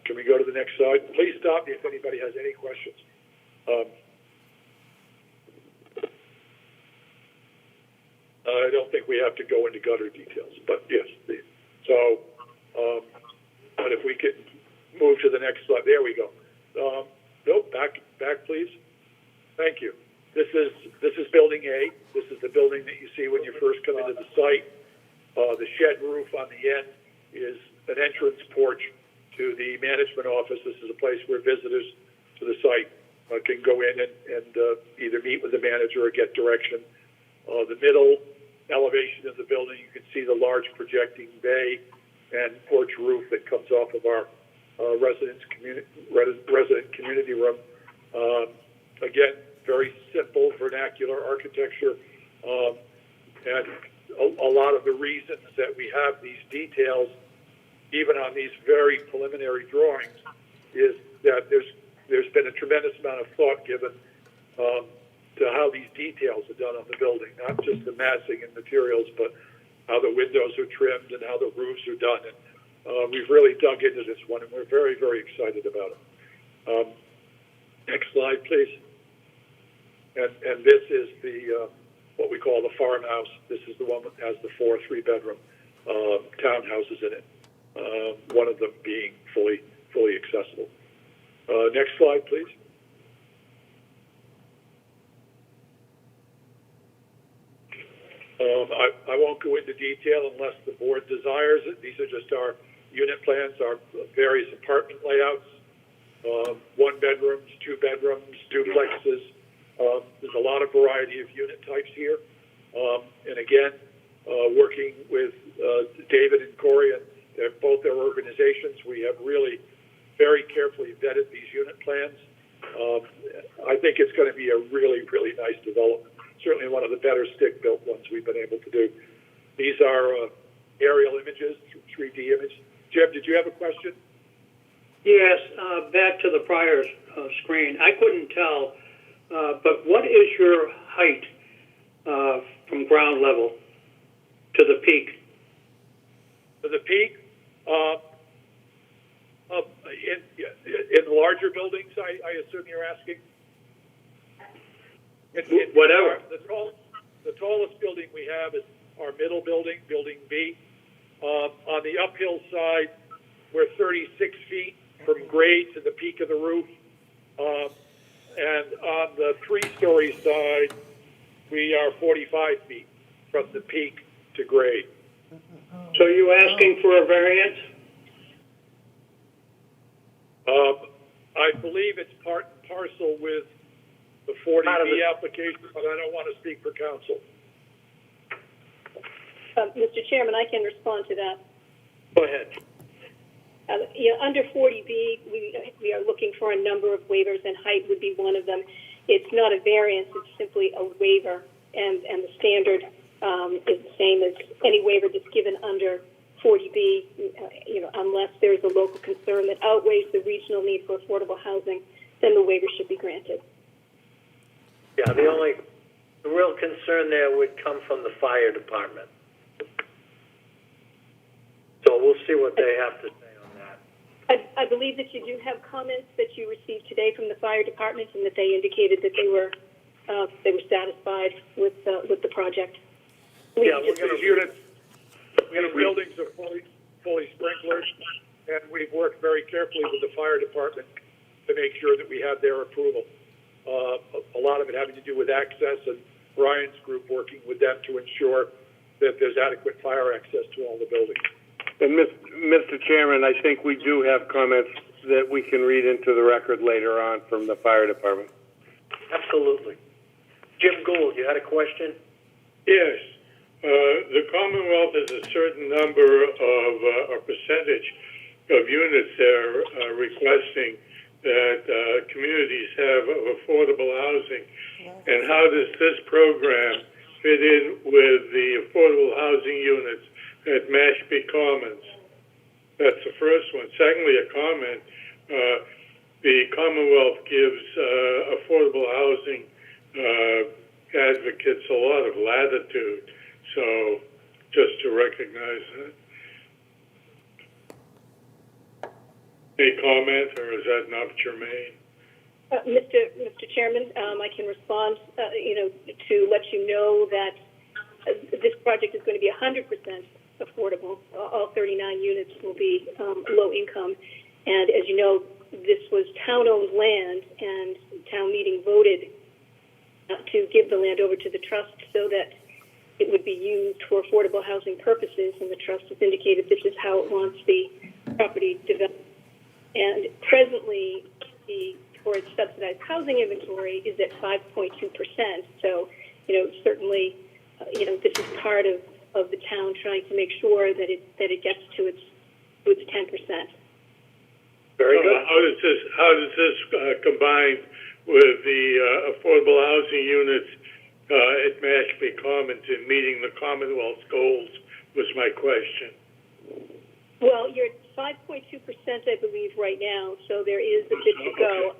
Can we go to the next slide? Please stop me if anybody has any questions. I don't think we have to go into gutter details, but yes. So, but if we could move to the next slide, there we go. Nope, back, please. Thank you. This is building A. This is the building that you see when you first come into the site. The shed roof on the end is an entrance porch to the management office. This is a place where visitors to the site can go in and either meet with the manager or get direction. The middle elevation of the building, you can see the large projecting bay and porch roof that comes off of our resident community room. Again, very simple vernacular architecture, and a lot of the reasons that we have these details, even on these very preliminary drawings, is that there's been a tremendous amount of thought given to how these details are done on the building, not just the massing and materials, but how the windows are trimmed and how the roofs are done. And we've really dug into this one, and we're very, very excited about it. Next slide, please. And this is the what we call the farmhouse. This is the one that has the 4 3-bedroom townhouses in it. One of them being fully accessible. Next slide, please. I won't go into detail unless the board desires it. These are just our unit plans, our various apartment layouts, 1 bedrooms, 2 bedrooms, duplexes. There's a lot of variety of unit types here. And again, working with David and Corey and both their organizations, we have really very carefully vetted these unit plans. I think it's going to be a really, really nice development. Certainly one of the better stick-built ones we've been able to do. These are aerial images, 3D images. Jim, did you have a question? Yes, back to the prior screen. I couldn't tell, but what is your height from ground level to the peak? To the peak? In larger buildings, I assume you're asking? Whatever. The tallest building we have is our middle building, Building B. On the uphill side, we're 36 feet from grade to the peak of the roof. And on the 3-story side, we are 45 feet from the peak to grade. So you asking for a variance? I believe it's part and parcel with the 40B application, but I don't want to speak for council. Mr. Chairman, I can respond to that. Go ahead. Under 40B, we are looking for a number of waivers, and height would be one of them. It's not a variance; it's simply a waiver, and the standard is the same as any waiver that's given under 40B. Unless there's a local concern that outweighs the regional need for affordable housing, then the waiver should be granted. Yeah, the real concern there would come from the fire department. So we'll see what they have to say on that. I believe that you do have comments that you received today from the fire department, and that they indicated that they were satisfied with the project. Yeah, these buildings are fully sprinklered, and we've worked very carefully with the fire department to make sure that we have their approval. A lot of it having to do with access, and Ryan's group working with them to ensure that there's adequate fire access to all the buildings. And Mr. Chairman, I think we do have comments that we can read into the record later on from the fire department. Absolutely. Jim Gould, you had a question? Yes. The Commonwealth has a certain number of a percentage of units they're requesting that communities have of affordable housing. And how does this program fit in with the affordable housing units at Mashpee Commons? That's the first one. Secondly, a comment. The Commonwealth gives affordable housing advocates a lot of latitude. So just to recognize that. Any comment, or is that not germane? Mr. Chairman, I can respond, to let you know that this project is going to be 100% affordable. All 39 units will be low income. And as you know, this was town-owned land, and town meeting voted to give the land over to the trust so that it would be used for affordable housing purposes, and the trust has indicated this is how it wants the property developed. And presently, the Porch subsidized housing inventory is at 5.2%. So, certainly, this is part of the town trying to make sure that it gets to its 10%. Very good. How does this combine with the affordable housing units at Mashpee Commons in meeting the Commonwealth's goals? Was my question. Well, you're at 5.2%, I believe, right now, so there is a bit to go.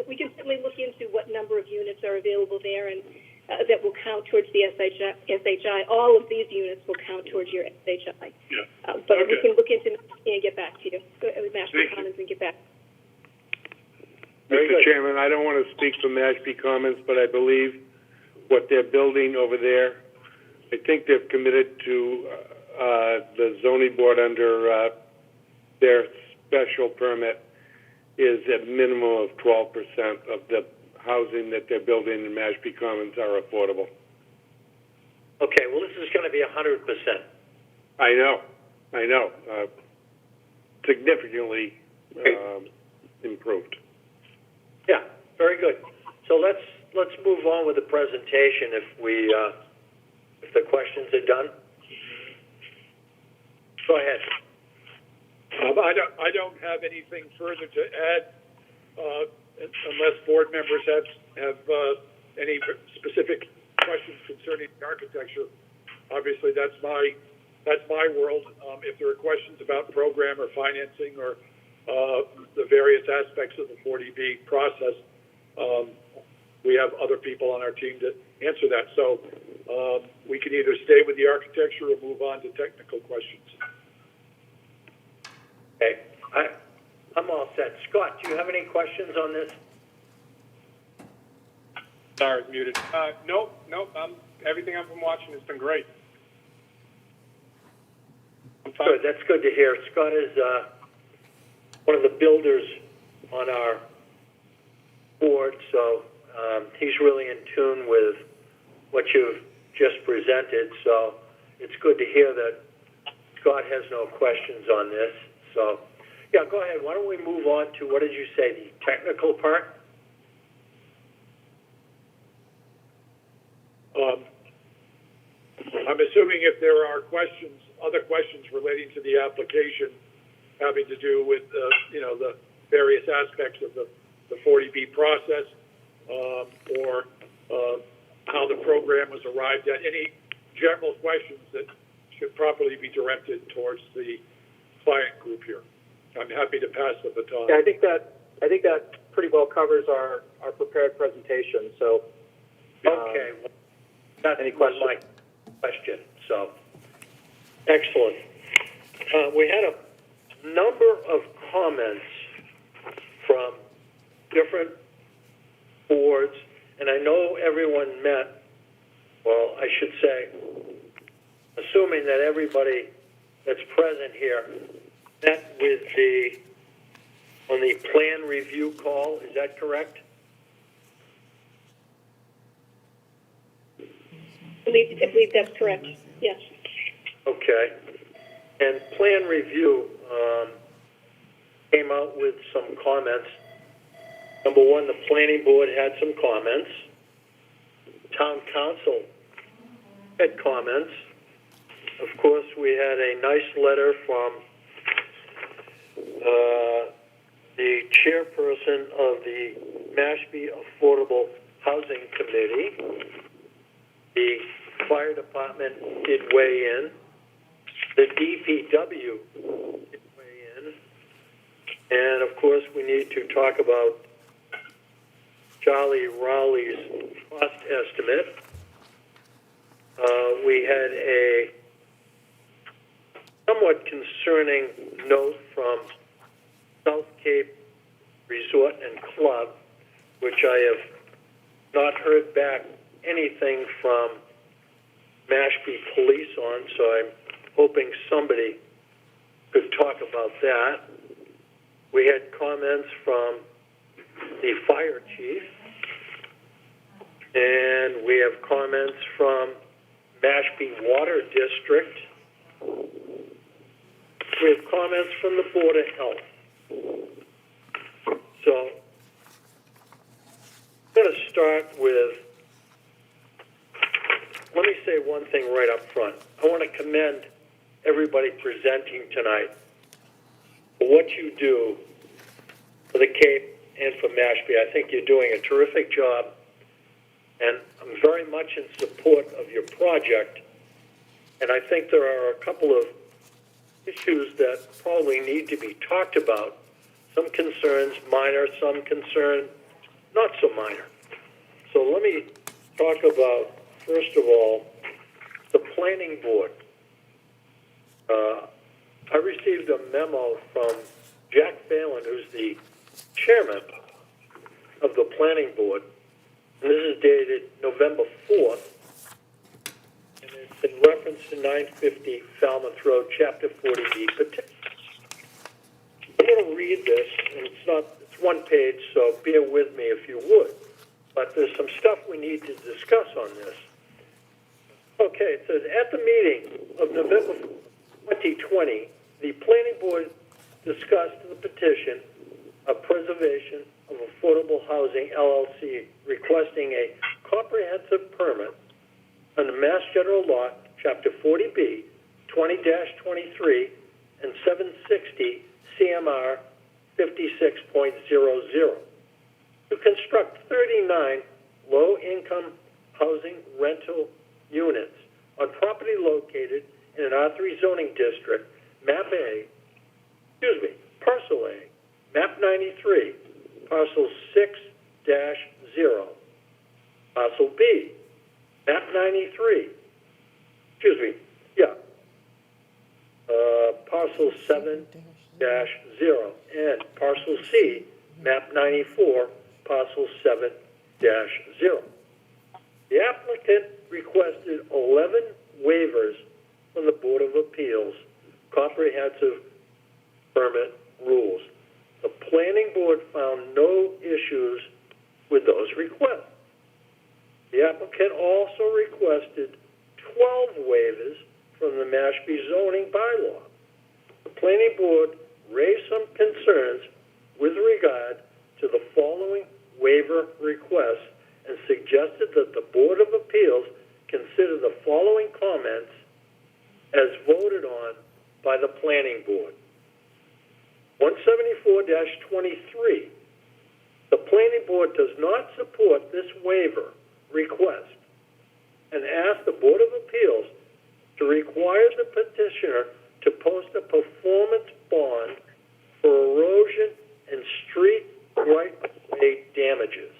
We can certainly look into what number of units are available there, and that will count towards the SHI. All of these units will count towards your SHI. Yeah. But we can look into Mashpee and get back to you. Mashpee Commons and get back. Mr. Chairman, I don't want to speak for Mashpee Commons, but I believe what they're building over there, I think they've committed to the zoning board under their special permit is a minimum of 12% of the housing that they're building in Mashpee Commons are affordable. Okay, well, this is going to be 100%. I know. Significantly improved. Yeah, very good. So let's move on with the presentation if the questions are done. Go ahead. I don't have anything further to add unless board members have any specific questions concerning the architecture. Obviously, that's my world. If there are questions about program or financing or the various aspects of the 40B process, we have other people on our team to answer that. So we can either stay with the architecture or move on to technical questions. Okay, I'm all set. Scott, do you have any questions on this? Sorry, muted. Nope. Everything I've been watching has been great. Good, that's good to hear. Scott is one of the builders on our board, so he's really in tune with what you've just presented. So it's good to hear that Scott has no questions on this. So, yeah, go ahead. Why don't we move on to, what did you say, the technical part? I'm assuming if there are other questions relating to the application having to do with, the various aspects of the 40B process, or how the program was arrived at, any general questions that should properly be directed towards the client group here. I'm happy to pass the baton. Yeah, I think that pretty well covers our prepared presentation. So, okay, that's any questions? My question. So, excellent. We had a number of comments from different boards, and I know everyone met. Well, I should say, assuming that everybody that's present here met with on the plan review call. Is that correct? I believe that's correct. Yes. Okay. And plan review came out with some comments. Number one, the planning board had some comments. Town council had comments. Of course, we had a nice letter from the chairperson of the Mashpee Affordable Housing Committee. The fire department did weigh in. The DPW did weigh in. And, of course, we need to talk about Charlie Rowley's cost estimate. We had a somewhat concerning note from South Cape Resort and Club, which I have not heard back anything from Mashpee Police on, so I'm hoping somebody could talk about that. We had comments from the fire chief, and we have comments from Mashpee Water District. We have comments from the Board of Health. So I'm going to start with, let me say one thing right up front. I want to commend everybody presenting tonight for what you do for the Cape and for Mashpee. I think you're doing a terrific job, and I'm very much in support of your project. And I think there are a couple of issues that probably need to be talked about. Some concerns minor, some concern not so minor. So let me talk about, first of all, the planning board. I received a memo from Jack Phelan, who's the chairman of the planning board, and this is dated November 4th, and it's in reference to 950 Falmouth Road, Chapter 40B petition. I'm going to read this, and it's one page, so bear with me if you would, but there's some stuff we need to discuss on this. Okay, it says, at the meeting of November 2020, the planning board discussed the petition of Preservation of Affordable Housing, LLC, requesting a comprehensive permit under Mass General Law, Chapter 40B, 20-23, and 760 CMR 56.00 to construct 39 low-income housing rental units on property located in an R3 zoning district, Parcel A, Map 93, Parcel 6-0, Parcel B, Map 93, Parcel 7-0, and Parcel C, Map 94, Parcel 7-0. The applicant requested 11 waivers from the Board of Appeals comprehensive permit rules. The planning board found no issues with those requests. The applicant also requested 12 waivers from the Mashpee zoning bylaw. The planning board raised some concerns with regard to the following waiver requests and suggested that the Board of Appeals consider the following comments as voted on by the planning board. 174-23. The planning board does not support this waiver request and asks the Board of Appeals to require the petitioner to post a performance bond for erosion and street right-of-way damages.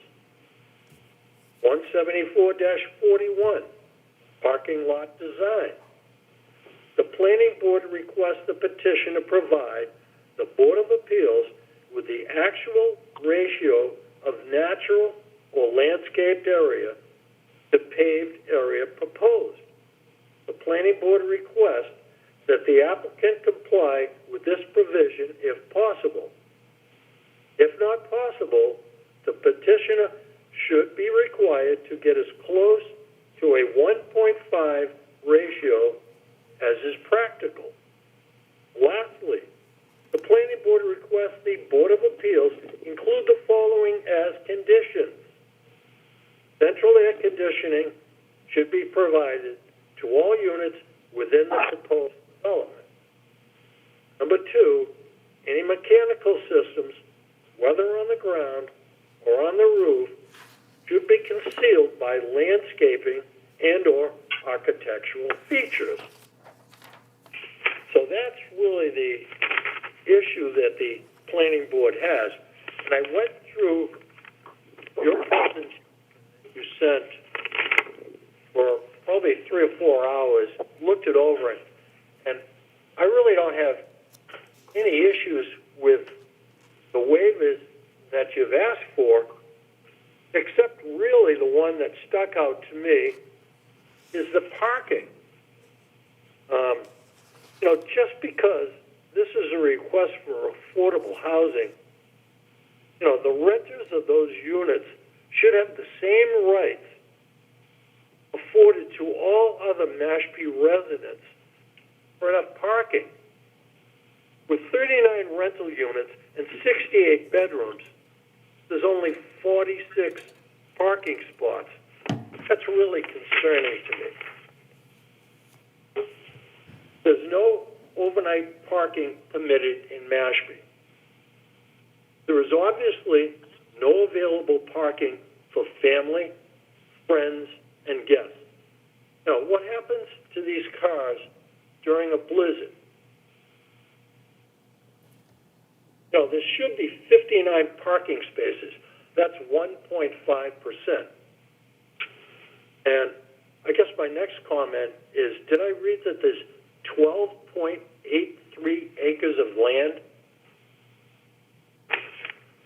174-41, parking lot design. The planning board requests the petitioner provide the Board of Appeals with the actual ratio of natural or landscaped area to paved area proposed. The planning board requests that the applicant comply with this provision if possible. If not possible, the petitioner should be required to get as close to a 1.5 ratio as is practical. Lastly, the planning board requests the Board of Appeals include the following as conditions. Central air conditioning should be provided to all units within the proposed development. Number two, any mechanical systems, whether on the ground or on the roof, should be concealed by landscaping and/or architectural features. So that's really the issue that the planning board has. And I went through your presentation you sent for probably 3 or 4 hours, looked it over, and I really don't have any issues with the waivers that you've asked for, except really the one that stuck out to me is the parking. Just because this is a request for affordable housing, the renters of those units should have the same rights afforded to all other Mashpee residents for enough parking. With 39 rental units and 68 bedrooms, there's only 46 parking spots. That's really concerning to me. There's no overnight parking permitted in Mashpee. There is obviously no available parking for family, friends, and guests. Now, what happens to these cars during a blizzard? There should be 59 parking spaces. That's 1.5%. And I guess my next comment is, did I read that there's 12.83 acres of land?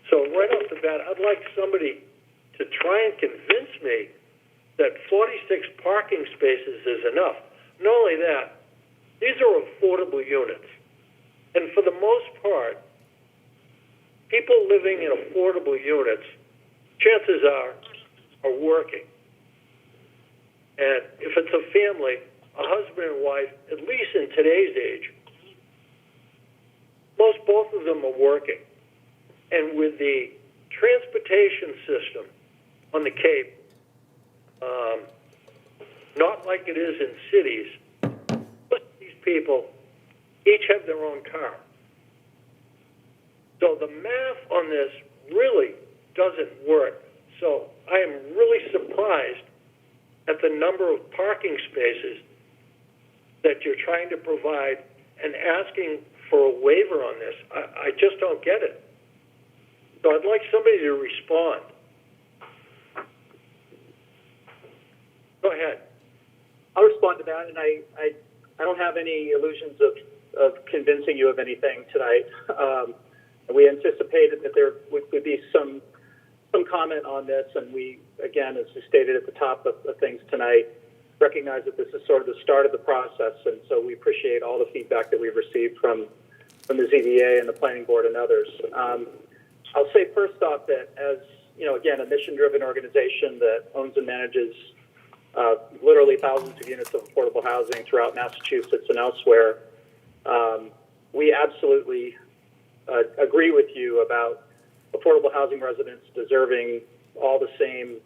So right off the bat, I'd like somebody to try and convince me that 46 parking spaces is enough. Not only that, these are affordable units. And for the most part, people living in affordable units, chances are working. And if it's a family, a husband and wife, at least in today's age, both of them are working. And with the transportation system on the Cape, not like it is in cities, these people each have their own car. So the math on this really doesn't work. So I am really surprised at the number of parking spaces that you're trying to provide and asking for a waiver on this. I just don't get it. So I'd like somebody to respond. Go ahead. I'll respond to that, and I don't have any illusions of convincing you of anything tonight. We anticipated that there would be some comment on this, and we, again, as we stated at the top of things tonight, recognize that this is sort of the start of the process, and so we appreciate all the feedback that we've received from the ZBA and the Planning Board and others. I'll say first off that as, again, a mission-driven organization that owns and manages literally thousands of units of affordable housing throughout Massachusetts and elsewhere, we absolutely agree with you about affordable housing residents deserving all the same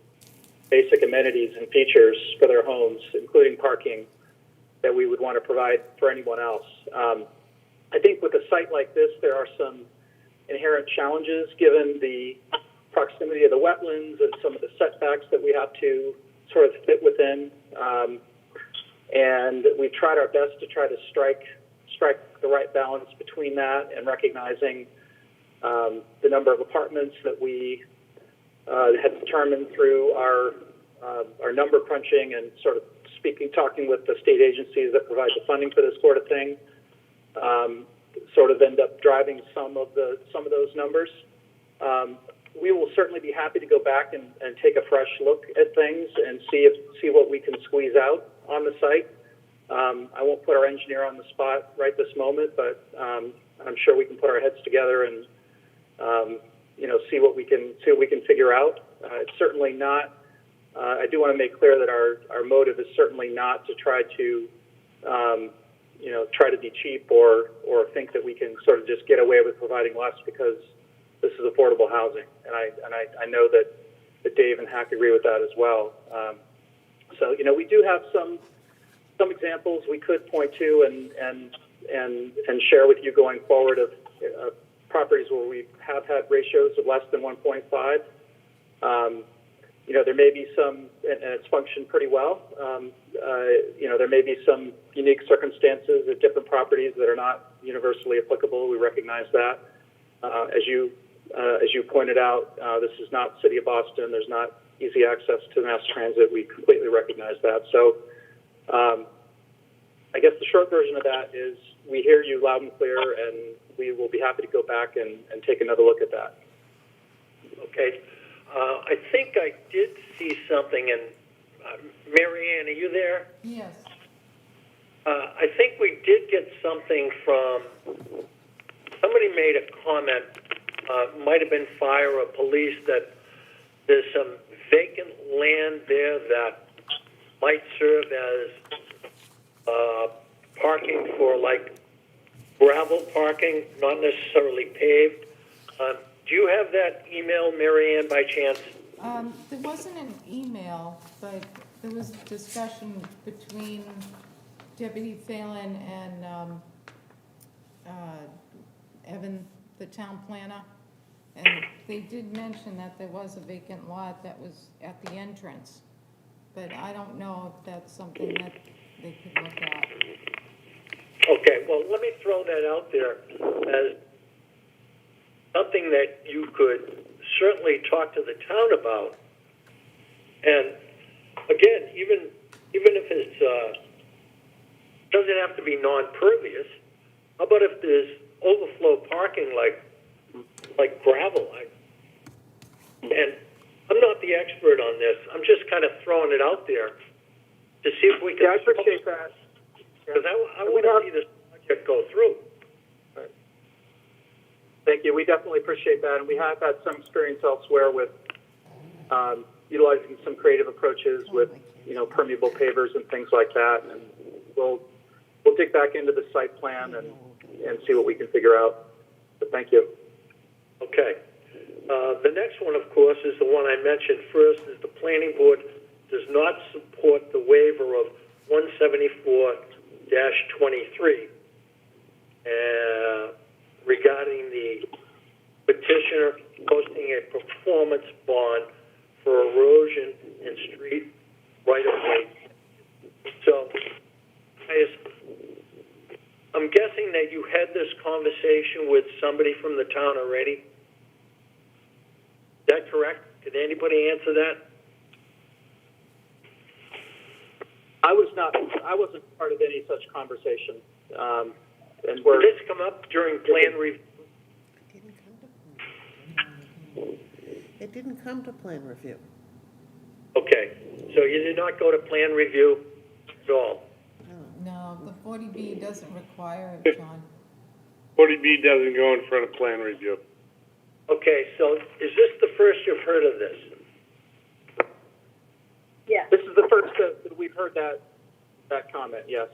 basic amenities and features for their homes, including parking, that we would want to provide for anyone else. I think with a site like this, there are some inherent challenges given the proximity of the wetlands and some of the setbacks that we have to sort of fit within. And we tried our best to try to strike the right balance between that and recognizing the number of apartments that we had determined through our number crunching and sort of talking with the state agencies that provide the funding for this sort of thing, sort of end up driving some of those numbers. We will certainly be happy to go back and take a fresh look at things and see what we can squeeze out on the site. I won't put our engineer on the spot right this moment, but I'm sure we can put our heads together and see what we can figure out. It's certainly not. I do want to make clear that our motive is certainly not to try to be cheap or think that we can sort of just get away with providing less because this is affordable housing. And I know that Dave and Hack agree with that as well. So we do have some examples we could point to and share with you going forward of properties where we have had ratios of less than 1.5. There may be some, and it's functioned pretty well. There may be some unique circumstances at different properties that are not universally applicable. We recognize that. As you pointed out, this is not City of Boston. There's not easy access to mass transit. We completely recognize that. So I guess the short version of that is we hear you loud and clear, and we will be happy to go back and take another look at that. Okay. I think I did see something, and Mary Ann, are you there? Yes. I think we did get something from, somebody made a comment, might have been fire or police, that there's some vacant land there that might serve as parking for like gravel parking, not necessarily paved. Do you have that email, Mary Ann, by chance? There wasn't an email, but there was discussion between Deputy Phelan and Evan, the town planner. And they did mention that there was a vacant lot that was at the entrance. But I don't know if that's something that they could look at. Okay, well, let me throw that out there as something that you could certainly talk to the town about. And again, even if it's doesn't have to be non-pervious. How about if there's overflow parking like gravel? And I'm not the expert on this. I'm just kind of throwing it out there to see if we can. Yeah, I appreciate that. Because I want to see this project go through. Right. Thank you. We definitely appreciate that, and we have had some experience elsewhere with utilizing some creative approaches with, permeable pavers and things like that. And we'll dig back into the site plan and see what we can figure out. But thank you. Okay. The next one, of course, is the one I mentioned first, is the planning board does not support the waiver of 174-23 regarding the petitioner posting a performance bond for erosion and street right-of-way. So I'm guessing that you had this conversation with somebody from the town already. Is that correct? Did anybody answer that? I wasn't part of any such conversation. And Did this come up during plan review? It didn't come to plan review. Okay, so you did not go to plan review at all? No, the 40B doesn't require it, John. 40B doesn't go in front of plan review. Okay, so is this the first you've heard of this? Yes. This is the first that we've heard that comment, yes.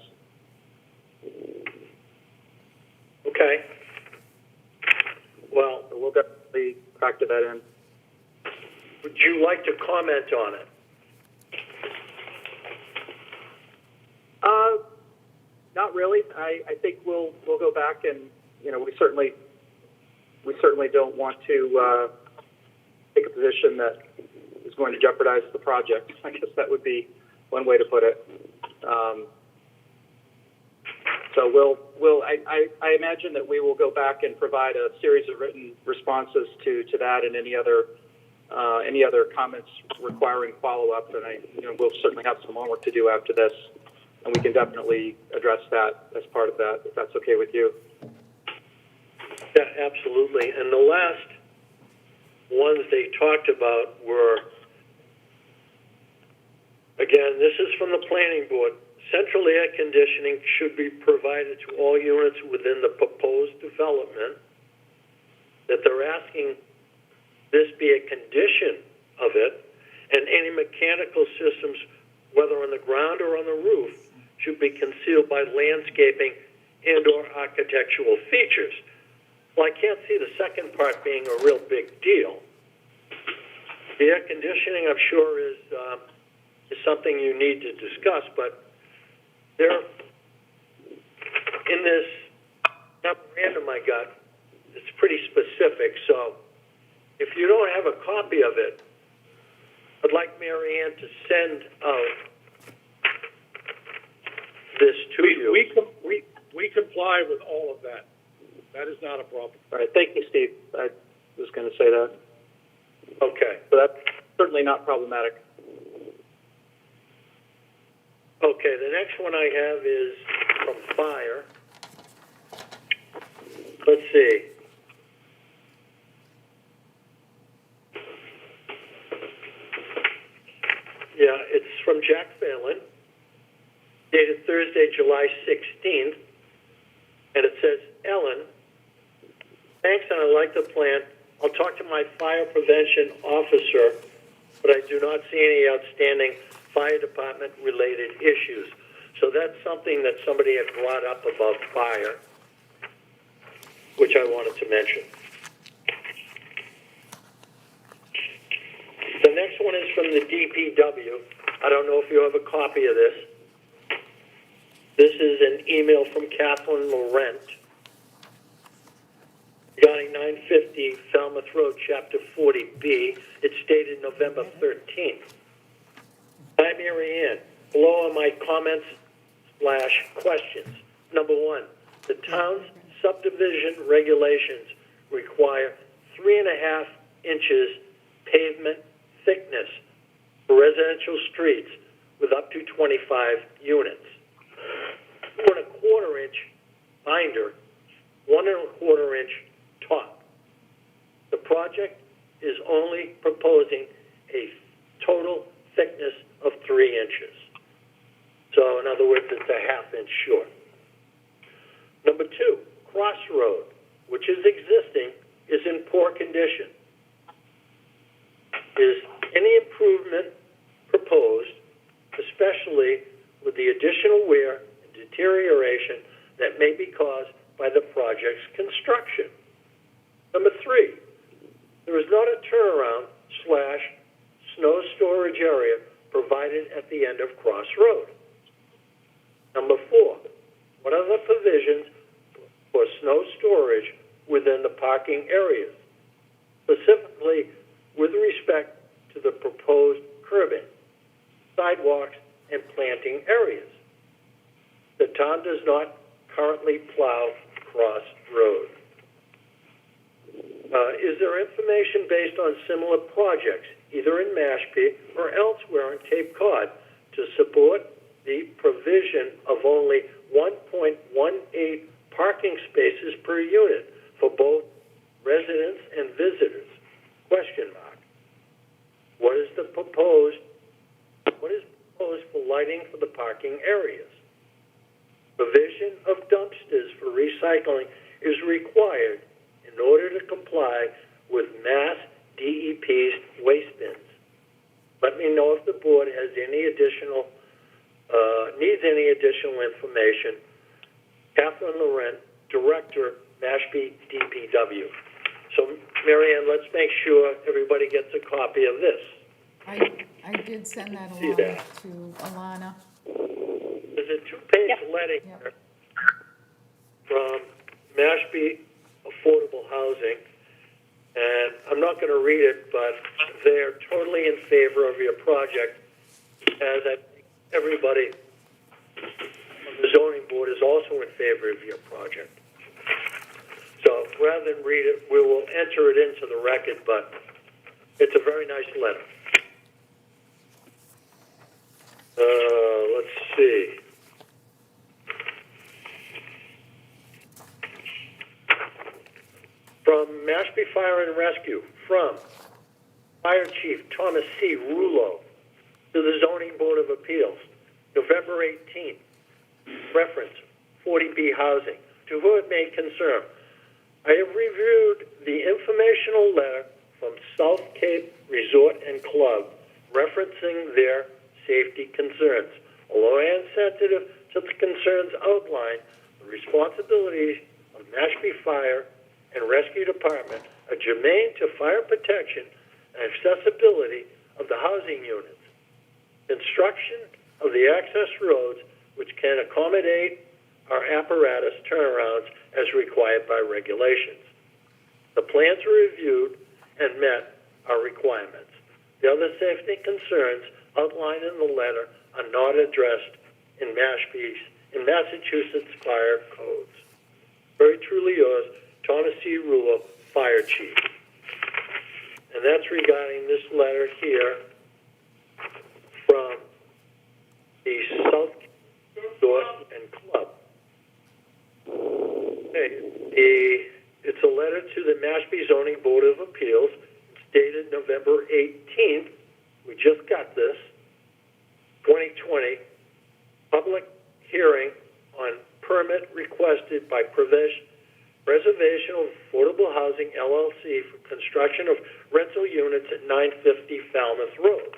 Okay. Well, we'll definitely factor that in. Would you like to comment on it? Not really. I think we'll go back and we certainly don't want to take a position that is going to jeopardize the project. I guess that would be one way to put it. So I imagine that we will go back and provide a series of written responses to that and any other comments requiring follow-up. And we'll certainly have some homework to do after this, and we can definitely address that as part of that, if that's okay with you. Yeah, absolutely. And the last ones they talked about were, again, this is from the planning board. Central air conditioning should be provided to all units within the proposed development. That they're asking this be a condition of it, and any mechanical systems, whether on the ground or on the roof, should be concealed by landscaping and or architectural features. Well, I can't see the second part being a real big deal. The air conditioning, I'm sure, is something you need to discuss, but there, in this memorandum I got, it's pretty specific. So if you don't have a copy of it, I'd like Mary Ann to send out this to you. We comply with all of that. That is not a problem. All right. Thank you, Steve. I was going to say that. Okay. So that's certainly not problematic. Okay, the next one I have is from fire. Let's see. Yeah, it's from Jack Phelan, dated Thursday, July 16th, and it says, Ellen, thanks, and I like the plan. I'll talk to my fire prevention officer, but I do not see any outstanding fire department related issues. So that's something that somebody had brought up about fire, which I wanted to mention. The next one is from the DPW. I don't know if you have a copy of this. This is an email from Kathleen Laurent regarding 950 Falmouth Road, Chapter 40B. It's dated November 13th. Hi, Mary Ann. Below are my comments / questions. Number one, the town's subdivision regulations require 3.5 inches pavement thickness for residential streets with up to 25 units. 1.25 inch binder, 1.25 inch top. The project is only proposing a total thickness of 3 inches. So in other words, it's a 1/2 inch short. Number two, crossroad, which is existing, is in poor condition. Is any improvement proposed, especially with the additional wear and deterioration that may be caused by the project's construction? Number three, there is not a turnaround / snow storage area provided at the end of Cross Road. Number four, what are the provisions for snow storage within the parking areas, specifically with respect to the proposed curbing, sidewalks, and planting areas? The town does not currently plow Cross Road. Is there information based on similar projects, either in Mashpee or elsewhere on Cape Cod, to support the provision of only 1.18 parking spaces per unit for both residents and visitors? Question mark. What is proposed for lighting for the parking areas? Provision of dumpsters for recycling is required in order to comply with Mass DEP's waste bins. Let me know if the board has any additional, needs any additional information. Kathleen Laurent, Director, Mashpee DPW. So, Mary Ann, let's make sure everybody gets a copy of this. I did send that along to Alana. There's a 2-page letter here from Mashpee Affordable Housing, and I'm not going to read it, but they're totally in favor of your project, as I think everybody on the zoning board is also in favor of your project. So rather than read it, we will enter it into the record, but it's a very nice letter. Let's see. From Mashpee Fire and Rescue, from Fire Chief Thomas C. Rulo to the Zoning Board of Appeals, November 18th, reference 40B housing. To whom it may concern, I have reviewed the informational letter from South Cape Resort and Club referencing their safety concerns. Although I am sensitive to the concerns outlined, the responsibilities of Mashpee Fire and Rescue Department are germane to fire protection and accessibility of the housing units. Construction of the access roads, which can accommodate our apparatus turnarounds as required by regulations. The plans were reviewed and met our requirements. The other safety concerns outlined in the letter are not addressed in Massachusetts fire codes. Very truly yours, Thomas C. Rulo, Fire Chief. And that's regarding this letter here from the South Resort and Club. Okay. It's a letter to the Mashpee Zoning Board of Appeals. It's dated November 18th. We just got this. requested by Preservation of Affordable Housing LLC for construction of rental units at 950 Falmouth Road.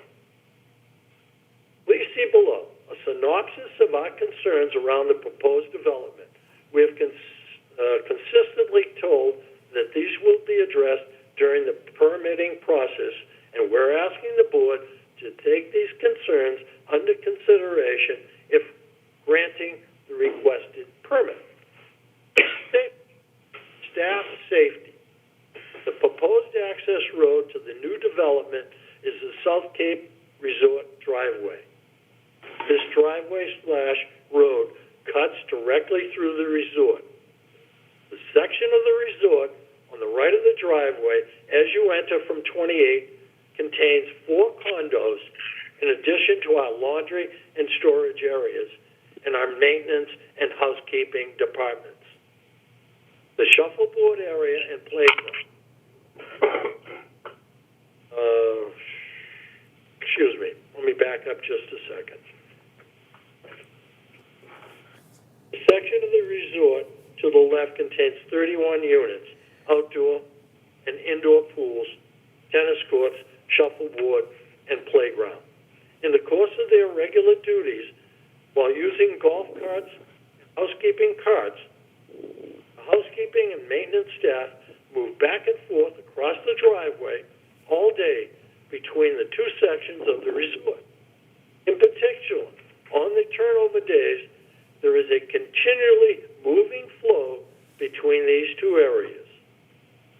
Please see below a synopsis of our concerns around the proposed development. We have consistently told that these will be addressed during the permitting process, and we're asking the board to take these concerns under consideration if granting the requested permit. Staff safety. The proposed access road to the new development is the South Cape Resort driveway. This driveway/road cuts directly through the resort. The section of the resort on the right of the driveway as you enter from 28 contains 4 condos in addition to our laundry and storage areas and our maintenance and housekeeping departments. The shuffleboard area and playground. Excuse me, let me back up just a second. The section of the resort to the left contains 31 units, outdoor and indoor pools, tennis courts, shuffleboard, and playground. In the course of their regular duties, while using golf carts and housekeeping carts, the housekeeping and maintenance staff move back and forth across the driveway all day between the 2 sections of the resort. In particular, on the turnover days, there is a continually moving flow between these 2 areas.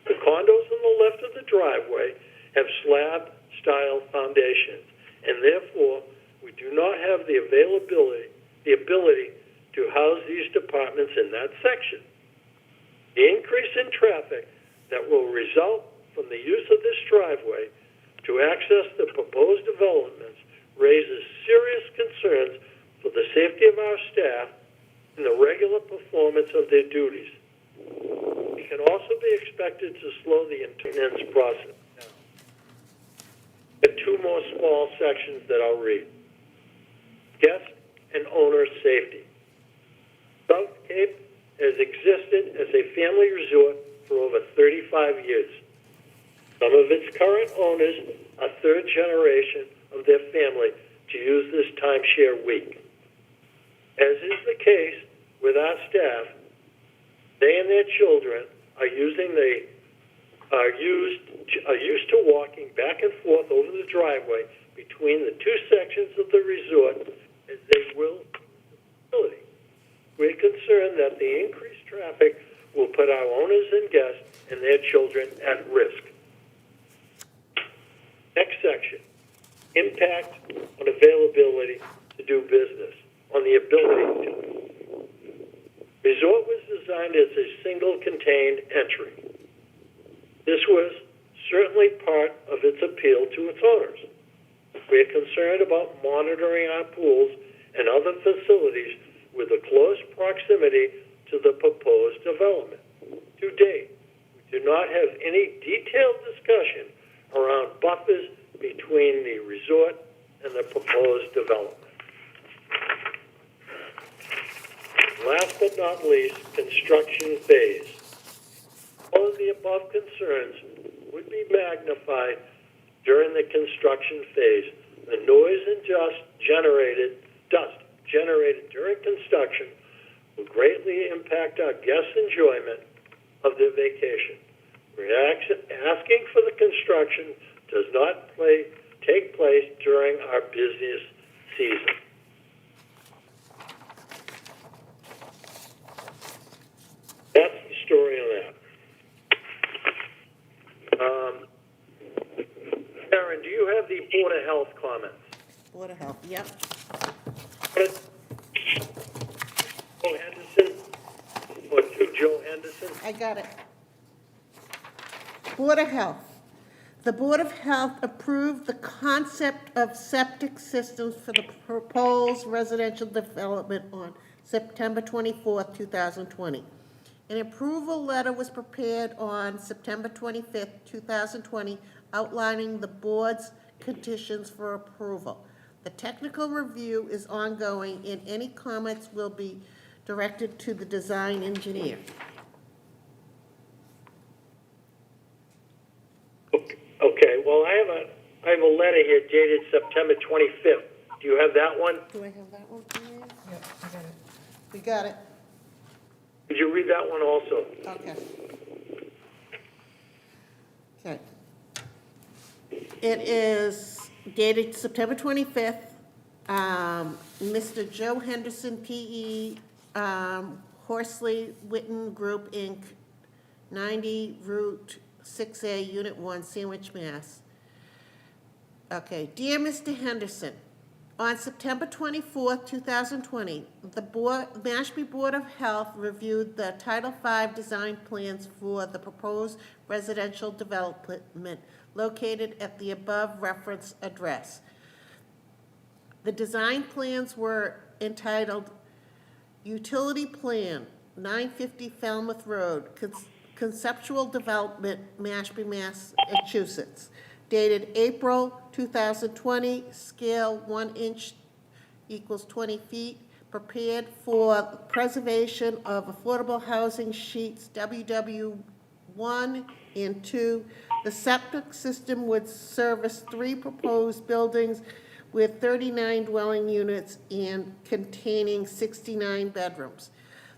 The condos on the left of the driveway have slab-style foundations, and therefore we do not have the ability to house these departments in that section. The increase in traffic that will result from the use of this driveway to access the proposed developments raises serious concerns for the safety of our staff and the regular performance of their duties. It can also be expected to slow the maintenance process down. There are 2 more small sections that I'll read. Guest and owner safety. South Cape has existed as a family resort for over 35 years. Some of its current owners are 3rd generation of their family to use this timeshare week. As is the case with our staff, they and their children are used to walking back and forth over the driveway between the 2 sections of the resort as they will facility. We're concerned that the increased traffic will put our owners and guests and their children at risk. Next section, impact on availability to do business, on the ability to. Resort was designed as a single contained entry. This was certainly part of its appeal to its owners. We are concerned about monitoring our pools and other facilities with a close proximity to the proposed development. To date, we do not have any detailed discussion around buffers between the resort and the proposed development. Last but not least, construction phase. All of the above concerns would be magnified during the construction phase. The noise and dust generated during construction will greatly impact our guests' enjoyment of their vacation. We're asking for the construction does not take place during our busiest season. That's the story on that. Karen, do you have the Board of Health comments? Board of Health, yep. Joe Henderson, or to Joe Henderson? I got it. Board of Health. The Board of Health approved the concept of septic systems for the proposed residential development on September 24th, 2020. An approval letter was prepared on September 25th, 2020, outlining the board's conditions for approval. The technical review is ongoing, and any comments will be directed to the design engineer. Okay, well, I have a letter here dated September 25th. Do you have that one? Do I have that one for you? Yep, I got it. We got it. Could you read that one also? Okay. Okay. It is dated September 25th. Mr. Joe Henderson, P.E., Horsley Witten Group, Inc., 90 Route 6A, Unit 1, Sandwich, Mass. Okay. Dear Mr. Henderson, on September 24th, 2020, the Mashpee Board of Health reviewed the Title V design plans for the proposed residential development located at the above reference address. The design plans were entitled Utility Plan, 950 Falmouth Road, Conceptual Development, Mashpee, Massachusetts, dated April 2020, scale 1 inch equals 20 feet, prepared for preservation of affordable housing sheets WW1 and 2. The septic system would service 3 proposed buildings with 39 dwelling units and containing 69 bedrooms.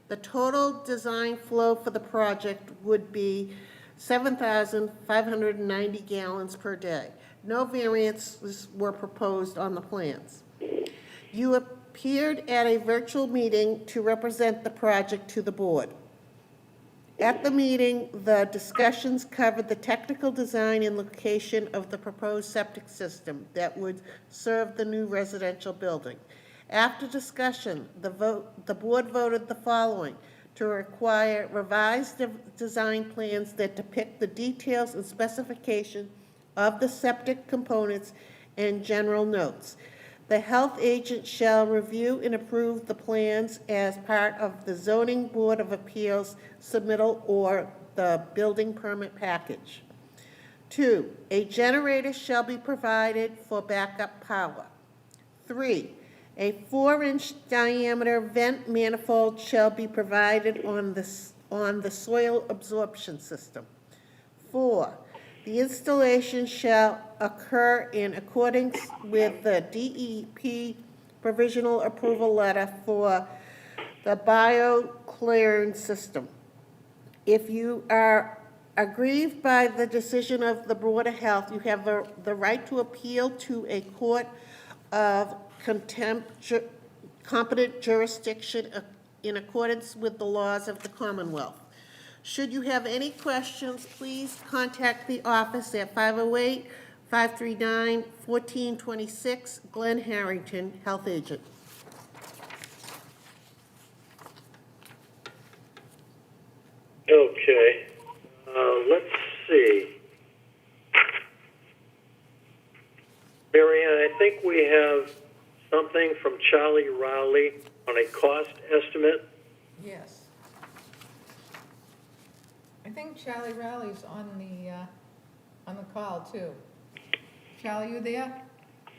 The total design flow for the project would be 7,590 gallons per day. No variances were proposed on the plans. You appeared at a virtual meeting to represent the project to the board. At the meeting, the discussions covered the technical design and location of the proposed septic system that would serve the new residential building. After discussion, the board voted the following: to require revised design plans that depict the details and specification of the septic components and general notes. The health agent shall review and approve the plans as part of the Zoning Board of Appeals submittal or the building permit package. 2, a generator shall be provided for backup power. 3, a 4-inch diameter vent manifold shall be provided on the soil absorption system. 4, the installation shall occur in accordance with the DEP provisional approval letter for the bioclearing system. If you are aggrieved by the decision of the Board of Health, you have the right to appeal to a court of competent jurisdiction in accordance with the laws of the Commonwealth. Should you have any questions, please contact the office at 508-539-1426, Glen Harrington, Health Agent. Okay, let's see. Marianne, I think we have something from Charlie Rowley on a cost estimate. Yes. I think Charlie Rowley's on the call too. Charlie, you there?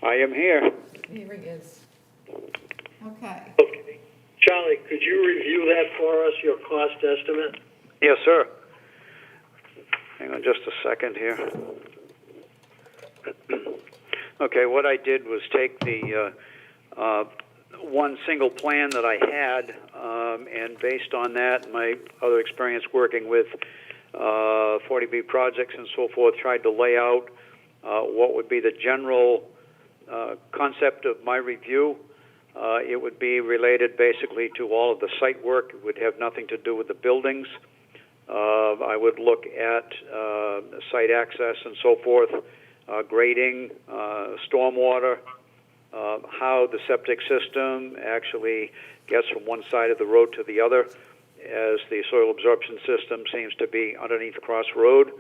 I am here. Here he is. Okay. Okay. Charlie, could you review that for us, your cost estimate? Yes, sir. Hang on just a second here. Okay, what I did was take the one single plan that I had, and based on that, my other experience working with 40B projects and so forth, tried to lay out what would be the general concept of my review. It would be related basically to all of the site work. It would have nothing to do with the buildings. I would look at site access and so forth, grading, stormwater, how the septic system actually gets from one side of the road to the other, as the soil absorption system seems to be underneath Cross Road.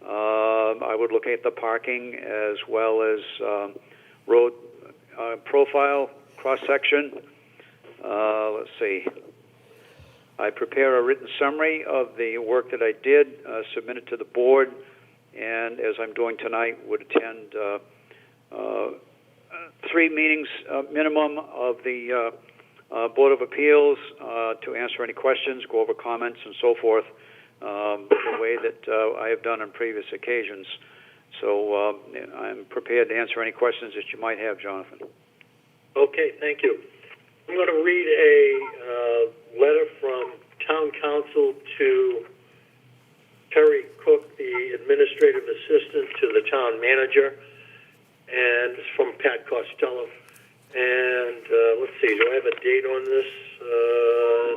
I would look at the parking as well as road profile, cross-section. Let's see. I prepare a written summary of the work that I did, submit it to the board, and as I'm doing tonight, would attend 3 meetings minimum of the Board of Appeals to answer any questions, go over comments, and so forth, the way that I have done on previous occasions. So I'm prepared to answer any questions that you might have, Jonathan. Okay, thank you. I'm going to read a letter from Town Council to Terry Cook, the Administrative Assistant to the Town Manager, and it's from Pat Costello. And let's see, do I have a date on this?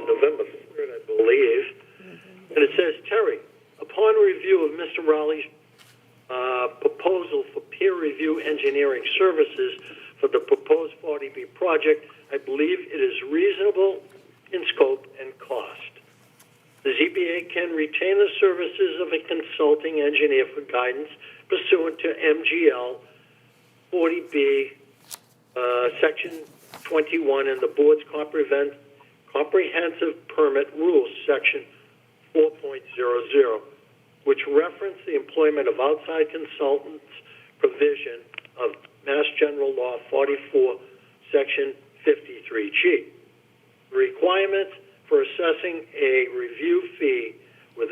November 3rd, I believe. And it says, Terry, upon review of Mr. Raleigh's proposal for peer review engineering services for the proposed 40B project, I believe it is reasonable in scope and cost. The ZBA can retain the services of a consulting engineer for guidance pursuant to MGL 40B, Section 21, and the Board's Comprehensive Permit Rules, Section 4.00, which reference the employment of outside consultants provision of Mass General Law 44, Section 53G. The requirements for assessing a review fee with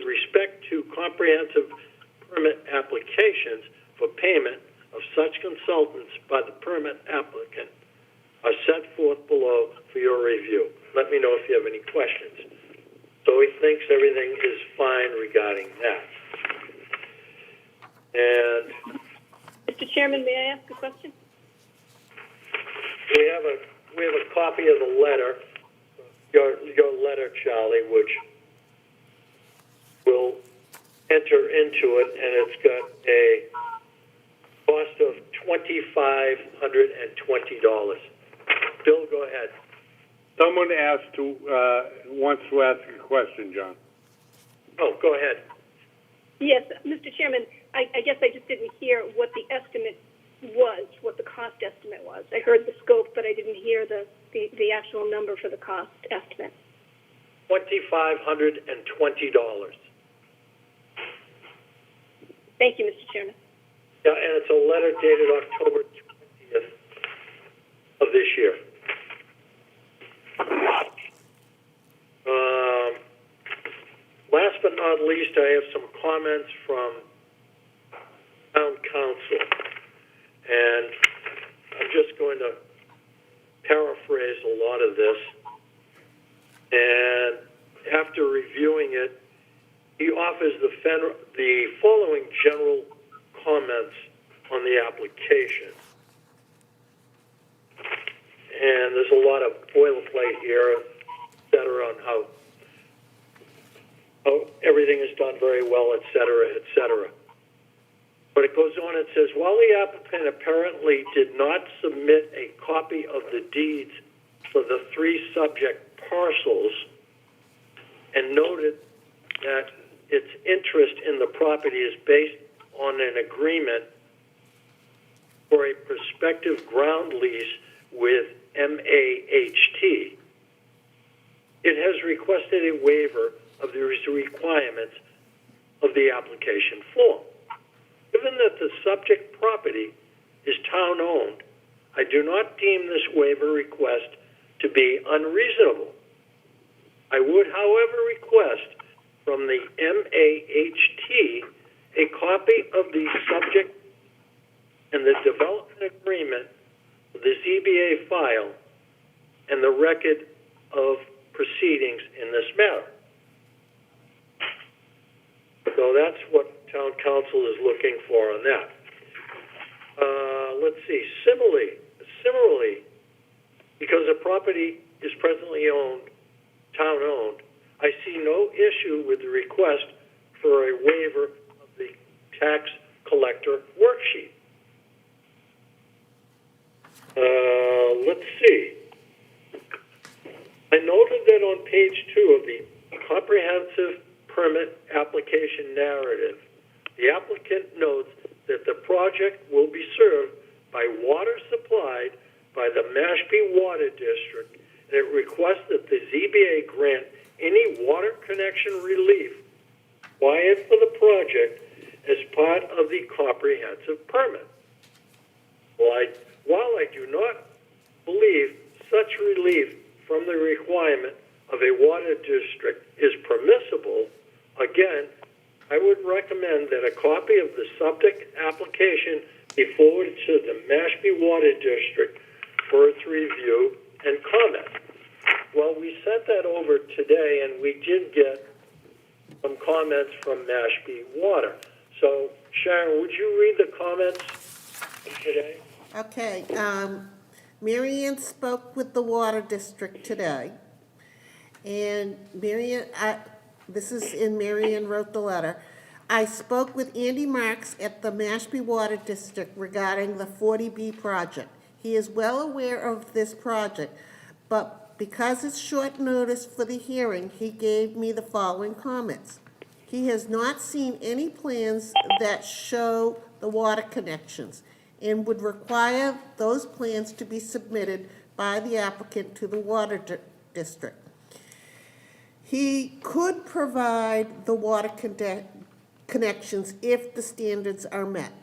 respect to comprehensive permit applications for payment of such consultants by the permit applicant are set forth below for your review. Let me know if you have any questions. So he thinks everything is fine regarding that. And Mr. Chairman, may I ask a question? we have a copy of the letter, your letter, Charlie, which will enter into it, and it's got a cost of $2,520. Bill, go ahead. Someone wants to ask a question, John. Oh, go ahead. Yes, Mr. Chairman, I guess I just didn't hear what the estimate was, what the cost estimate was. I heard the scope, but I didn't hear the actual number for the cost estimate. $2,520. Thank you, Mr. Chairman. Yeah, and it's a letter dated October 20th of this year. Last but not least, I have some comments from Town Council, and I'm just going to paraphrase a lot of this. And after reviewing it, he offers the following general comments on the application. And there's a lot of boilerplate here, et cetera, on how everything is done very well, et cetera, et cetera. But it goes on and says, while the applicant apparently did not submit a copy of the deeds for the 3 subject parcels and noted that its interest in the property is based on an agreement for a prospective ground lease with MAHT, it has requested a waiver of the requirements of the application form. Given that the subject property is town-owned, I do not deem this waiver request to be unreasonable. I would, however, request from the MAHT a copy of the subject and the development agreement of the ZBA file and the record of proceedings in this matter. So that's what Town Council is looking for on that. Let's see. Similarly, because the property is presently town-owned, I see no issue with the request for a waiver of the tax collector worksheet. Let's see. I noted that on page 2 of the comprehensive permit application narrative, the applicant notes that the project will be served by water supplied by the Mashpee Water District, and it requests that the ZBA grant any water connection relief required for the project as part of the comprehensive permit. While I do not believe such relief from the requirement of a water district is permissible, again, I would recommend that a copy of the subject application be forwarded to the Mashpee Water District for its review and comment. Well, we sent that over today, and we did get some comments from Mashpee Water. So, Sharon, would you read the comments today? Okay, Mary Ann spoke with the Water District today, and this is in Mary Ann wrote the letter. I spoke with Andy Marks at the Mashpee Water District regarding the 40B project. He is well aware of this project, but because it's short notice for the hearing, he gave me the following comments. He has not seen any plans that show the water connections and would require those plans to be submitted by the applicant to the Water District. He could provide the water connections if the standards are met.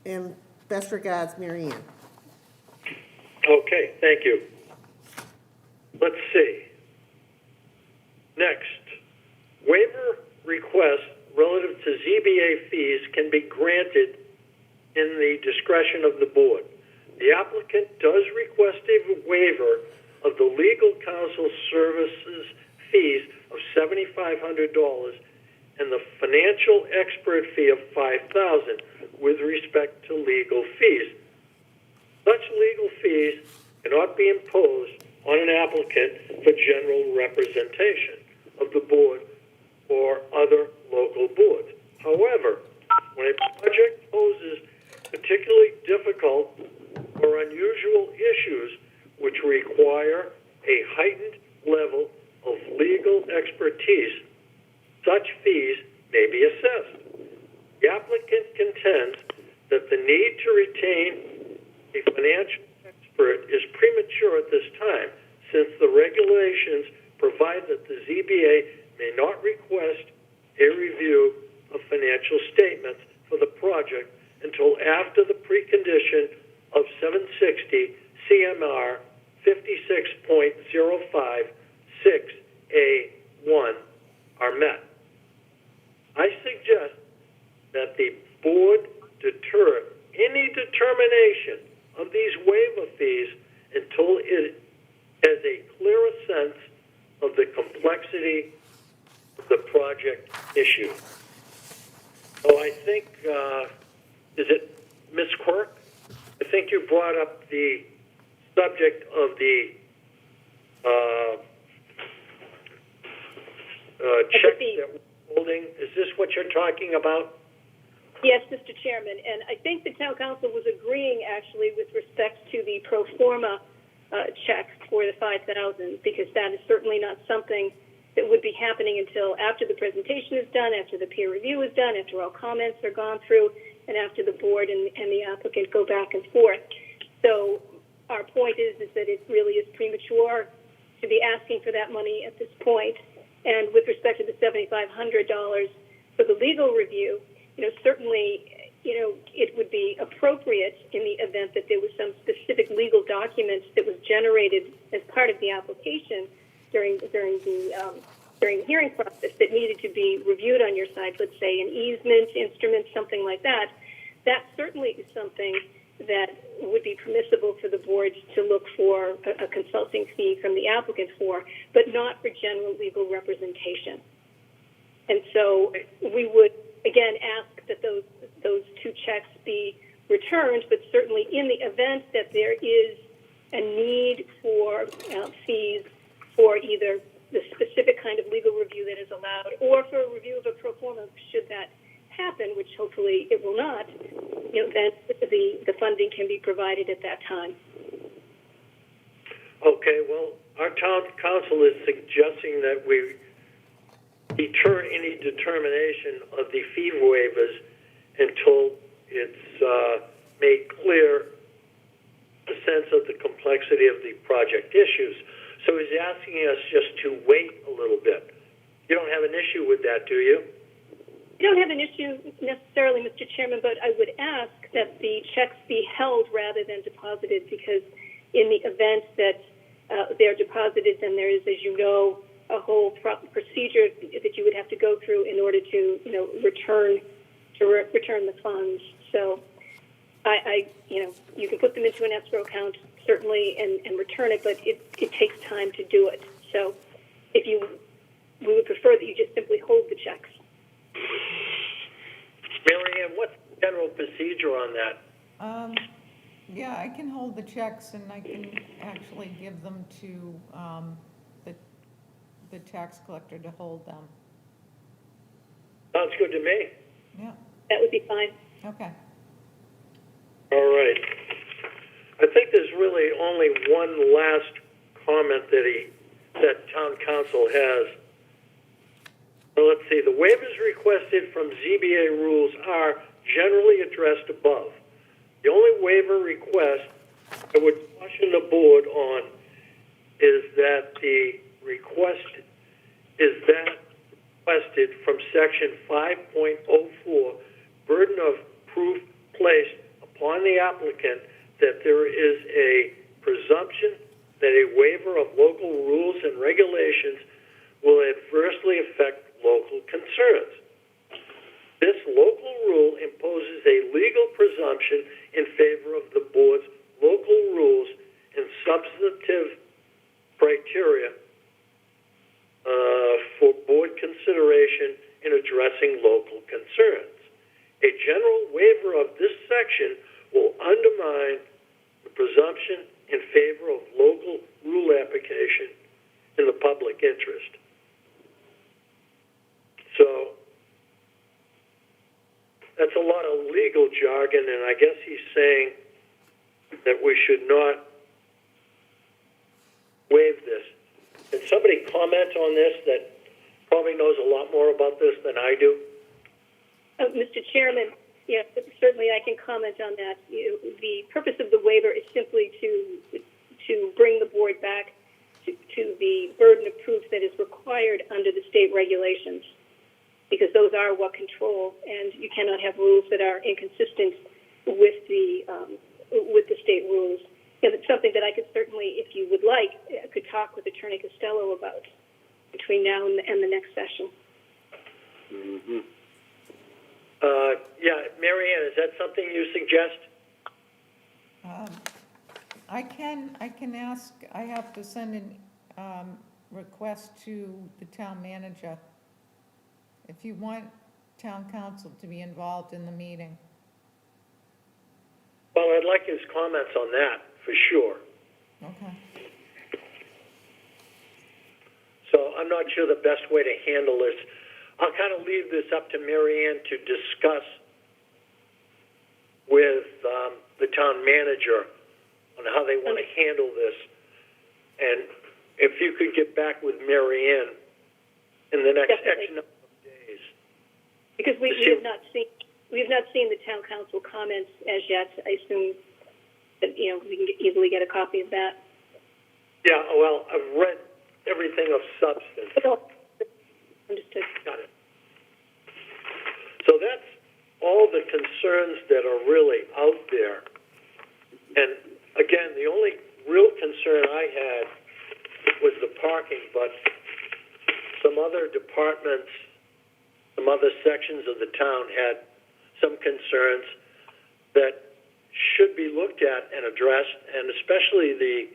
And best regards, Mary Ann. Okay, thank you. Let's see. Next, waiver requests relative to ZBA fees can be granted in the discretion of the board. The applicant does request a waiver of the legal counsel services fees of $7,500 and the financial expert fee of $5,000 with respect to legal fees. Such legal fees cannot be imposed on an applicant for general representation of the board or other local boards. However, when a project poses particularly difficult or unusual issues which require a heightened level of legal expertise, such fees may be assessed. The applicant contends that the need to retain a financial expert is premature at this time, since the regulations provide that the ZBA may not request a review of financial statements for the project until after the precondition of 760 CMR 56.05(6)(a)(1) are met. I suggest that the board deter any determination of these waiver fees until it has a clearer sense of the complexity of the project issue. So I think, is it Ms. Quirk? I think you brought up the subject of the check that we're holding. Is this what you're talking about? Yes, Mr. Chairman, and I think the town council was agreeing actually with respect to the pro forma check for the $5,000, because that is certainly not something that would be happening until after the presentation is done, after the peer review is done, after all comments are gone through, and after the board and the applicant go back and forth. So our point is that it really is premature to be asking for that money at this point. And with respect to the $7,500 for the legal review, certainly, it would be appropriate in the event that there was some specific legal documents that was generated as part of the application during the hearing process that needed to be reviewed on your side. Let's say an easement, instrument, something like that. That certainly is something that would be permissible for the board to look for a consulting fee from the applicant for, but not for general legal representation. And so we would, again, ask that those two checks be returned, but certainly in the event that there is a need for fees for either the specific kind of legal review that is allowed or for a review of a pro forma, should that happen, which hopefully it will not, then the funding can be provided at that time. Okay, well, our town council is suggesting that we deter any determination of the fee waivers until it's made clear the sense of the complexity of the project issues. So he's asking us just to wait a little bit. You don't have an issue with that, do you? I don't have an issue necessarily, Mr. Chairman, but I would ask that the checks be held rather than deposited, because in the event that they're deposited, then there is, as you know, a whole procedure that you would have to go through in order to, return the funds. So, you can put them into an escrow account certainly and return it, but it takes time to do it. So, we would prefer that you just simply hold the checks. Mary Ann, what's the general procedure on that? Yeah, I can hold the checks and I can actually give them to the tax collector to hold them. Sounds good to me. Yeah. That would be fine. Okay. All right. I think there's really only one last comment that town council has. Well, let's see. The waivers requested from ZBA rules are generally addressed above. The only waiver request I would caution the board on is that the request is that requested from section 5.04, burden of proof placed upon the applicant that there is a presumption that a waiver of local rules and regulations will adversely affect local concerns. This local rule imposes a legal presumption in favor of the board's local rules and substantive criteria for board consideration in addressing local concerns. A general waiver of this section will undermine the presumption in favor of local rule application in the public interest. So, that's a lot of legal jargon, and I guess he's saying that we should not waive this. Can somebody comment on this that probably knows a lot more about this than I do? Mr. Chairman, yes, certainly I can comment on that. The purpose of the waiver is simply to bring the board back to the burden of proof that is required under the state regulations, because those are what control, and you cannot have rules that are inconsistent with the state rules. And it's something that I could certainly, if you would like, could talk with Attorney Costello about between now and the next session. Mm-hmm. Yeah, Mary Ann, is that something you suggest? I can ask. I have to send an request to the town manager if you want town council to be involved in the meeting. Well, I'd like his comments on that, for sure. Okay. So I'm not sure the best way to handle this. I'll kind of leave this up to Mary Ann to discuss with the town manager on how they want to handle this. And if you could get back with Mary Ann in the next X number of days. Because we have not seen the town council comments as yet. I assume that we can easily get a copy of that. Yeah, well, I've read everything of substance. Understood. Got it. So that's all the concerns that are really out there. And again, the only real concern I had was the parking, but some other departments, some other sections of the town had some concerns that should be looked at and addressed, and especially the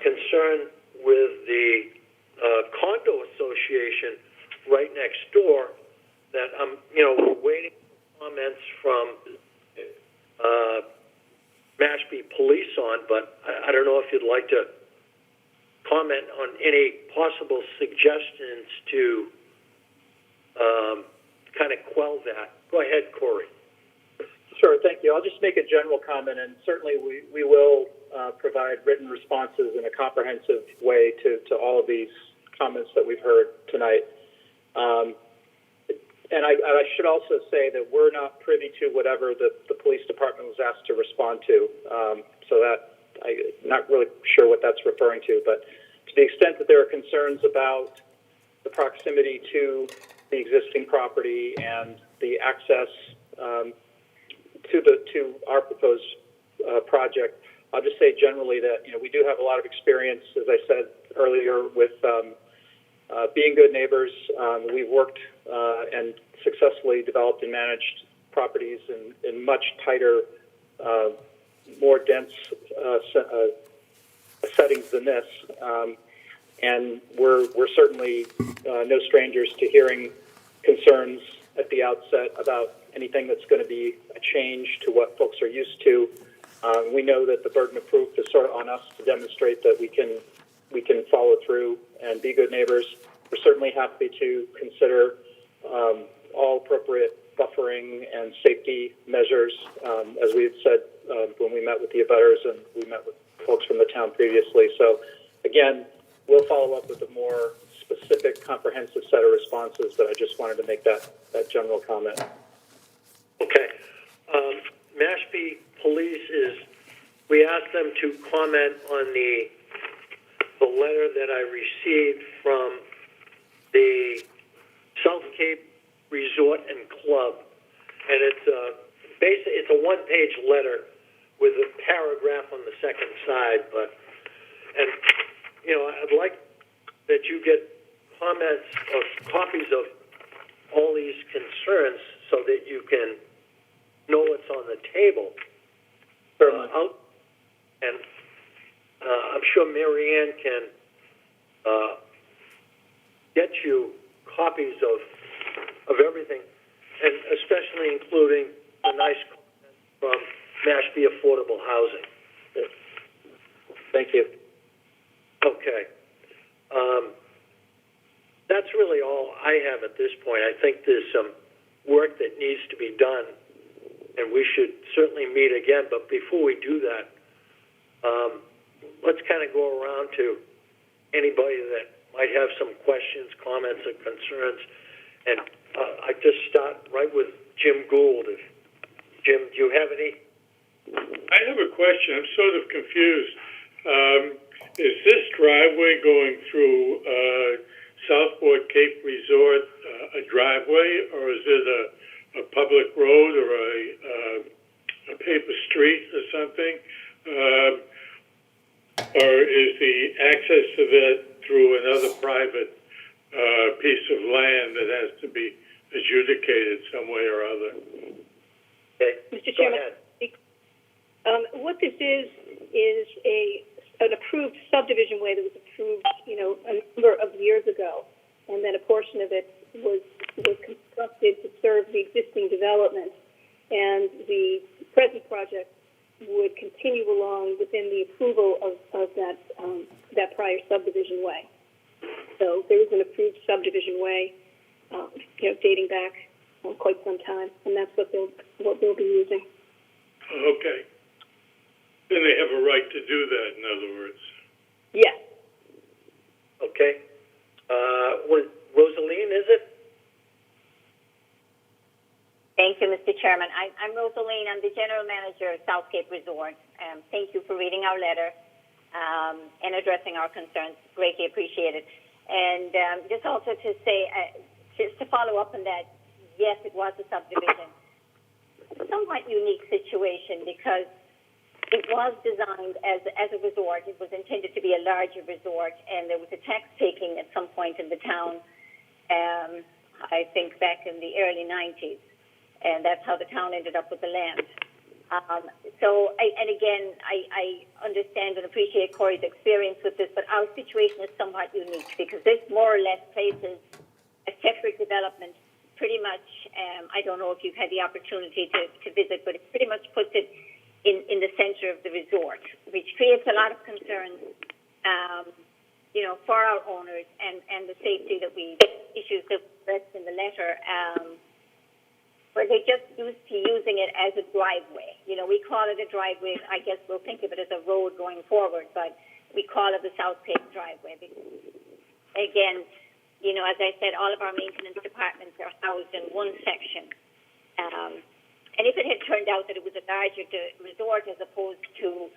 concern with the condo association right next door that we're waiting for comments from Mashpee Police on, but I don't know if you'd like to comment on any possible suggestions to kind of quell that. Go ahead, Corey. Sure, thank you. I'll just make a general comment, and certainly we will provide written responses in a comprehensive way to all of these comments that we've heard tonight. And I should also say that we're not privy to whatever the police department was asked to respond to. So that I'm not really sure what that's referring to. But to the extent that there are concerns about the proximity to the existing property and the access to our proposed project, I'll just say generally that, we do have a lot of experience, as I said earlier, with being good neighbors. We've worked and successfully developed and managed properties in much tighter, more dense settings than this. And we're certainly no strangers to hearing concerns at the outset about anything that's going to be a change to what folks are used to. We know that the burden of proof is sort of on us to demonstrate that we can follow through and be good neighbors. We're certainly happy to consider all appropriate buffering and safety measures, as we had said when we met with the abutters and we met with folks from the town previously. So, again, we'll follow up with a more specific, comprehensive set of responses, but I just wanted to make that general comment. Okay. Mashpee Police we asked them to comment on the letter that I received from the South Cape Resort and Club, and it's a one-page letter with a paragraph on the second side. I'd like that you get comments or copies of all these concerns so that you can know what's on the table. And I'm sure Mary Ann can get you copies of everything, and especially including a nice comment from Mashpee Affordable Housing. Thank you. Okay. That's really all I have at this point. I think there's some work that needs to be done, and we should certainly meet again. But before we do that, let's kind of go around to anybody that might have some questions, comments, or concerns. And I just start right with Jim Gould. Jim, do you have any? I have a question. I'm sort of confused. Is this driveway going through Southport Cape Resort a driveway, or is it a public road or a paper street or something? Or is the access to that through another private piece of land that has to be adjudicated some way or other? Okay. Mr. Chairman, what this is an approved subdivision way that was approved, a number of years ago, and then a portion of it was constructed to serve the existing development, and the present project would continue along within the approval of that prior subdivision way. So there is an approved subdivision way, dating back quite some time, and that's what they'll be using. Okay. Then they have a right to do that, in other words. Yes. Okay. Rosaline, is it? Thank you, Mr. Chairman. I'm Rosaline. I'm the General Manager of South Cape Resort. Thank you for reading our letter and addressing our concerns. Greatly appreciated. And just also to say, just to follow up on that, yes, it was a subdivision. It's a somewhat unique situation because it was designed as a resort. It was intended to be a larger resort, and there was a tax taking at some point in the town, I think back in the early 90s. And that's how the town ended up with the land. I understand and appreciate Corey's experience with this, but our situation is somewhat unique because this more or less places a separate development pretty much, I don't know if you've had the opportunity to visit, but it pretty much puts it in the center of the resort, which creates a lot of concerns, for our owners and the safety issues that we addressed in the letter. Where they're just used to using it as a driveway. We call it a driveway. I guess we'll think of it as a road going forward, but we call it the South Cape driveway. Again, as I said, all of our maintenance departments are housed in one section. And if it had turned out that it was a larger resort as opposed to two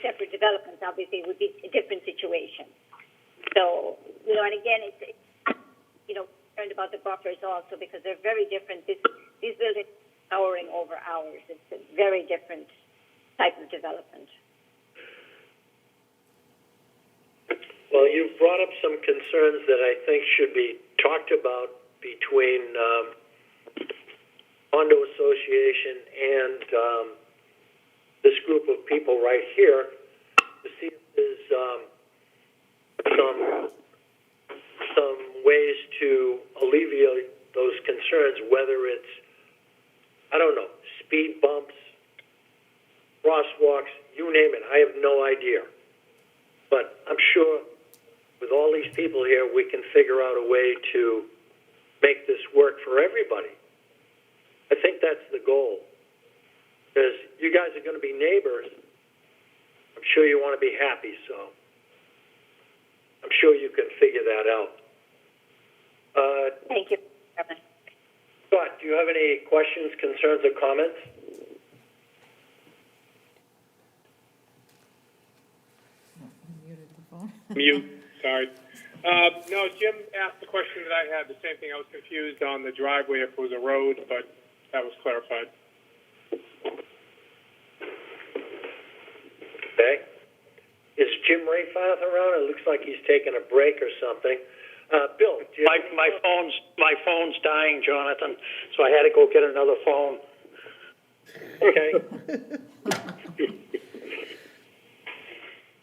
separate developments, obviously it would be a different situation. So, and again, it's concerned about the buffers also because they're very different. These buildings are towering over ours. It's a very different type of development. Well, you've brought up some concerns that I think should be talked about between condo association and this group of people right here to see if there's some ways to alleviate those concerns, whether it's, I don't know, speed bumps, crosswalks, you name it. I have no idea. But I'm sure with all these people here, we can figure out a way to make this work for everybody. I think that's the goal. Because you guys are going to be neighbors. I'm sure you want to be happy, so I'm sure you can figure that out. Thank you. Scott, do you have any questions, concerns, or comments? Muted the phone. Mute, sorry. No, Jim asked the question that I had, the same thing. I was confused on the driveway if it was a road, but that was clarified. Okay. Is Jim Rayfarth around? It looks like he's taking a break or something. Bill, do you My phone's dying, Jonathan, so I had to go get another phone. Okay.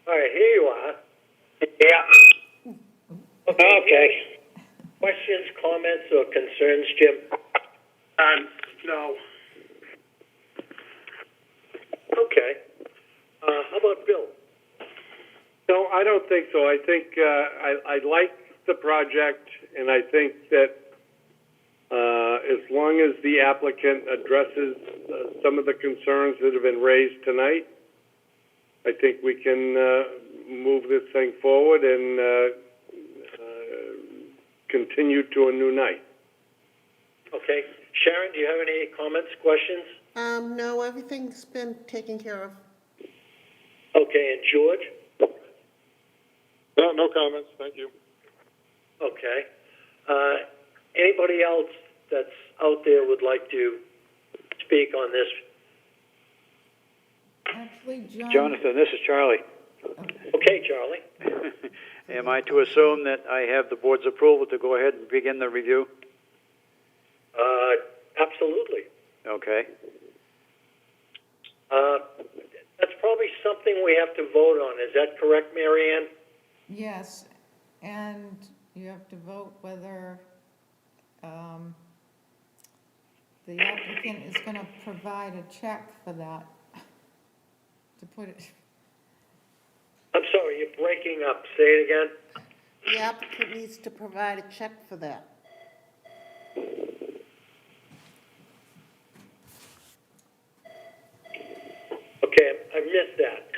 All right, here you are. Yeah. Okay. Questions, comments, or concerns, Jim? No. Okay. How about Bill? No, I don't think so. I think I like the project, and I think that as long as the applicant addresses some of the concerns that have been raised tonight, I think we can move this thing forward and continue to a new night. Okay. Sharon, do you have any comments, questions? No, everything's been taken care of. Okay, and George? No comments. Thank you. Okay. Anybody else that's out there would like to speak on this? Actually, Jonathan, this is Charlie. Okay, Charlie. Am I to assume that I have the board's approval to go ahead and begin the review? Absolutely. Okay. That's probably something we have to vote on. Is that correct, Mary Ann? Yes, and you have to vote whether the applicant is going to provide a check for that, to put it. I'm sorry, you're breaking up. Say it again. The applicant needs to provide a check for that. Okay, I missed that.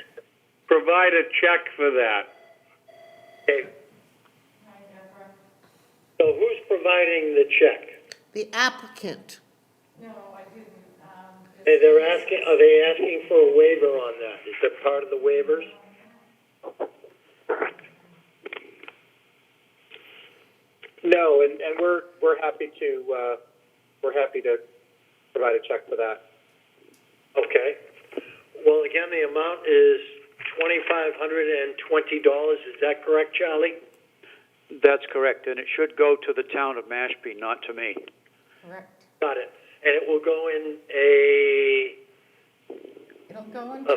Provide a check for that. Okay. So who's providing the check? The applicant. No, I didn't. Hey, are they asking for a waiver on that? Is that part of the waivers? No, and we're happy to provide a check for that. Okay. Well, again, the amount is $2,520. Is that correct, Charlie? That's correct, and it should go to the town of Mashpee, not to me. Correct. Got it. And it will go in a... It'll go into...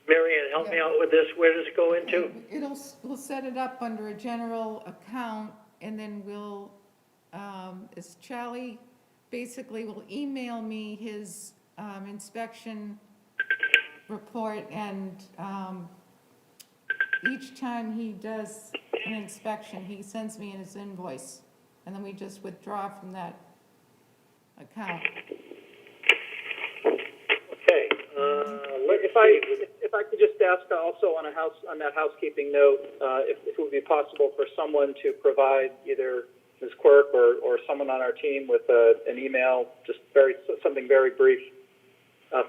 Mary Ann, help me out with this. Where does it go into? We'll set it up under a general account, and then we'll, as Charlie basically will email me his inspection report, and each time he does an inspection, he sends me his invoice, and then we just withdraw from that account. Okay. If I could just ask also on that housekeeping note, if it would be possible for someone to provide either Ms. Quirk or someone on our team with an email, just something very brief,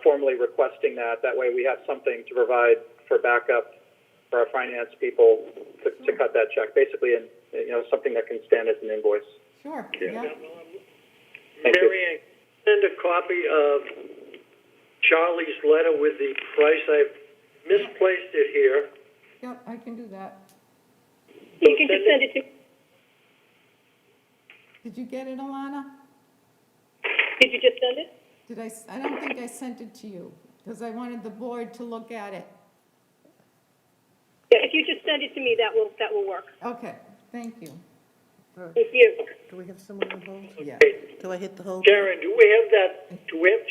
formally requesting that. That way we have something to provide for backup for our finance people to cut that check. Basically, something that can stand as an invoice. Sure. Mary Ann, send a copy of Charlie's letter with the price. I've misplaced it here. Yep, I can do that. You can just send it to, Did you get it, Alana? did you just send it? I don't think I sent it to you, because I wanted the board to look at it. Yeah, if you just send it to me, that will work. Okay, thank you. Thank you. Do we have someone on hold? Yeah. Do I hit the hold? Karen, do we have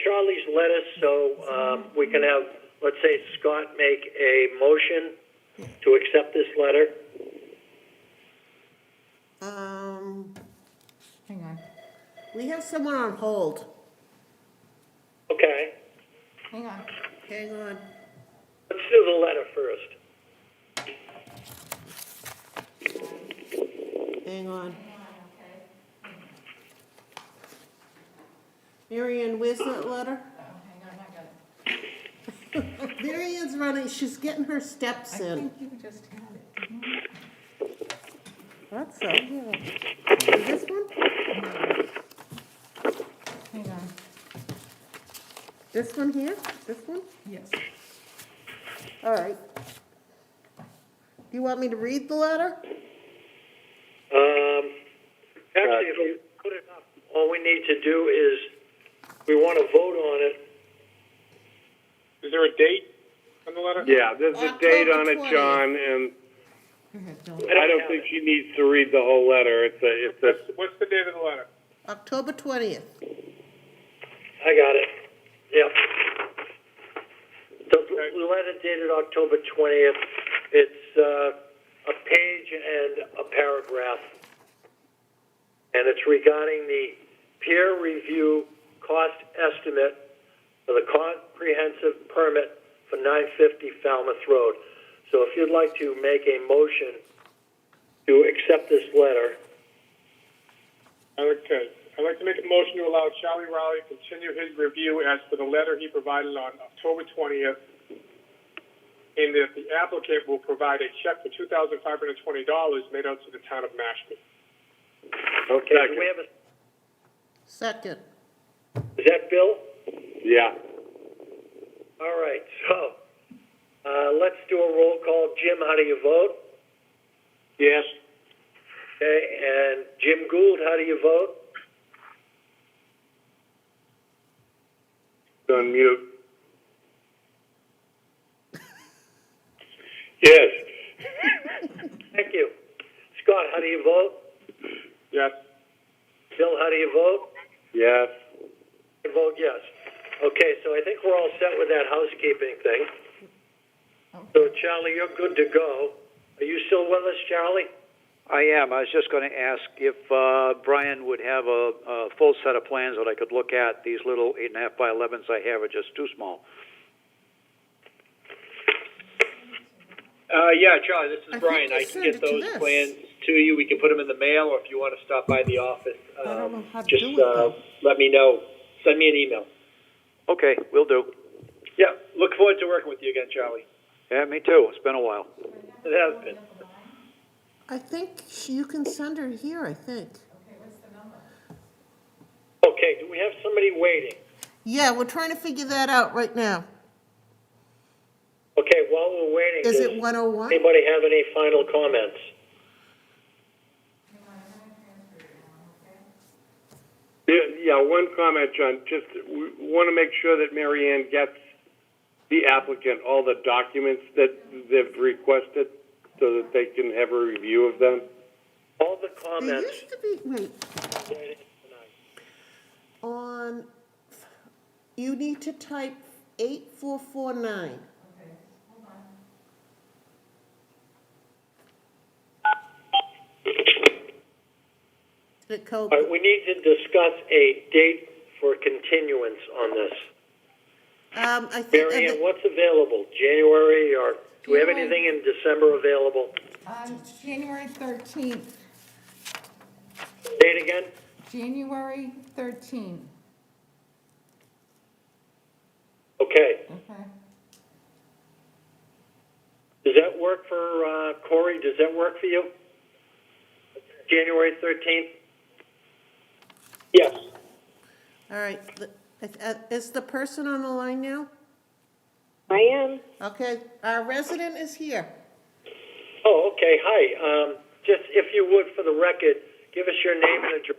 Charlie's letter so we can have, let's say, Scott make a motion to accept this letter? Hang on. We have someone on hold. Okay. Hang on. Hang on. Let's do the letter first. Hang on. Mary Ann, where's that letter? Mary Ann's running, she's getting her steps in. I think you just had it. That's so, yeah. This one? Hang on. This one here? This one? Yes. All right. Do you want me to read the letter? Actually, if you put it up, all we need to do is, we want to vote on it. Is there a date on the letter? Yeah, there's a date on it, 20th. John, and Go ahead, Bill. I don't think she needs to read the whole letter. What's the date of the letter? October 20th. I got it. Yep. The letter dated October 20th. It's a page and a paragraph. And it's regarding the peer review cost estimate for the comprehensive permit for 950 Falmouth Road. So if you'd like to make a motion to accept this letter. I'd like to make a motion to allow Charlie Rowley to continue his review as per the letter he provided on October 20th, and that the applicant will provide a check for $2,520 made out to the town of Mashpee. Okay, do we have a, Second. is that Bill? Yeah. All right, so let's do a roll call. Jim, how do you vote? Yes. Okay, and Jim Gould, how do you vote? On mute. Yes. Thank you. Scott, how do you vote? Yes. Bill, how do you vote? Yes. I vote yes. Okay, so I think we're all set with that housekeeping thing. So, Charlie, you're good to go. Are you still with us, Charlie? I am. I was just going to ask if Brian would have a full set of plans that I could look at. These little 8.5 by 11s I have are just too small. Yeah, Charlie, this is I Brian. think I you can sent get it to those this. plans to you. We can put them in the mail, or if you want to stop by the office, I don't know how to just do it, though. let me know. Send me an email. Okay, will do. Yeah, look forward to working with you again, Charlie. Yeah, me too. It's been a while. It has been. I think you can send her here, I think. Okay, do we have somebody waiting? Yeah, we're trying to figure that out right now. Okay, while we're waiting, Is does it 101? anybody have any final comments? Yeah, one comment, John. Just we want to make sure that Mary Ann gets the applicant all the documents that they've requested so that they can have a review of them. All the There comments. used to be, wait, on, you need to type 8449. Did it code? All right, we need to discuss a date for continuance on this. I think. Mary Ann, what's available? January, or do we have January. anything in December available? January 13th. Date again? January 13th. Okay. Okay. Does that work for Corey? Does that work for you? January 13th? Yes. All right, Is the person on the line now? I am. Okay, our resident is here. Oh, okay. Hi. Just if you would, for the record, give us your name and address.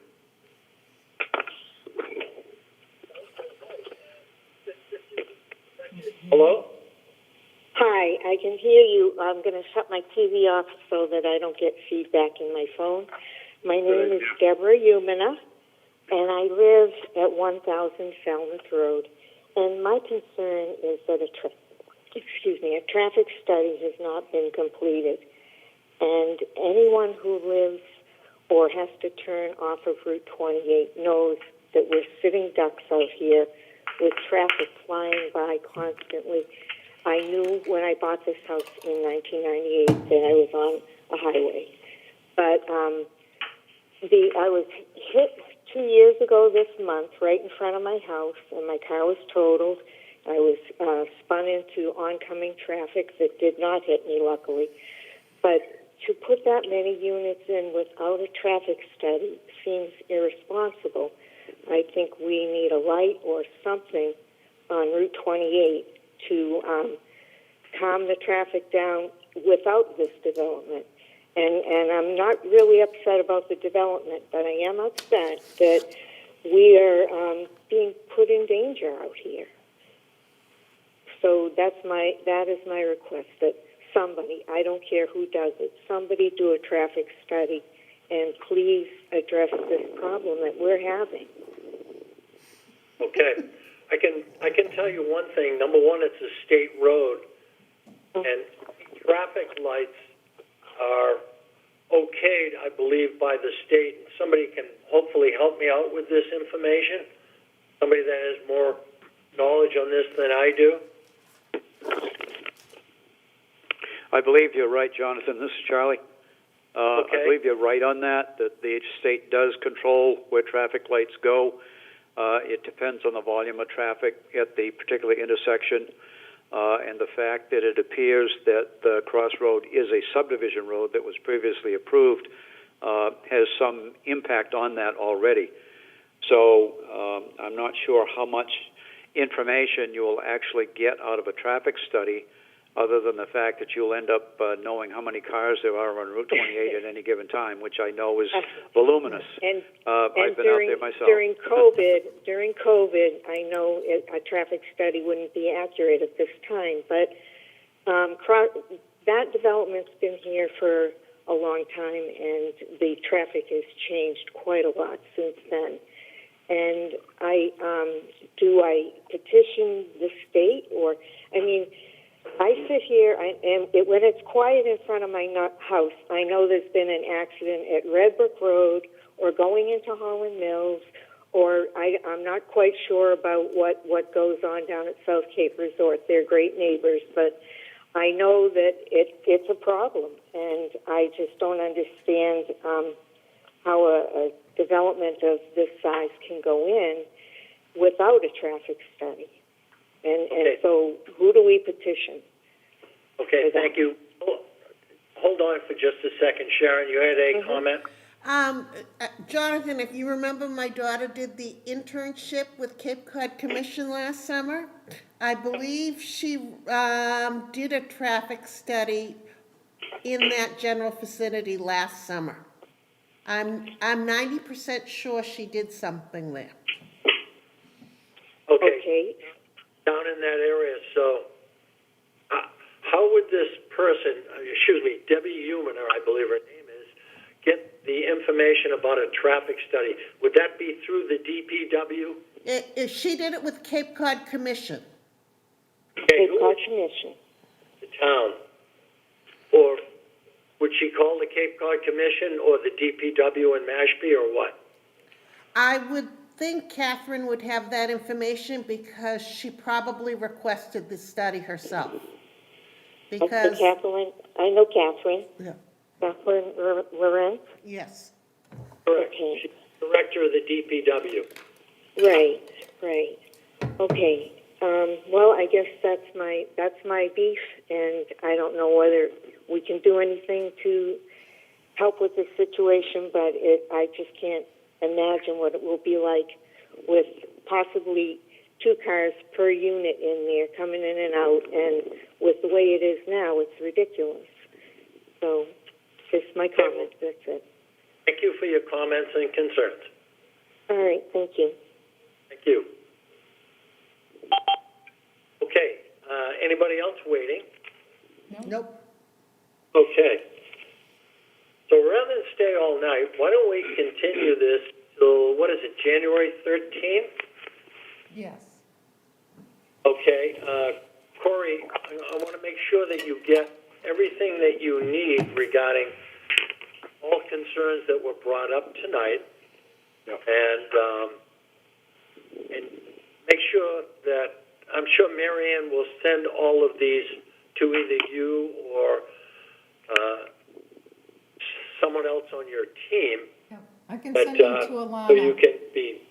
Hello? Hi, I can hear you. I'm going to shut my TV off so that I don't get feedback in my phone. My name is Deborah Umina, and I live at 1000 Falmouth Road. And my concern is that a traffic study has not been completed. And anyone who lives or has to turn off of Route 28 knows that we're sitting ducks out here with traffic flying by constantly. I knew when I bought this house in 1998 that I was on a highway. But I was hit 2 years ago this month right in front of my house, and my car was totaled. I was spun into oncoming traffic that did not hit me, luckily. But to put that many units in without a traffic study seems irresponsible. I think we need a light or something on Route 28 to calm the traffic down without this development. And I'm not really upset about the development, but I am upset that we are being put in danger out here. So that is my request, that somebody, I don't care who does it, somebody do a traffic study and please address this problem that we're having. Okay. I can tell you one thing. Number one, it's a state road, and traffic lights are okayed, I believe, by the state. Somebody can hopefully help me out with this information. Somebody that has more knowledge on this than I do. I believe you're right, Jonathan. This is Charlie. Okay. I believe you're right on that the state does control where traffic lights go. It depends on the volume of traffic at the particular intersection, and the fact that it appears that the crossroad is a subdivision road that was previously approved has some impact on that already. So I'm not sure how much information you will actually get out of a traffic study, other than the fact that you'll end up knowing how many cars there are on Route 28 at any given time, which I know is voluminous. And I've been during, out there myself. During COVID, I know a traffic study wouldn't be accurate at this time, but that development's been here for a long time, and the traffic has changed quite a lot since then. And do I petition the state, or, I mean, I sit here, when it's quiet in front of my house, I know there's been an accident at Red Brook Road or going into Holland Mills, or I'm not quite sure about what goes on down at South Cape Resort. They're great neighbors, but I know that it's a problem, and I just don't understand how a development of this size can go in without a traffic study. And so who do we petition? Okay, thank you. Hold on for just a second. Sharon, you had a comment? Jonathan, if you remember, my daughter did the internship with Cape Cod Commission last summer. I believe she did a traffic study in that general vicinity last summer. I'm 90% sure she did something there. Okay. Down in that area, so how would this person, Debbie Huminer, I believe her name is, get the information about a traffic study? Would that be through the DPW? She did it with Cape Cod Commission. Cape Cod Commission. The town. Or would she call the Cape Cod Commission or the DPW in Mashpee, or what? I would think Catherine would have that information because she probably requested the study herself. Because Catherine, I know Catherine. Yeah. Catherine Lorenz? Yes. Correct. Okay. She's director of the DPW. Right. Okay. Well, I guess that's my beef, and I don't know whether we can do anything to help with this situation, but I just can't imagine what it will be like with possibly 2 cars per unit in there coming in and out, and with the way it is now, it's ridiculous. So, just my comments, that's it. Thank you for your comments and concerns. All right, thank you. Thank you. Okay, anybody else waiting? Nope. Okay. So rather than stay all night, why don't we continue this till, what is it, January 13th? Yes. Okay, Corey, I want to make sure that you get everything that you need regarding all concerns that were brought up tonight. Yep. And make sure that, I'm sure Mary Ann will send all of these to either you or someone else on your team. I can send them to Alana. So you can be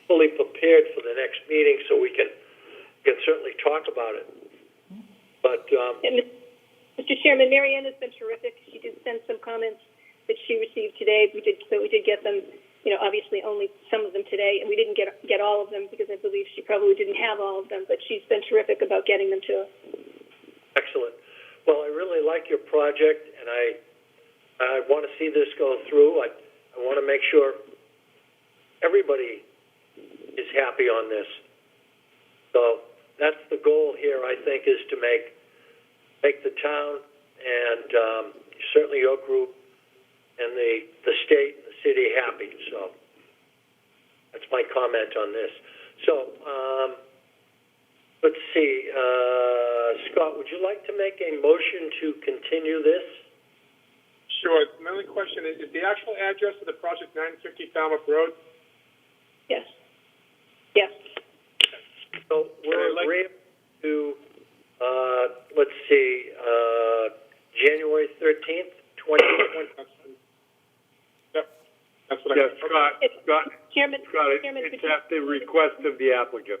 fully prepared for the next meeting, so we can certainly talk about it. But Mr. Chairman, Mary Ann has been terrific. She did send some comments that she received today. We did get them. Obviously only some of them today, and we didn't get all of them because I believe she probably didn't have all of them. But she's been terrific about getting them to us. Excellent. Well, I really like your project, and I want to see this go through. I want to make sure everybody is happy on this. So that's the goal here, I think, is to make the town and certainly your group and the state and the city happy. So that's my comment on this. So let's see. Scott, would you like to make a motion to continue this? Sure. My only question is the actual address of the project 950 Falmouth Road? Yes. Yes. So we're agreeable to, let's see, January 13th, 2020. Yep. That's what I got. Scott, Chairman, it's at the request of the applicant.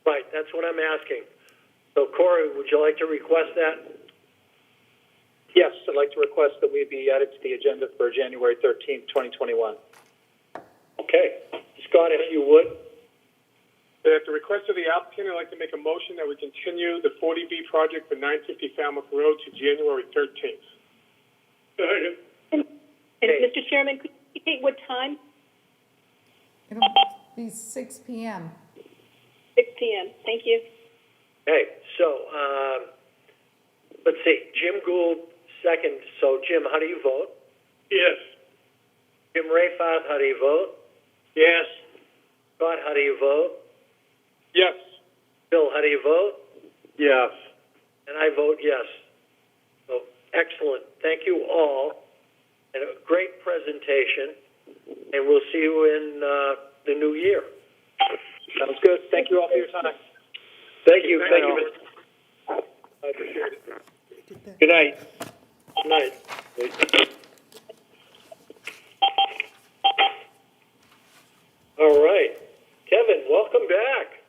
Right, that's what I'm asking. So Corey, would you like to request that? Yes, I'd like to request that we be added to the agenda for January 13th, 2021. Okay. Scott, if you would. At the request of the applicant, I'd like to make a motion that we continue the 40B project for 950 Falmouth Road to January 13th. And Mr. Chairman, could you indicate what time? It'll be 6 p.m. 6 p.m. Thank you. Okay, so let's see. Jim Gould, second. So, Jim, how do you vote? Yes. Jim Rayford, how do you vote? Yes. Scott, how do you vote? Yes. Bill, how do you vote? Yes. And I vote yes. So, excellent. Thank you all. And a great presentation. And we'll see you in the new year. Sounds good. Thank you all for your time. Thank you. Thank you. I appreciate it. Good night. Good night. All right. Kevin, welcome back.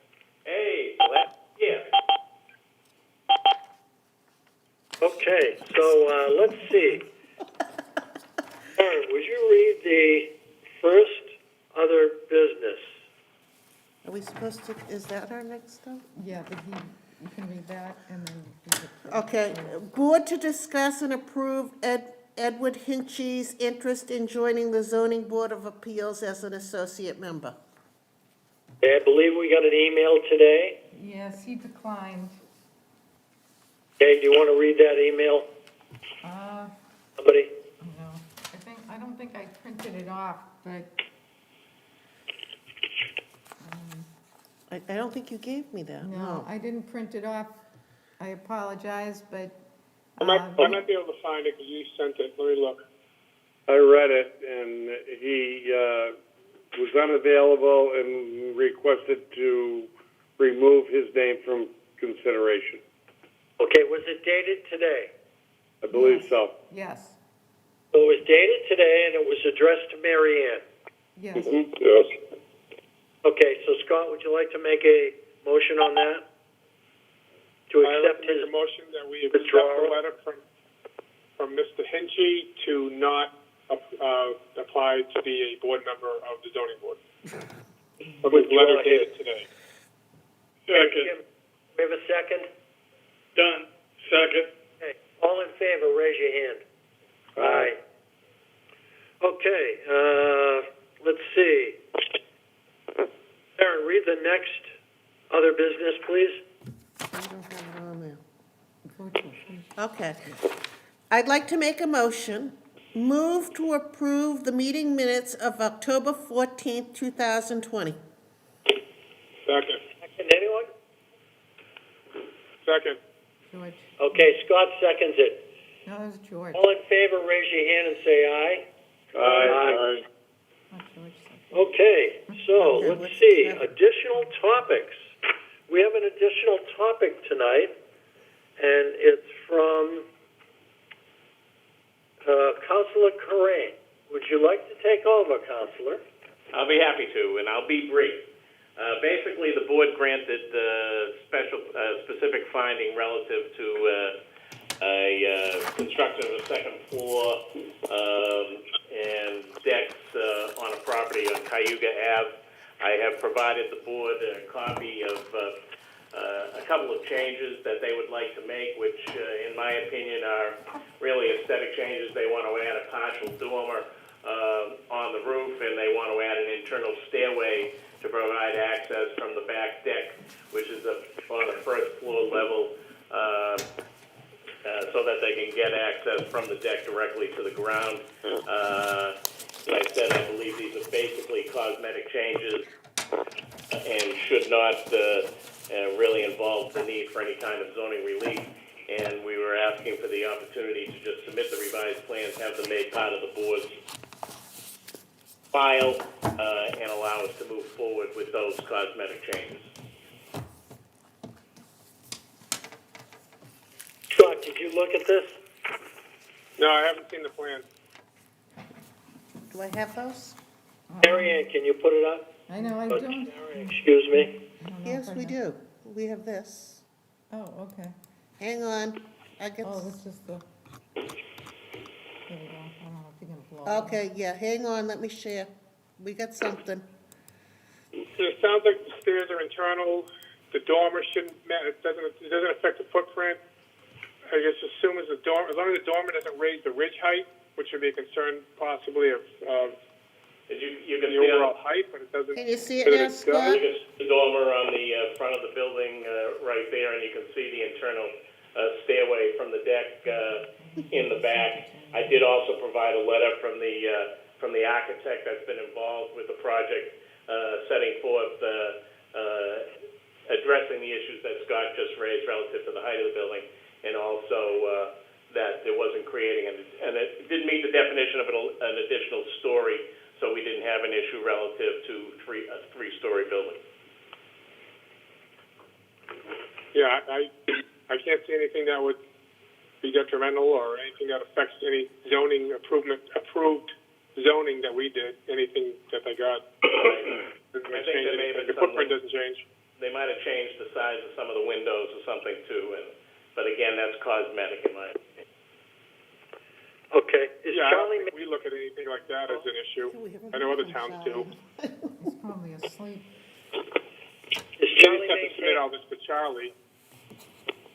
Hey, yeah. Okay, so let's see. Aaron, would you read the first other business? Are we supposed to, is that our next step? Yeah, but you can read that and then. Okay, board to discuss and approve Edward Hinchy's interest in joining the Zoning Board of Appeals as an associate member. I believe we got an email today. Yes, he declined. Okay, do you want to read that email? Somebody? No, I don't think I printed it off, but. I don't think you gave me that. No, I didn't print it off. I apologize, but. I might be able to find it because you sent it. Let me look. I read it, and he was unavailable and requested to remove his name from consideration. Okay, was it dated today? I believe so. Yes. So it was dated today, and it was addressed to Mary Ann. Yes. Mm-hmm. Yes. Okay, so Scott, would you like to make a motion on that? To accept his motion that we accept withdrawal? the letter from Mr. Hinchy to not apply to be a board member of the zoning board. It was letter dated today. Second. We have a second? Done. Second. Okay. All in favor, raise your hand. Aye. Okay, let's see. Aaron, read the next other business, please. I don't have it on there. Okay. I'd like to make a motion. Move to approve the meeting minutes of October 14th, 2020. Second. Second, anyone? Second. George. Okay, Scott seconds it. No, it was George. All in favor, raise your hand and say aye. Aye. Not George. Okay, so let's see, additional topics. We have an additional topic tonight, and it's from Councilor Corain. Would you like to take over, Councilor? I'll be happy to, and I'll be brief. Basically, the board granted specific finding relative to construction of a second floor and decks on a property on Cayuga Ave. I have provided the board a copy of a couple of changes that they would like to make, which, in my opinion, are really aesthetic changes. They want to add a partial dormer on the roof, and they want to add an internal stairway to provide access from the back deck, which is on the first floor level, so that they can get access from the deck directly to the ground. Like I said, I believe these are basically cosmetic changes and should not really involve the need for any kind of zoning relief. And we were asking for the opportunity to just submit the revised plans, have them made part of the board's file, and allow us to move forward with those cosmetic changes. Scott, did you look at this? No, I haven't seen the plan. Do I have those? Mary Ann, can you put it up? I know, I don't. Excuse me? Yes, we do. We have this. Oh, okay. Hang on. I get. Oh, this is the, there we go. I don't know if you're gonna blow it. Okay, yeah, hang on, let me share. We got something. It sounds like the stairs are internal. The dormer shouldn't matter. It doesn't affect the footprint. I guess as long as the dormer doesn't raise the ridge height, which would be a concern possibly of you can the overall height, but it doesn't. Can you see it now, Scott? You can see the dormer on the front of the building right there, and you can see the internal stairway from the deck in the back. I did also provide a letter from the architect that's been involved with the project, setting forth addressing the issues that Scott just raised relative to the height of the building, and also that it wasn't creating and it didn't meet the definition of an additional story. So we didn't have an issue relative to a three-story building. Yeah, I can't see anything that would be detrimental or anything that affects any zoning approved zoning that we did. Anything that they got. I think there may have been the footprint doesn't change. They might have changed the size of some of the windows or something too, but again, that's cosmetic in my opinion. Okay. I don't think we look at anything like that as an issue. I know other towns do. He's probably asleep. Is Charlie have to submit all this to Charlie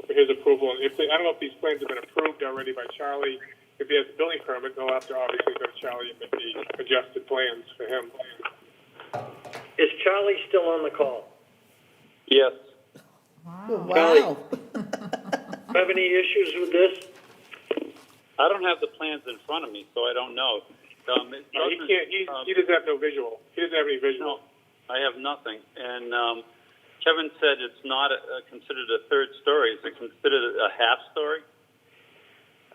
for his approval. I don't know if these plans have been approved already by Charlie. If he has a building permit, they'll have to obviously go to Charlie and make the adjusted plans for him. Is Charlie still on the call? Yes. Wow. Have any issues with this? I don't have the plans in front of me, so I don't know. He can't. He doesn't have no visual. He doesn't have any visual. No, I have nothing. And Kevin said it's not considered a third story. Is it considered a half story?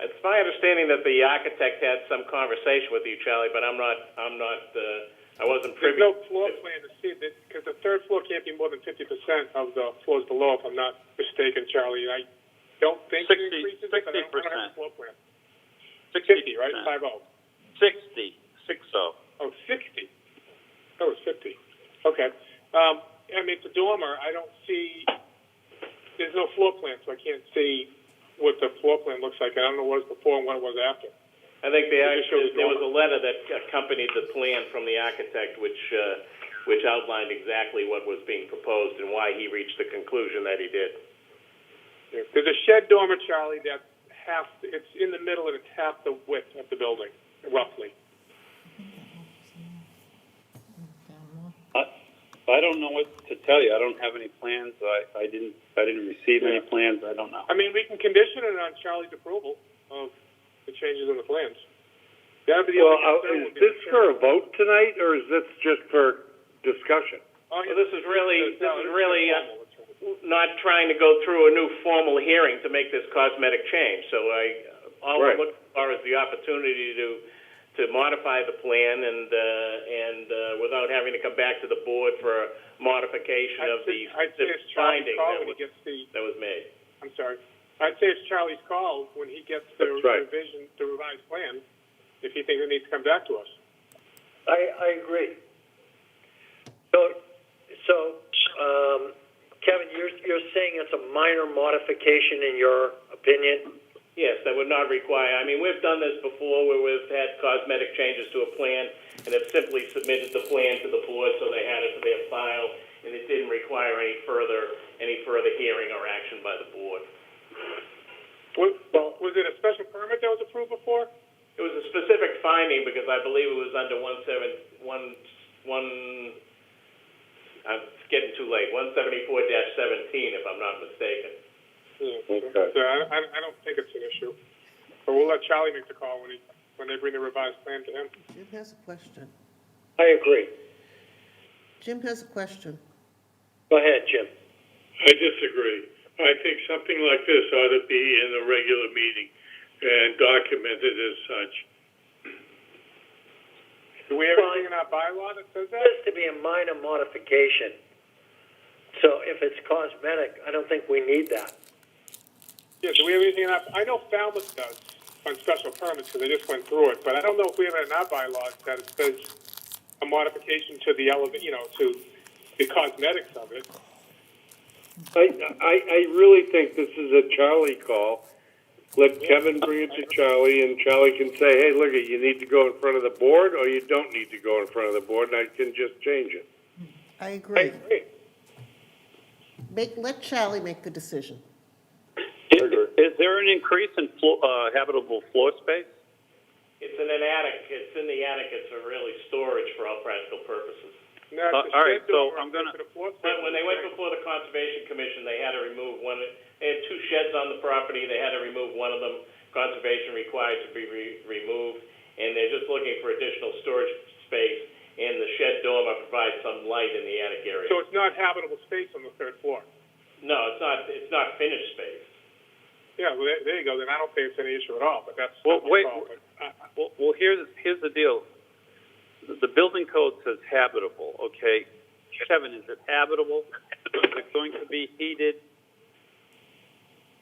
It's my understanding that the architect had some conversation with you, Charlie, but I wasn't privy. There's no floor plan to see it because the third floor can't be more than 50% of the floors below. If I'm not mistaken, Charlie, I don't think 60%. it increases. But I don't have a floor plan. 60%. 50, right? 50. 60. 60. Oh, 60. That was 50. Okay. I mean, it's a dormer. I don't see. There's no floor plan, so I can't see what the floor plan looks like. I don't know what it was before and what it was after. I think there was a letter that accompanied the plan from the architect, which which outlined exactly what was being proposed and why he reached the conclusion that he did. There's a shed dormer, Charlie, that's it's in the middle and it's half the width of the building, roughly. I don't know what to tell you. I don't have any plans. I didn't receive any plans. I don't know. I mean, we can condition it on Charlie's approval of the changes in the plans. That'd be the only concern. Is this for a vote tonight, or is this just for discussion? Well, this is really not trying to go through a new formal hearing to make this cosmetic change. So all I'm looking for is the opportunity to modify the plan and without having to come back to the board for a modification of the finding that was made. I'm sorry. I'd say it's Charlie's call when he gets the revision, the revised plan, if he thinks it needs to come back to us. I agree. So, Kevin, you're saying it's a minor modification in your opinion? Yes, that would not require, I mean, we've done this before where we've had cosmetic changes to a plan and have simply submitted the plan to the board so they had it for their file, and it didn't require any further hearing or action by the board. Was it a special permit that was approved before? It was a specific finding because I believe it was under I'm getting too late, 174-17 if I'm not mistaken. Okay. So I don't think it's an issue. But we'll let Charlie make the call when they bring the revised plan to him. Jim has a question. I agree. Jim has a question. Go ahead, Jim. I disagree. I think something like this ought to be in a regular meeting and documented as such. Do we have anything in our bylaw that says that? It has to be a minor modification. So if it's cosmetic, I don't think we need that. Yeah, do we have anything in our, I know Falmouth does on special permits because they just went through it, but I don't know if we have it in our bylaws that it says a modification to the to the cosmetics of it. I really think this is a Charlie call. Let Kevin bring it to Charlie, and Charlie can say, hey, look, you need to go in front of the board, or you don't need to go in front of the board, and I can just change it. I agree. Let Charlie make the decision. Is there an increase in habitable floor space? It's in an attic. It's in the attic. It's a really storage for all practical purposes. All right, so I'm going to... When they went before the Conservation Commission, they had to remove one. They had two sheds on the property. They had to remove one of them. Conservation required to be removed, and they're just looking for additional storage space, and the shed dormer provides some light in the attic area. So it's not habitable space on the third floor? No, it's not. It's not finished space. Yeah, well, there you go. Then I don't think it's any issue at all, but that's... Well, here's the deal. The building code says habitable, okay? Kevin, is it habitable? Is it going to be heated?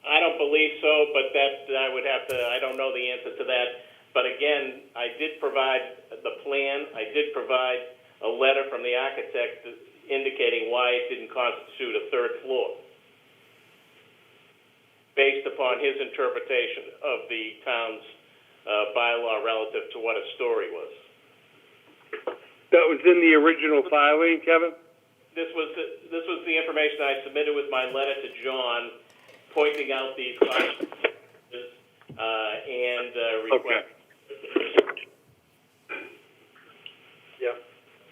I don't believe so, but I would have to, I don't know the answer to that. But again, I did provide the plan. I did provide a letter from the architect indicating why it didn't constitute a third floor, based upon his interpretation of the town's bylaw relative to what a story was. That was in the original filing, Kevin? This was the information I submitted with my letter to John, pointing out these consequences and request. Yeah.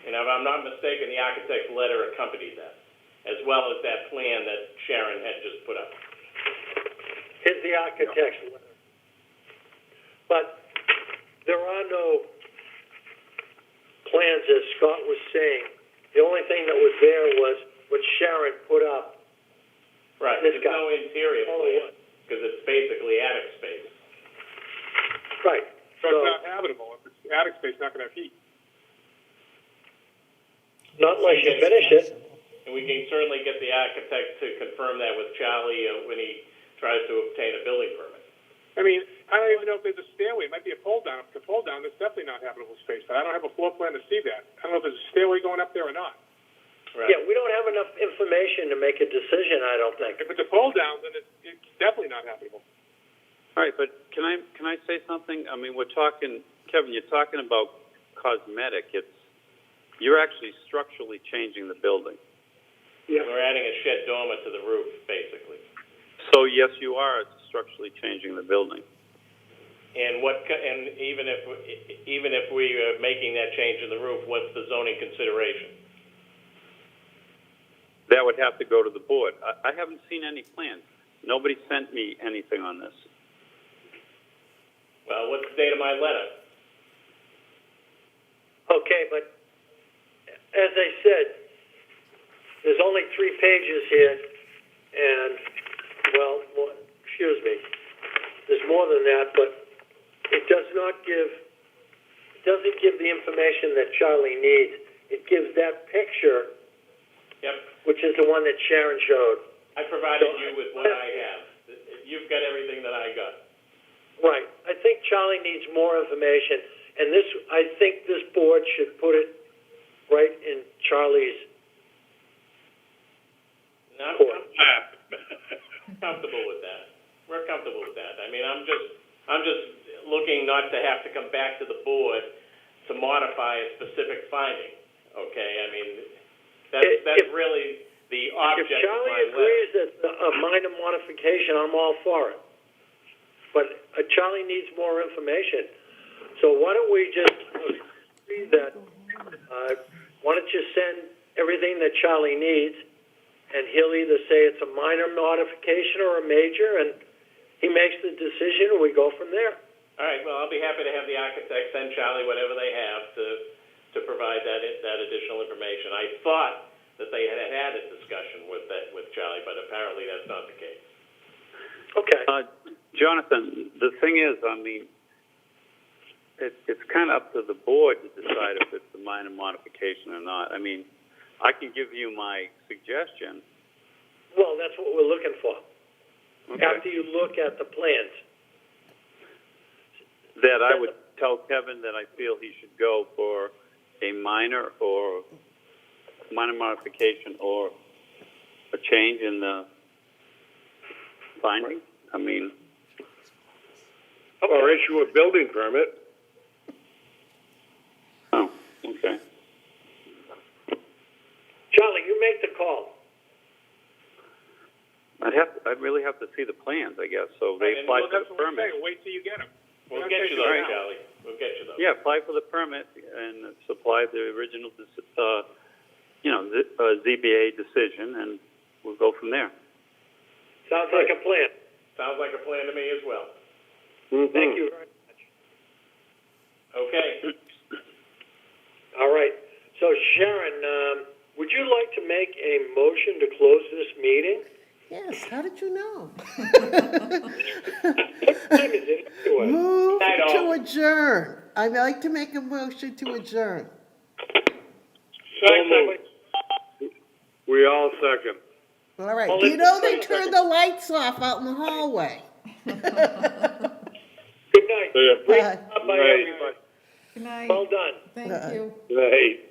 And if I'm not mistaken, the architect's letter accompanied that, as well as that plan that Sharon had just put up. Here's the architect's letter. But there are no plans, as Scott was saying. The only thing that was there was what Sharon put up. Right. There's no interior plan because it's basically attic space. Right. So it's not habitable. If it's attic space, it's not going to have heat. Not unless you finish it. And we can certainly get the architect to confirm that with Charlie when he tries to obtain a building permit. I mean, I don't even know if there's a stairway. It might be a pull down. If it's a pull down, that's definitely not habitable space. But I don't have a floor plan to see that. I don't know if there's a stairway going up there or not. Right. Yeah, we don't have enough information to make a decision, I don't think. If it's a pull down, then it's definitely not habitable. All right, but can I say something? I mean, we're talking, Kevin, you're talking about cosmetic. It's, You're actually structurally changing the building. We're adding a shed dormer to the roof, basically. So yes, you are structurally changing the building. And even if we are making that change in the roof, what's the zoning consideration? That would have to go to the board. I haven't seen any plans. Nobody sent me anything on this. Well, what's the date of my letter? Okay, but as I said, there's only 3 pages here, and, well, excuse me, there's more than that, but it doesn't give the information that Charlie needs. It gives that picture, which is the one that Sharon showed. I provided you with what I have. You've got everything that I got. Right. I think Charlie needs more information, and I think this board should put it right in Charlie's court. Comfortable with that. We're comfortable with that. I mean, I'm just looking not to have to come back to the board to modify a specific finding. Okay, I mean, that's really the object If of Charlie my letter. agrees that a minor modification, I'm all for it. But Charlie needs more information. So why don't we just see that, why don't you send everything that Charlie needs, and he'll either say it's a minor modification or a major, and he makes the decision, and we go from there. All right, well, I'll be happy to have the architect send Charlie whatever they have to provide that additional information. I thought that they had a discussion with Charlie, but apparently that's not the case. Okay. Jonathan, the thing is, I mean, it's kind of up to the board to decide if it's a minor modification or not. I mean, I can give you my suggestion. Well, that's what we're looking for. Okay. After you look at the plans. That I would tell Kevin that I feel he should go for a minor modification or a change in the finding. I mean, or issue a building permit. oh, okay. Charlie, you make the call. I'd really have to see the plans, I guess. So they apply for the permit. Wait till you get them. We'll get you those, Charlie. We'll get you those. Yeah, apply for the permit and supply the original, ZBA decision, and we'll go from there. Sounds like a plan. Sounds like a plan to me as well. Mm-hmm. Thank you very much. Okay. All right. So, Sharon, would you like to make a motion to close this meeting? Yes, how did you know? What time is it anyway? Move to adjourn. I'd like to make a motion to adjourn. So moved. We all second. All right. Well, You know they let's- turned the lights off out in the hallway. Good night. See ya. Great Bye. job by Right. everybody. Good night. Well done. Thank you. Hey.